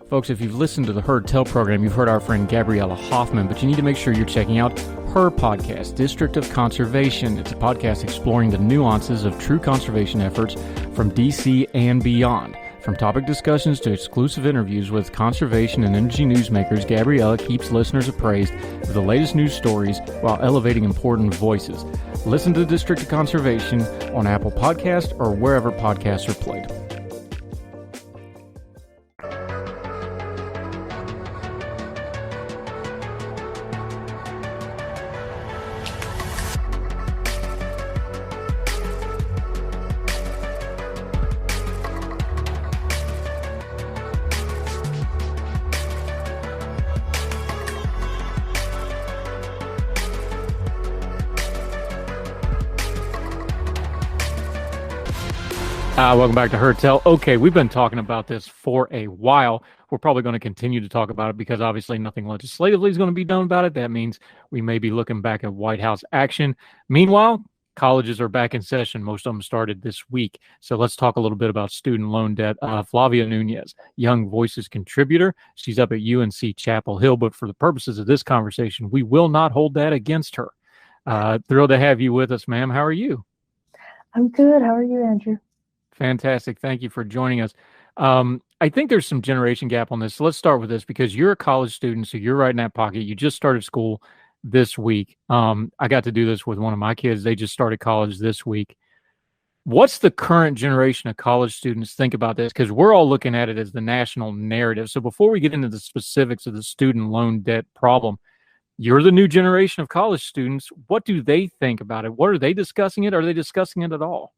Folks, if you've listened to the Heard Tell program, you've heard our friend Gabriella Hoffman, but you need to make sure you're checking out her podcast, District of Conservation. It's a podcast exploring the nuances of true conservation efforts from DC and beyond. From topic discussions to exclusive interviews with conservation and energy newsmakers, Gabriella keeps listeners appraised of the latest news stories while elevating important voices. Listen to District of Conservation on Apple Podcasts or wherever podcasts are played. Welcome back to Hertel. Okay, we've been talking about this for a while. We're probably going to continue to talk about it because obviously nothing legislatively is going to be done about it. That means we may be looking back at White House action. Meanwhile, colleges are back in session. Most of them started this week. So let's talk a little bit about student loan debt. Flavia Nunez, Young Voices contributor. She's up at UNC Chapel Hill, but for the purposes of this conversation, we will not hold that against her. Thrilled to have you with us, ma'am. How are you? I'm good. How are you, Andrew? Fantastic. Thank you for joining us. I think there's some generation gap on this. So let's start with this because you're a college student, so you're right in that pocket. You just started school this week. I got to do this with one of my kids. They just started college this week. What's the current generation of college students think about this? Because we're all looking at it as the national narrative. So before we get into the specifics of the student loan debt problem, you're the new generation of college students. What do they think about it? What are they discussing it? Are they discussing it at all?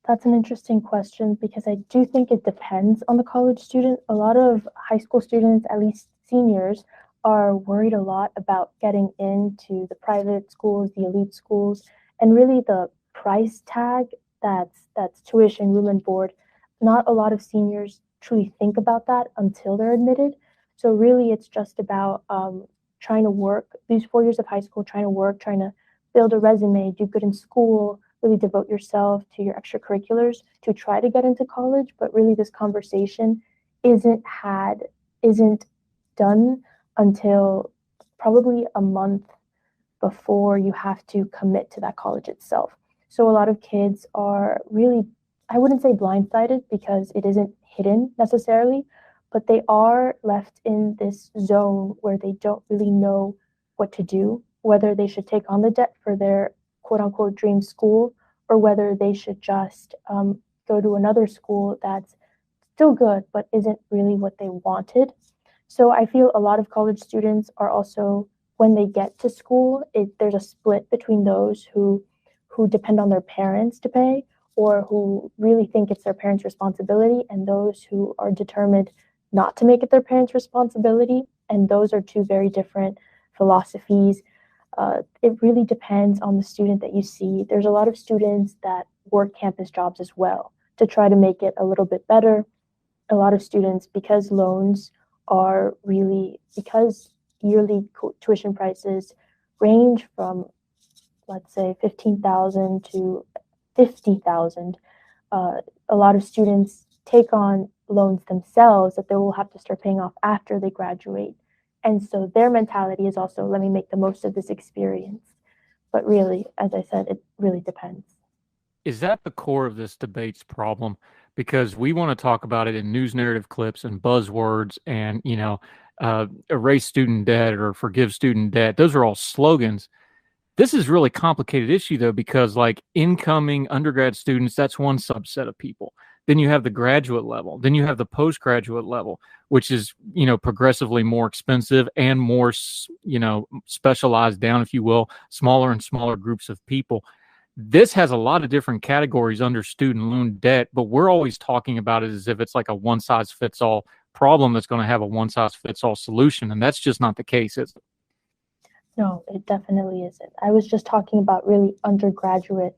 That's an interesting question because I do think it depends on the college student. A lot of high school students, at least seniors, are worried a lot about getting into the private schools, the elite schools, and really the price tag that's tuition, room and board. Not a lot of seniors truly think about that until they're admitted. So really it's just about trying to work these 4 years of high school, trying to work, trying to build a resume, do good in school, really devote yourself to your extracurriculars to try to get into college. But really this conversation isn't done until probably a month before you have to commit to that college itself. So a lot of kids are really, I wouldn't say blindsided because it isn't hidden necessarily, but they are left in this zone where they don't really know what to do, whether they should take on the debt for their quote unquote dream school, or whether they should just go to another school that's still good, but isn't really what they wanted. So I feel a lot of college students are also, when they get to school, there's a split between those who depend on their parents to pay, or who really think it's their parents' responsibility, and those who are determined not to make it their parents' responsibility. And those are two very different philosophies. It really depends on the student that you see. There's a lot of students that work campus jobs as well to try to make it a little bit better. A lot of students, because loans are really, because yearly tuition prices range from, let's say, $15,000 to $50,000, a lot of students take on loans themselves that they will have to start paying off after they graduate. And so their mentality is also, let me make the most of this experience. But really, as I said, it really depends. Is that the core of this debate's problem? Because we want to talk about it in news narrative clips and buzzwords and, erase student debt or forgive student debt. Those are all slogans. This is a really complicated issue, though, because like incoming undergrad students, that's one subset of people. Then you have the graduate level. Then you have the postgraduate level, which is, progressively more expensive and more, specialized down, if you will, smaller and smaller groups of people. This has a lot of different categories under student loan debt, but we're always talking about it as if it's like a one-size-fits-all problem that's going to have a one-size-fits-all solution, and that's just not the case, is it? No, it definitely isn't. I was just talking about really undergraduate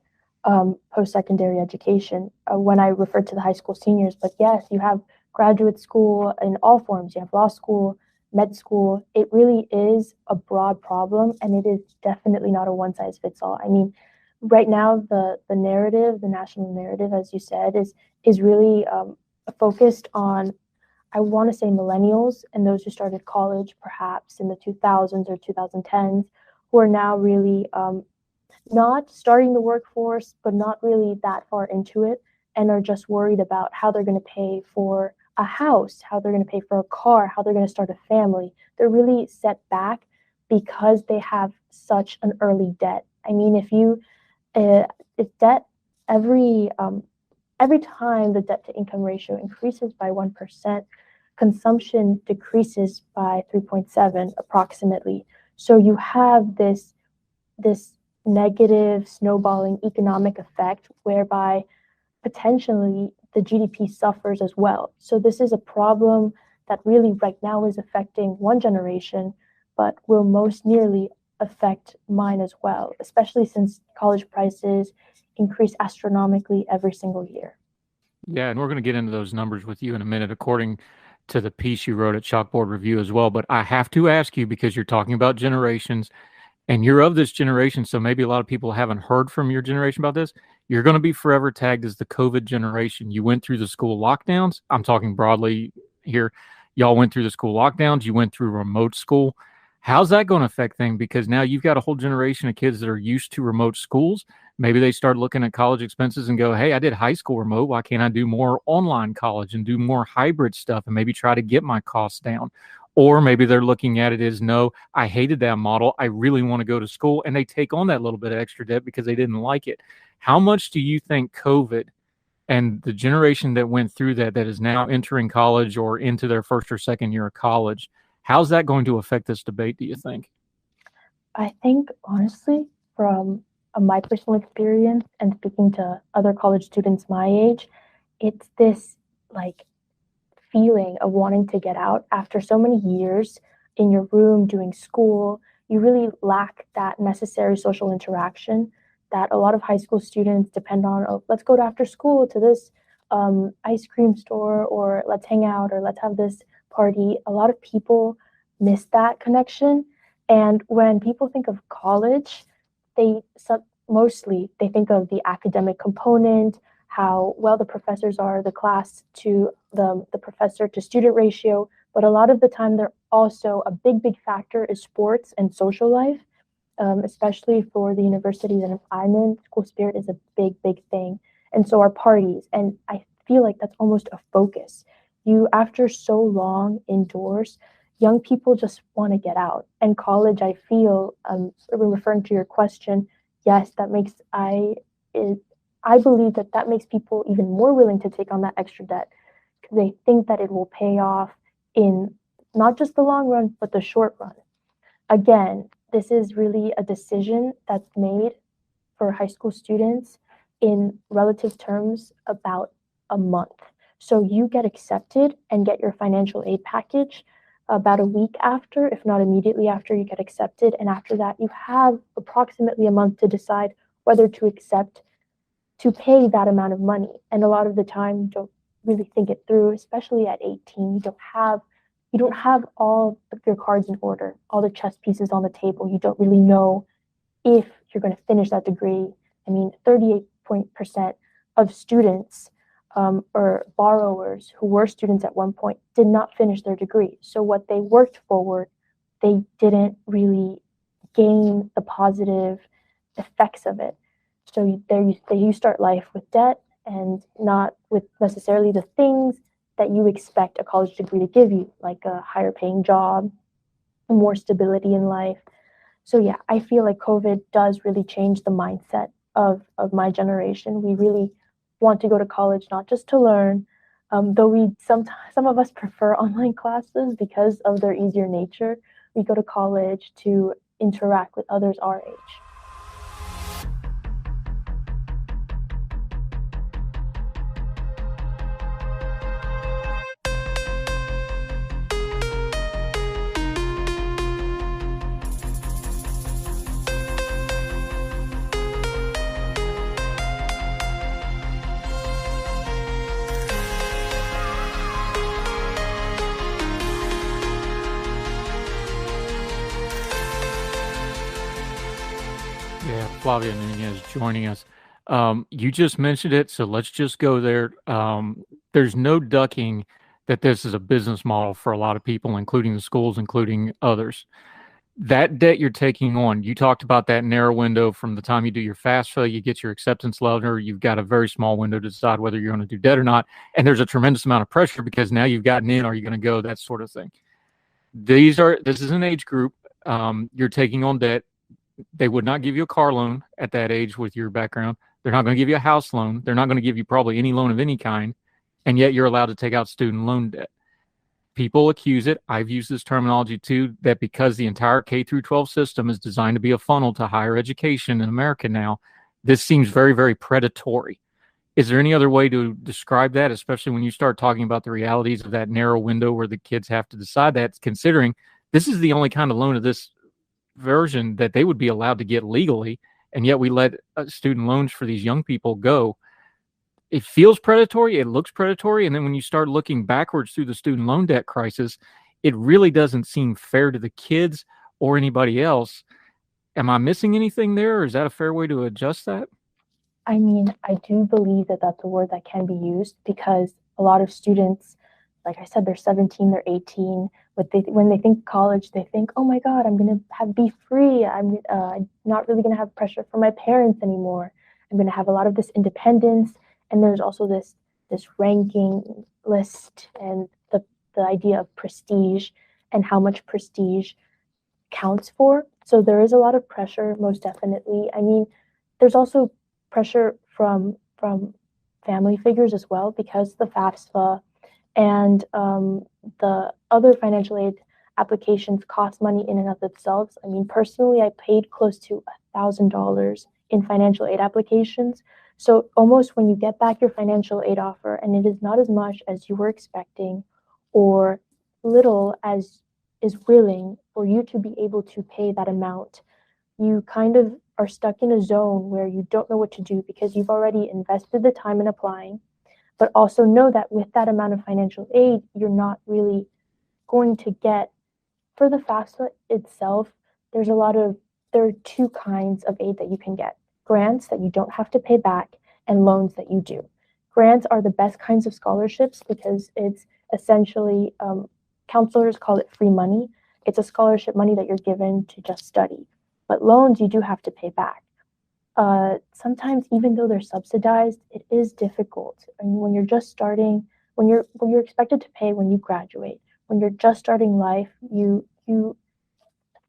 post-secondary education when I referred to the high school seniors. But yes, you have graduate school in all forms. You have law school, med school. It really is a broad problem, and it is definitely not a one-size-fits-all. I mean, right now, the narrative, the national narrative, as you said, is really focused on, I want to say, millennials and those who started college perhaps in the 2000s or 2010s, who are now really not starting the workforce, but not really that far into it, and are just worried about how they're going to pay for a house, how they're going to pay for a car, how they're going to start a family. They're really set back because they have such an early debt. I mean, if debt every time the debt to income ratio increases by 1%, consumption decreases by 3.7 approximately. So you have this negative snowballing economic effect whereby potentially the GDP suffers as well. So this is a problem that really right now is affecting one generation, but will most nearly affect mine as well, especially since college prices increase astronomically every single year. Yeah, and we're going to get into those numbers with you in a minute, according to the piece you wrote at Chalkboard Review as well. But I have to ask you, because you're talking about generations, and you're of this generation, so maybe a lot of people haven't heard from your generation about this. You're going to be forever tagged as the COVID generation. You went through the school lockdowns. I'm talking broadly here. Y'all went through the school lockdowns. You went through remote school. How's that going to affect things? Because now you've got a whole generation of kids that are used to remote schools. Maybe they start looking at college expenses and go, hey, I did high school remote. Why can't I do more online college and do more hybrid stuff and maybe try to get my costs down? Or maybe they're looking at it as, no, I hated that model. I really want to go to school. And they take on that little bit of extra debt because they didn't like it. How much do you think COVID and the generation that went through that is now entering college or into their first or second year of college, how's that going to affect this debate, do you think? I think, honestly, from my personal experience and speaking to other college students my age, it's this like feeling of wanting to get out after so many years in your room doing school. You really lack that necessary social interaction that a lot of high school students depend on. Oh, let's go to after school to this ice cream store, or let's hang out, or let's have this party. A lot of people miss that connection. And when people think of college, mostly they think of the academic component, how well the professors are, the class to the professor to student ratio. But a lot of the time, they're also a big factor is sports and social life, especially for the university that I'm in. School spirit is a big thing. And so are parties. And I feel like that's almost a focus. After so long indoors, young people just want to get out. And college, I feel, referring to your question, yes, I believe that makes people even more willing to take on that extra debt, because they think that it will pay off in not just the long run, but the short run. Again, this is really a decision that's made for high school students in relative terms about a month. So you get accepted and get your financial aid package about a week after, if not immediately after you get accepted. And after that, you have approximately a month to decide whether to pay that amount of money. And a lot of the time, you don't really think it through, especially at 18. You don't have all of your cards in order, all the chess pieces on the table. You don't really know if you're going to finish that degree. I mean, 38% of students or borrowers who were students at one point did not finish their degree. So what they worked forward, they didn't really gain the positive effects of it. So you start life with debt and not with necessarily the things that you expect a college degree to give you, like a higher paying job, more stability in life. So yeah, I feel like COVID does really change the mindset of my generation. We really want to go to college not just to learn, though some of us prefer online classes because of their easier nature. We go to college to interact with others our age. Yeah, Flavia Nunez joining us. You just mentioned it, so let's just go there. There's no ducking that this is a business model for a lot of people, including the schools, including others. That debt you're taking on, you talked about that narrow window from the time you do your FAFSA, you get your acceptance letter, you've got a very small window to decide whether you're going to do debt or not. And there's a tremendous amount of pressure because now you've gotten in, are you going to go, that sort of thing. This is an age group. You're taking on debt. They would not give you a car loan at that age with your background. They're not going to give you a house loan. They're not going to give you probably any loan of any kind. And yet you're allowed to take out student loan debt. People accuse it, I've used this terminology too, that because the entire K through 12 system is designed to be a funnel to higher education in America now, this seems very, very predatory. Is there any other way to describe that, especially when you start talking about the realities of that narrow window where the kids have to decide that, considering this is the only kind of loan of this version that they would be allowed to get legally, and yet we let student loans for these young people go. It feels predatory, it looks predatory, and then when you start looking backwards through the student loan debt crisis, it really doesn't seem fair to the kids or anybody else. Am I missing anything there, or is that a fair way to adjust that? I mean, I do believe that that's a word that can be used because a lot of students, like I said, they're 17, they're 18. But when they think college, they think, oh my God, I'm going to be free. I'm not really going to have pressure from my parents anymore. I'm going to have a lot of this independence. And there's also this ranking list and the idea of prestige and how much prestige counts for. So there is a lot of pressure, most definitely. I mean, there's also pressure from family figures as well because the FAFSA and the other financial aid applications cost money in and of themselves. I mean, personally, I paid close to $1,000 in financial aid applications. So almost when you get back your financial aid offer and it is not as much as you were expecting or little as is willing for you to be able to pay that amount, you kind of are stuck in a zone where you don't know what to do because you've already invested the time in applying, but also know that with that amount of financial aid, you're not really going to get, for the FAFSA itself, there are two kinds of aid that you can get. Grants that you don't have to pay back and loans that you do. Grants are the best kinds of scholarships because it's essentially, counselors call it free money. It's a scholarship money that you're given to just study. But loans, you do have to pay back. Sometimes, even though they're subsidized, it is difficult. And when you're just starting, when you're expected to pay when you graduate, when you're just starting life, you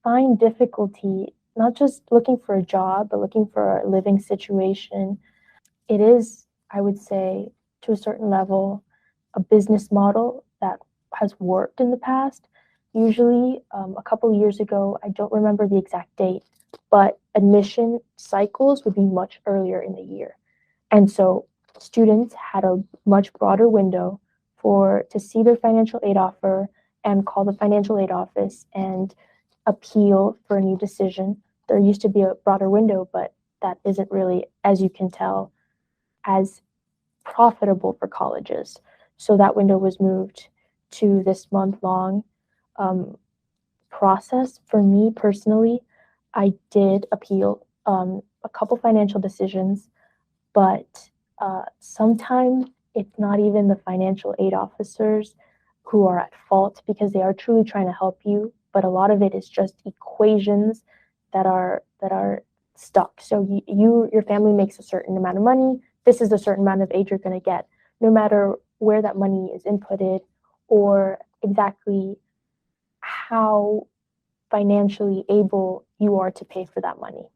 find difficulty not just looking for a job, but looking for a living situation. It is, I would say, to a certain level, a business model that has worked in the past. Usually, a couple of years ago, I don't remember the exact date, but admission cycles would be much earlier in the year. And so students had a much broader window to see their financial aid offer and call the financial aid office and appeal for a new decision. There used to be a broader window, but that isn't really, as you can tell, as profitable for colleges. So that window was moved to this month-long process. For me personally, I did appeal a couple financial decisions, but sometimes it's not even the financial aid officers who are at fault because they are truly trying to help you, but a lot of it is just equations that are stuck. So your family makes a certain amount of money. This is a certain amount of aid you're going to get, no matter where that money is inputted or exactly how financially able you are to pay for that money.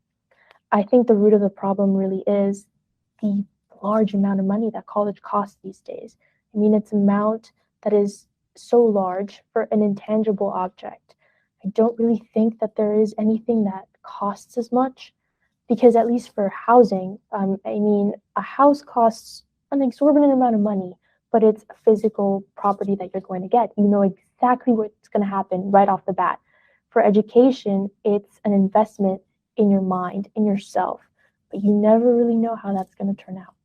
I think the root of the problem really is the large amount of money that college costs these days. I mean, it's an amount that is so large for an intangible object. I don't really think that there is anything that costs as much because at least for housing, I mean, a house costs an exorbitant amount of money, but it's a physical property that you're going to get. You know exactly what's going to happen right off the bat. For education, it's an investment in your mind, in yourself, but you never really know how that's going to turn out.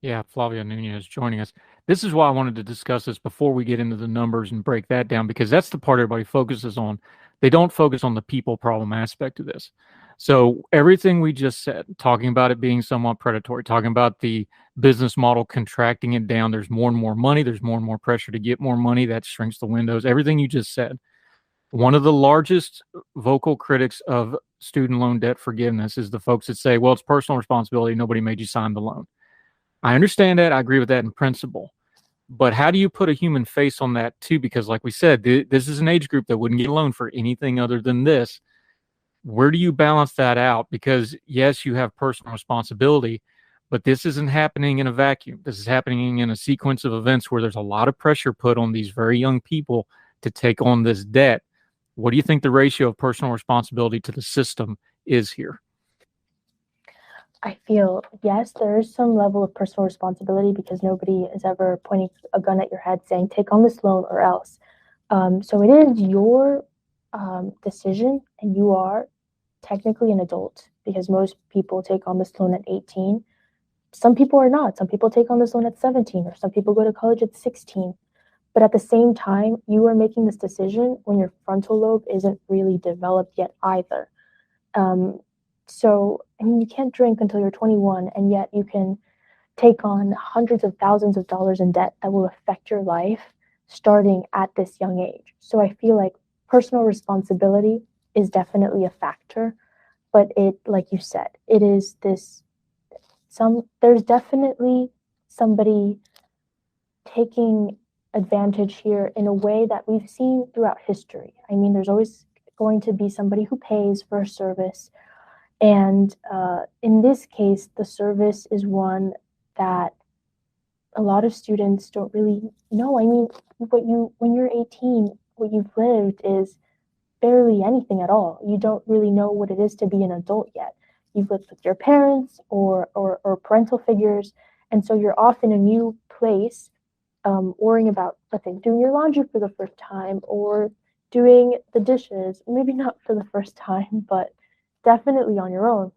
Yeah, Flavia Nunez joining us. This is why I wanted to discuss this before we get into the numbers and break that down, because that's the part everybody focuses on. They don't focus on the people problem aspect of this. So everything we just said, talking about it being somewhat predatory, talking about the business model contracting it down, there's more and more money, there's more and more pressure to get more money, that shrinks the windows, everything you just said. One of the largest vocal critics of student loan debt forgiveness is the folks that say, well, it's personal responsibility, nobody made you sign the loan. I understand that. I agree with that in principle. But how do you put a human face on that too? Because like we said, this is an age group that wouldn't get a loan for anything other than this. Where do you balance that out? Because yes, you have personal responsibility, but this isn't happening in a vacuum. This is happening in a sequence of events where there's a lot of pressure put on these very young people to take on this debt. What do you think the ratio of personal responsibility to the system is here? I feel, yes, there is some level of personal responsibility because nobody is ever pointing a gun at your head saying, take on this loan or else. So it is your decision, and you are technically an adult because most people take on this loan at 18. Some people are not. Some people take on this loan at 17, or some people go to college at 16. But at the same time, you are making this decision when your frontal lobe isn't really developed yet either. So, I mean, you can't drink until you're 21, and yet you can take on hundreds of thousands of dollars in debt that will affect your life starting at this young age. So I feel like personal responsibility is definitely a factor, but it, like you said, it is this, there's definitely somebody taking advantage here in a way that we've seen throughout history. I mean, there's always going to be somebody who pays for a service. And in this case, the service is one that a lot of students don't really know. I mean, when you're 18, what you've lived is barely anything at all. You don't really know what it is to be an adult yet. You've lived with your parents or parental figures, and so you're off in a new place, worrying about, let's say, doing your laundry for the first time or doing the dishes, maybe not for the first time, but definitely on your own.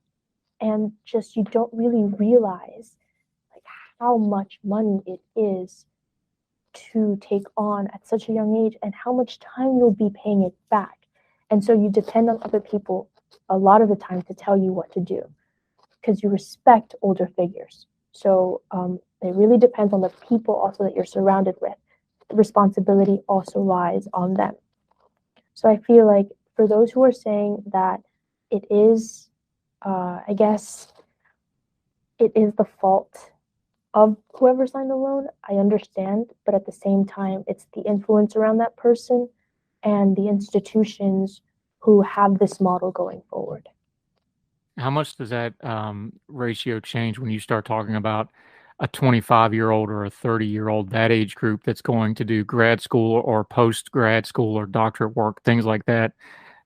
And just you don't really realize like how much money it is to take on at such a young age and how much time you'll be paying it back. And so you depend on other people a lot of the time to tell you what to do because you respect older figures. So it really depends on the people also that you're surrounded with. The responsibility also lies on them. So I feel like for those who are saying that it is, I guess, it is the fault of whoever signed the loan, I understand, but at the same time, it's the influence around that person and the institutions who have this model going forward. How much does that ratio change when you start talking about a 25-year-old or a 30-year-old, that age group that's going to do grad school or post-grad school or doctorate work, things like that?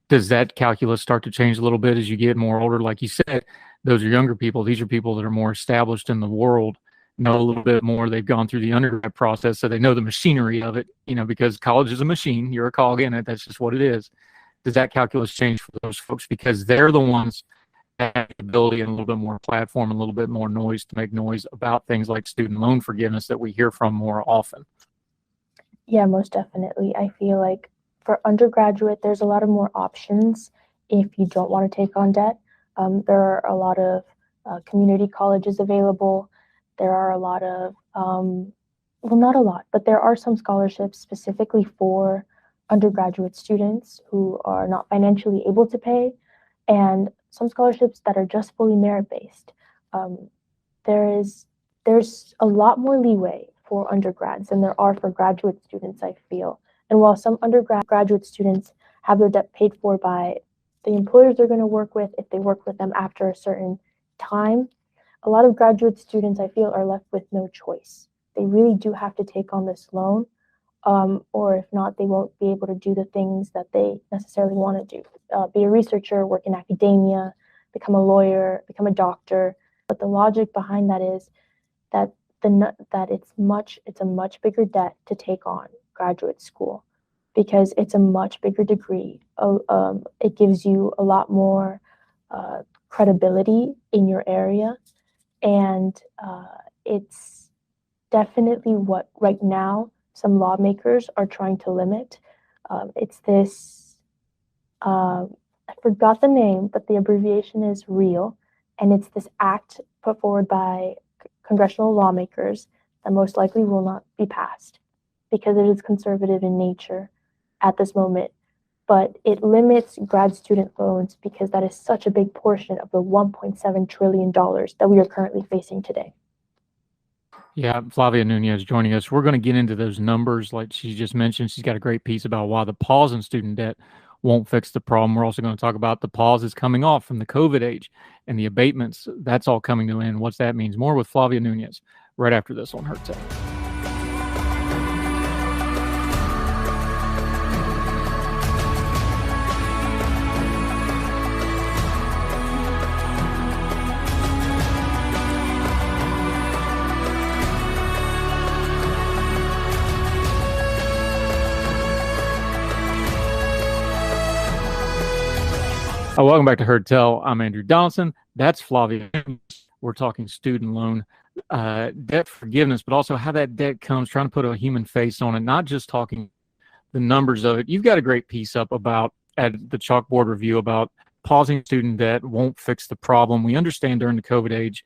Does that calculus start to change a little bit as you get more older? Like you said, those are younger people. These are people that are more established in the world, know a little bit more. They've gone through the undergrad process, so they know the machinery of it, because college is a machine. You're a cog in it. That's just what it is. Does that calculus change for those folks because they're the ones that have the ability and a little bit more platform and a little bit more noise to make noise about things like student loan forgiveness that we hear from more often? Yeah, most definitely. I feel like for undergraduate, there's a lot of more options if you don't want to take on debt. There are a lot of community colleges available. There are a lot of, well, not a lot, but there are some scholarships specifically for undergraduate students who are not financially able to pay, and some scholarships that are just fully merit-based. There's a lot more leeway for undergrads than there are for graduate students, I feel. And while some undergraduate students have their debt paid for by the employers they're going to work with, if they work with them after a certain time, a lot of graduate students, I feel, are left with no choice. They really do have to take on this loan, or if not, they won't be able to do the things that they necessarily want to do. Be a researcher, work in academia, become a lawyer, become a doctor. But the logic behind that is that it's a much bigger debt to take on graduate school because it's a much bigger degree. It gives you a lot more credibility in your area, and it's definitely what right now some lawmakers are trying to limit. It's this, I forgot the name, but the abbreviation is REAL, and it's this act put forward by congressional lawmakers that most likely will not be passed because it is conservative in nature at this moment. But it limits grad student loans because that is such a big portion of the $1.7 trillion that we are currently facing today. Yeah, Flavia Nunez joining us. We're going to get into those numbers like she just mentioned. She's got a great piece about why the pause in student debt won't fix the problem. We're also going to talk about the pause is coming off from the COVID age and the abatements. That's all coming to an end. What that means. More with Flavia Nunez right after this on Her Take. Welcome back to Heard Tell. I'm Andrew Donaldson. That's Flavia. We're talking student loan debt forgiveness, but also how that debt comes, trying to put a human face on it, not just talking the numbers of it. You've got a great piece up about at the chalkboard review about pausing student debt won't fix the problem. We understand during the COVID age,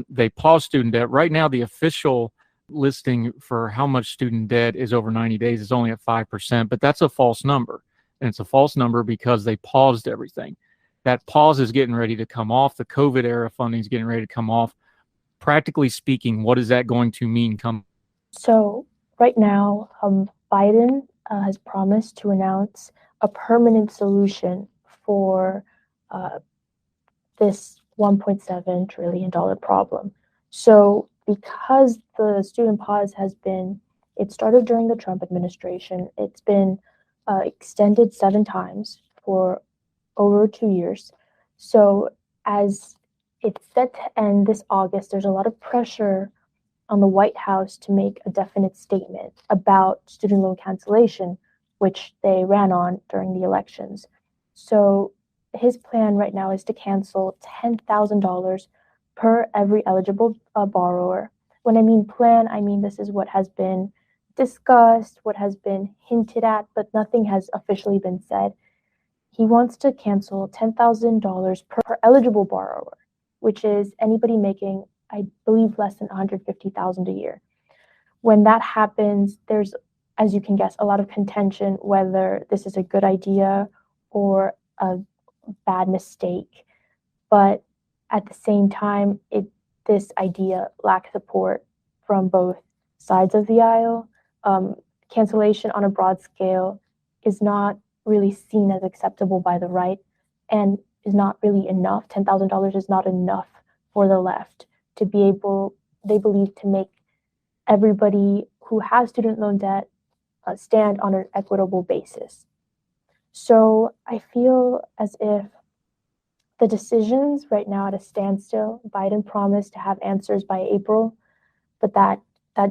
they paused student debt. Right now, the official listing for how much student debt is over 90 days is only at 5%, but that's a false number. And it's a false number because they paused everything. That pause is getting ready to come off. The COVID era funding is getting ready to come off. Practically speaking, what is that going to mean? So right now, Biden has promised to announce a permanent solution for this $1.7 trillion problem. So because the student pause it started during the Trump administration, it's been extended 7 times for over 2 years. So as it's set to end this August, there's a lot of pressure on the White House to make a definite statement about student loan cancellation, which they ran on during the elections. So his plan right now is to cancel $10,000 per every eligible borrower. When I mean plan, I mean this is what has been discussed, what has been hinted at, but nothing has officially been said. He wants to cancel $10,000 per eligible borrower, which is anybody making, I believe, less than $150,000 a year. When that happens, there's, as you can guess, a lot of contention whether this is a good idea or a bad mistake. But at the same time, this idea lacks support from both sides of the aisle. Cancellation on a broad scale is not really seen as acceptable by the right and is not really enough. $10,000 is not enough for the left to be able, they believe, to make everybody who has student loan debt stand on an equitable basis. So I feel as if the decisions right now at a standstill. Biden promised to have answers by April, but that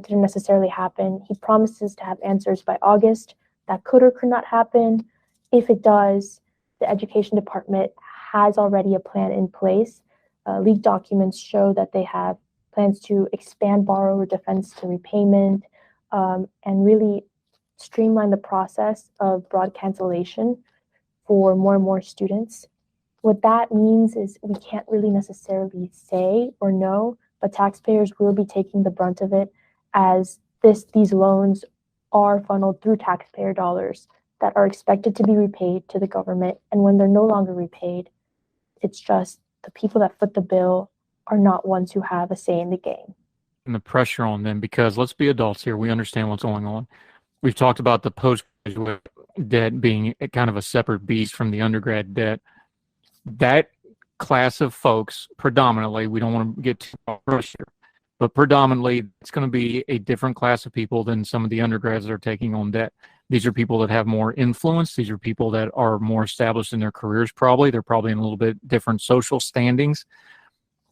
didn't necessarily happen. He promises to have answers by August. That could or could not happen. If it does, the Education Department has already a plan in place. Leaked documents show that they have plans to expand borrower defense to repayment and really streamline the process of broad cancellation for more and more students. What that means is we can't really necessarily say or know, but taxpayers will be taking the brunt of it as these loans are funneled through taxpayer dollars that are expected to be repaid to the government. And when they're no longer repaid, it's just the people that foot the bill are not ones who have a say in the game. And the pressure on them, because let's be adults here. We understand what's going on. We've talked about the postgraduate debt being kind of a separate beast from the undergrad debt. That class of folks, predominantly, we don't want to get too far here, but predominantly it's going to be a different class of people than some of the undergrads that are taking on debt. These are people that have more influence. These are people that are more established in their careers probably. They're probably in a little bit different social standings.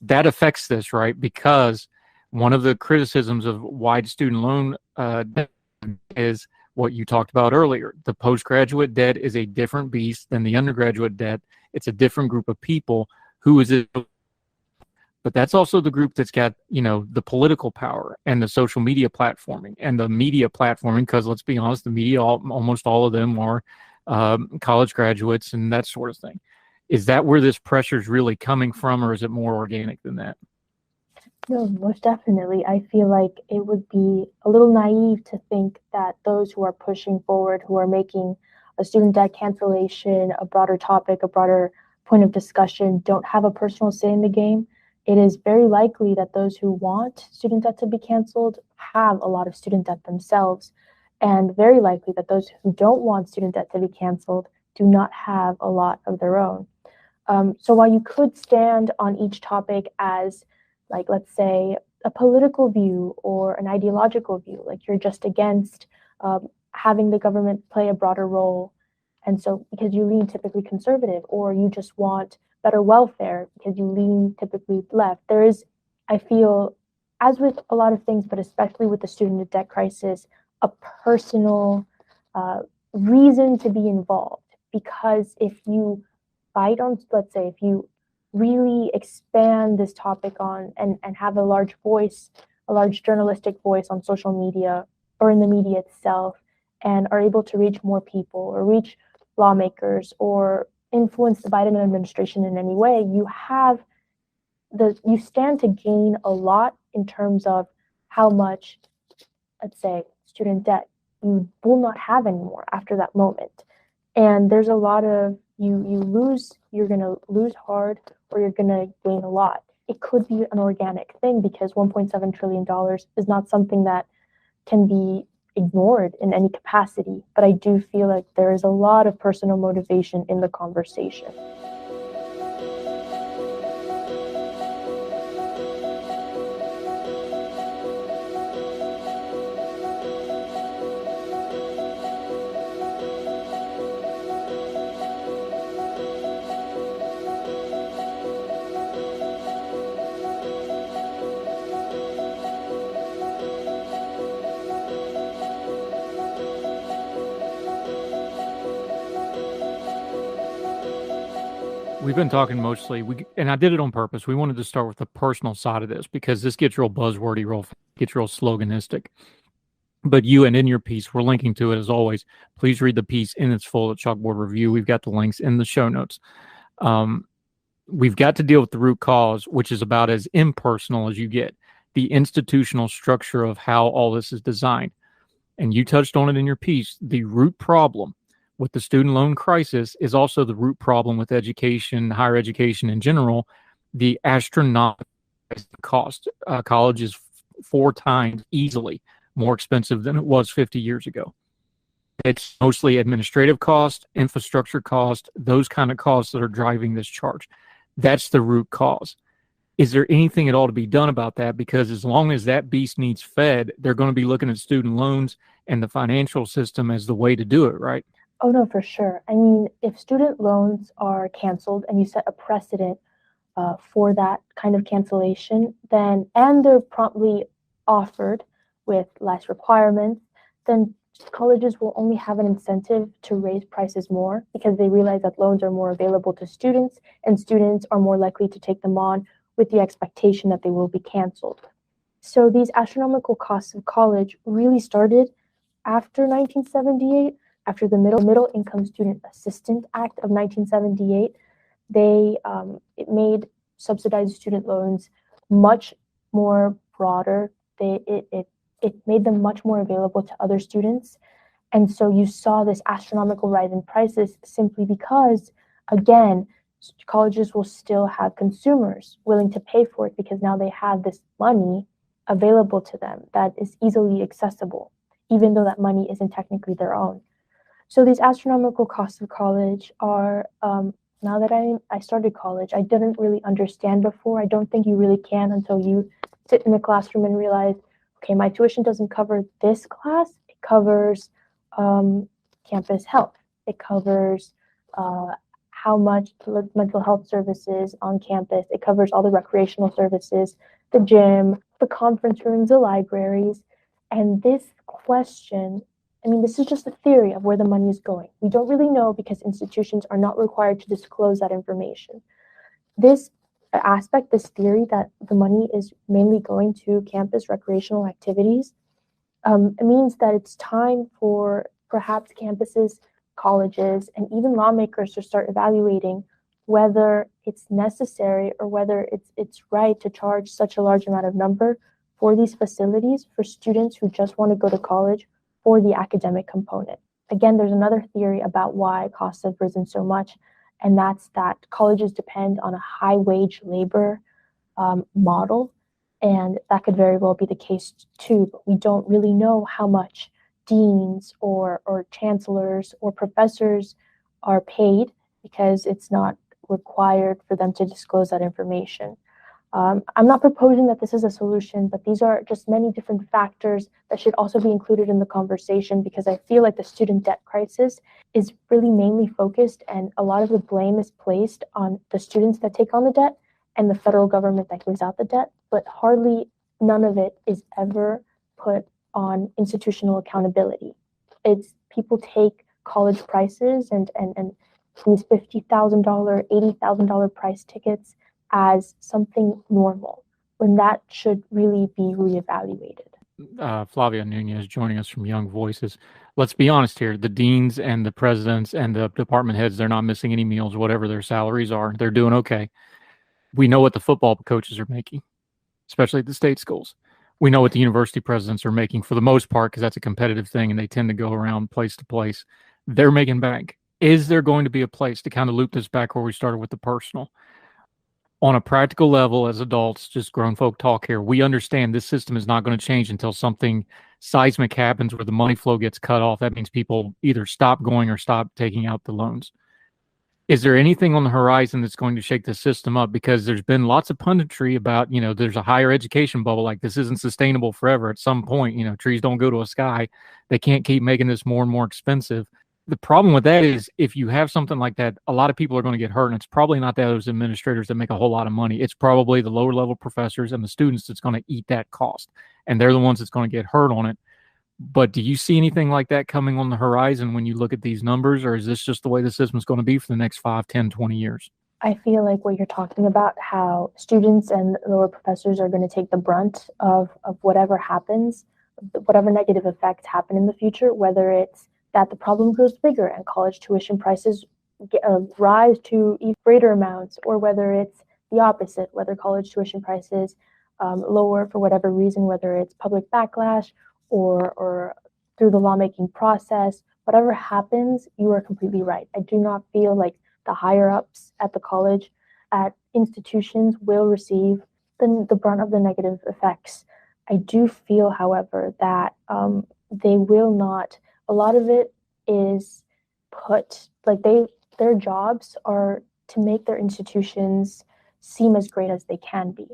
That affects this, right? Because one of the criticisms of wide student loan debt is what you talked about earlier. The postgraduate debt is a different beast than the undergraduate debt. It's a different group of people. Who is it? But that's also the group that's got, the political power and the social media platforming and the media platforming, because let's be honest, the media, almost all of them are college graduates and that sort of thing. Is that where this pressure is really coming from, or is it more organic than that? No, most definitely. I feel like it would be a little naive to think that those who are pushing forward, who are making a student debt cancellation a broader topic, a broader point of discussion, don't have a personal say in the game. It is very likely that those who want student debt to be canceled have a lot of student debt themselves, and very likely that those who don't want student debt to be canceled do not have a lot of their own. So while you could stand on each topic as, like, let's say, a political view or an ideological view, like you're just against having the government play a broader role, and so because you lean typically conservative, or you just want better welfare because you lean typically left, there is, I feel, as with a lot of things, but especially with the student debt crisis, a personal reason to be involved. Because if you fight on, let's say, if you really expand this topic on and have a large voice, a large journalistic voice on social media or in the media itself, and are able to reach more people or reach lawmakers or influence the Biden administration in any way, you stand to gain a lot in terms of how much, let's say, student debt you will not have anymore after that moment. And there's a lot of you're gonna lose hard or you're gonna gain a lot. It could be an organic thing because $1.7 trillion is not something that can be ignored in any capacity. But I do feel like there is a lot of personal motivation in the conversation. We've been talking mostly, and I did it on purpose. We wanted to start with the personal side of this because this gets real buzzwordy, gets real sloganistic. But you and in your piece, we're linking to it as always. Please read the piece in its full at Chalkboard Review. We've got the links in the show notes. We've got to deal with the root cause, which is about as impersonal as you get, the institutional structure of how all this is designed. And you touched on it in your piece. The root problem with the student loan crisis is also the root problem with education, higher education in general, the astronomical cost. College is 4 times easily more expensive than it was 50 years ago. It's mostly administrative cost, infrastructure cost, those kind of costs that are driving this charge. That's the root cause. Is there anything at all to be done about that? Because as long as that beast needs fed, they're going to be looking at student loans and the financial system as the way to do it, right? Oh, no, for sure. I mean, if student loans are canceled and you set a precedent for that kind of cancellation, then, and they're promptly offered with less requirements, then colleges will only have an incentive to raise prices more because they realize that loans are more available to students and students are more likely to take them on with the expectation that they will be canceled. So these astronomical costs of college really started after 1978. After the Middle Income Student Assistance Act of 1978, it made subsidized student loans much more broader. It made them much more available to other students. And so you saw this astronomical rise in prices simply because, again, colleges will still have consumers willing to pay for it because now they have this money available to them that is easily accessible, even though that money isn't technically their own. So these astronomical costs of college are, now that I started college, I didn't really understand before. I don't think you really can until you sit in the classroom and realize, okay, my tuition doesn't cover this class. It covers campus health. It covers how much mental health services on campus. It covers all the recreational services, the gym, the conference rooms, the libraries. And this question, I mean, this is just a theory of where the money is going. We don't really know because institutions are not required to disclose that information. This aspect, this theory that the money is mainly going to campus recreational activities, it means that it's time for perhaps campuses, colleges, and even lawmakers to start evaluating whether it's necessary or whether it's right to charge such a large amount of number for these facilities for students who just want to go to college for the academic component. Again, there's another theory about why costs have risen so much, and that's that colleges depend on a high wage labor model, and that could very well be the case too, but we don't really know how much deans or chancellors or professors are paid because it's not required for them to disclose that information. I'm not proposing that this is a solution, but these are just many different factors that should also be included in the conversation because I feel like the student debt crisis is really mainly focused and a lot of the blame is placed on the students that take on the debt and the federal government that gives out the debt, but hardly none of it is ever put on institutional accountability. It's people take college prices and these $50,000, $80,000 price tickets as something normal when that should really be reevaluated. Flavia Nunez joining us from Young Voices. Let's be honest here. The deans and the presidents and the department heads, they're not missing any meals, whatever their salaries are. They're doing okay. We know what the football coaches are making, especially at the state schools. We know what the university presidents are making for the most part, because that's a competitive thing and they tend to go around place to place. They're making bank. Is there going to be a place to kind of loop this back where we started with the personal? On a practical level, as adults, just grown folk talk here, we understand this system is not going to change until something seismic happens where the money flow gets cut off. That means people either stop going or stop taking out the loans. Is there anything on the horizon that's going to shake the system up? Because there's been lots of punditry about, there's a higher education bubble, like this isn't sustainable forever. At some point, trees don't go to a sky. They can't keep making this more and more expensive. The problem with that is if you have something like that, a lot of people are going to get hurt, and it's probably not those administrators that make a whole lot of money. It's probably the lower level professors and the students that's going to eat that cost, and they're the ones that's going to get hurt on it. But do you see anything like that coming on the horizon when you look at these numbers, or is this just the way the system is going to be for the next 5, 10, 20 years? I feel like what you're talking about, how students and lower professors are going to take the brunt of whatever happens, whatever negative effects happen in the future, whether it's that the problem grows bigger and college tuition prices rise to even greater amounts, or whether it's the opposite, whether college tuition prices lower for whatever reason, whether it's public backlash or through the lawmaking process. Whatever happens, you are completely right. I do not feel like the higher ups at the college, at institutions, will receive the brunt of the negative effects. I do feel, however, that they will not. A lot of it is their jobs are to make their institutions seem as great as they can be.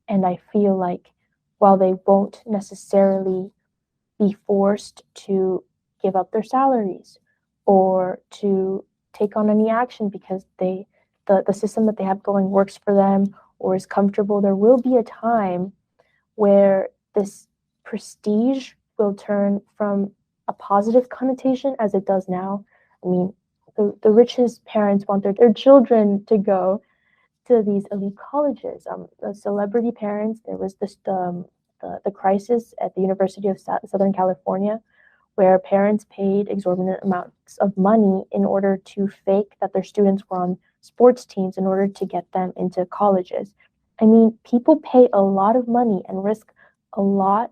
And I feel like while they won't necessarily be forced to give up their salaries or to take on any action because the system that they have going works for them or is comfortable, there will be a time where this prestige will turn from a positive connotation as it does now. I mean, the richest parents want their children to go to these elite colleges. The celebrity parents, there was this the crisis at the University of Southern California, where parents paid exorbitant amounts of money in order to fake that their students were on sports teams in order to get them into colleges. I mean, people pay a lot of money and risk a lot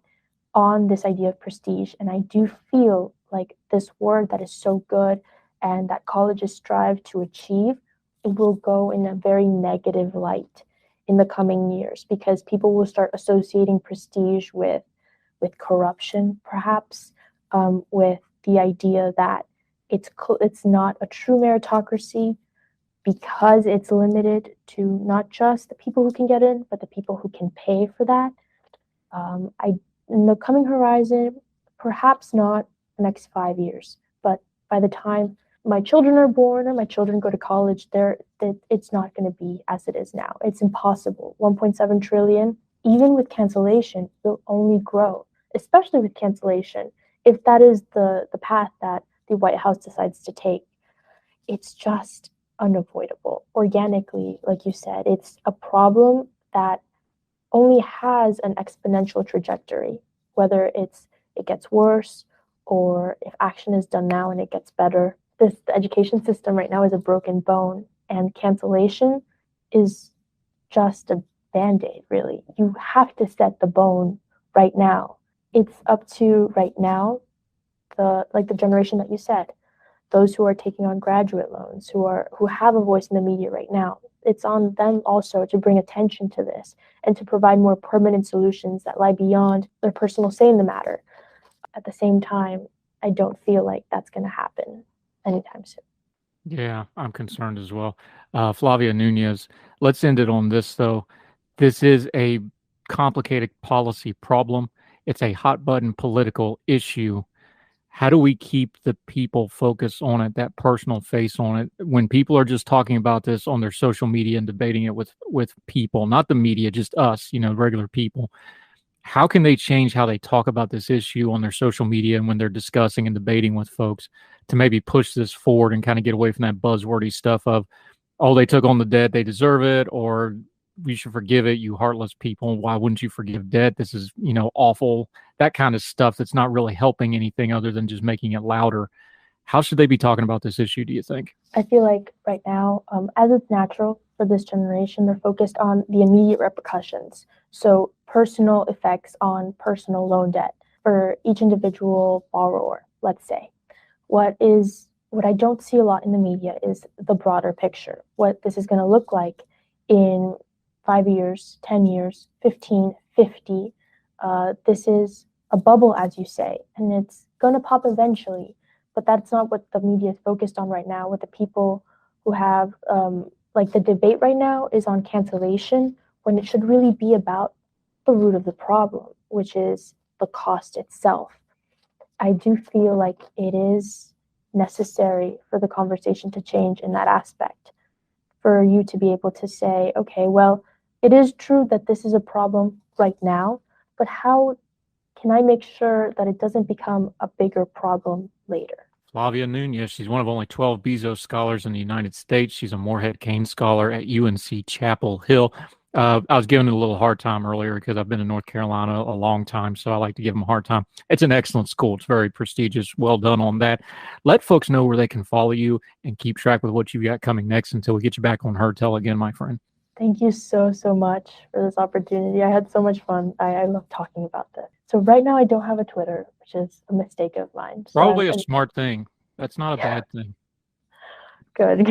on this idea of prestige. And I do feel like this word that is so good and that colleges strive to achieve, it will go in a very negative light in the coming years, because people will start associating prestige with corruption, perhaps, with the idea that it's not a true meritocracy because it's limited to not just the people who can get in, but the people who can pay for that. In the coming horizon, perhaps not the next 5 years, but by the time my children are born or my children go to college, it's not going to be as it is now. It's impossible. 1.7 trillion, even with cancellation, will only grow, especially with cancellation. If that is the path that the White House decides to take, it's just unavoidable. Organically, like you said, it's a problem that only has an exponential trajectory, whether it gets worse or if action is done now and it gets better. The education system right now is a broken bone, and cancellation is just a band-aid, really. You have to set the bone right now. It's up to right now, the generation that you said, those who are taking on graduate loans, who have a voice in the media right now. It's on them also to bring attention to this and to provide more permanent solutions that lie beyond their personal say in the matter. At the same time, I don't feel like that's going to happen anytime soon. Yeah, I'm concerned as well. Flavia Nunez, let's end it on this, though. This is a complicated policy problem. It's a hot button political issue. How do we keep the people focused on it, that personal face on it, when people are just talking about this on their social media and debating it with people, not the media, just us, regular people? How can they change how they talk about this issue on their social media and when they're discussing and debating with folks to maybe push this forward and kind of get away from that buzzwordy stuff of, oh, they took on the debt, they deserve it, or you should forgive it, you heartless people. Why wouldn't you forgive debt? This is, awful. That kind of stuff that's not really helping anything other than just making it louder. How should they be talking about this issue, do you think? I feel like right now, as it's natural for this generation, they're focused on the immediate repercussions. So personal effects on personal loan debt for each individual borrower, let's say. What I don't see a lot in the media is the broader picture, what this is going to look like in 5 years, 10 years, 15, 50. This is a bubble, as you say, and it's going to pop eventually. But that's not what the media is focused on right now. With the people who have, the debate right now is on cancellation, when it should really be about the root of the problem, which is the cost itself. I do feel like it is necessary for the conversation to change in that aspect, for you to be able to say, okay, well, it is true that this is a problem right now, but how can I make sure that it doesn't become a bigger problem later? Flavia Nunez, she's one of only 12 Bezos scholars in the United States. She's a Moorhead Kane scholar at UNC Chapel Hill. I was giving it a little hard time earlier because I've been in North Carolina a long time, so I like to give them a hard time. It's an excellent school. It's very prestigious. Well done on that. Let folks know where they can follow you and keep track with what you got coming next until we get you back on Hertel again, my friend. Thank you so much for this opportunity. I had so much fun. I love talking about this. So right now I don't have a Twitter, which is a mistake of mine. So probably a smart thing. That's not a bad thing. Good.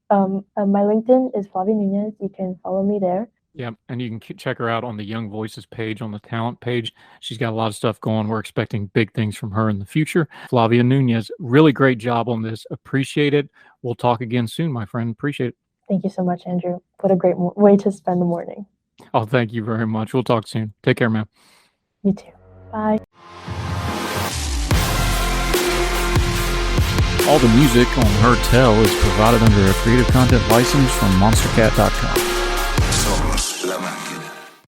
My LinkedIn is Flavia Nunez. You can follow me there. Yeah, and you can check her out on the Young Voices page, on the talent page. She's got a lot of stuff going. We're expecting big things from her in the future. Flavia Nunez, really great job on this. Appreciate it. We'll talk again soon, my friend. Appreciate it. Thank you so much, Andrew. What a great way to spend the morning. Oh, thank you very much. We'll talk soon. Take care, man. You too. Bye. All the music on Hertel is provided under a Creative Content license from monstercat.com. Somos la máquina.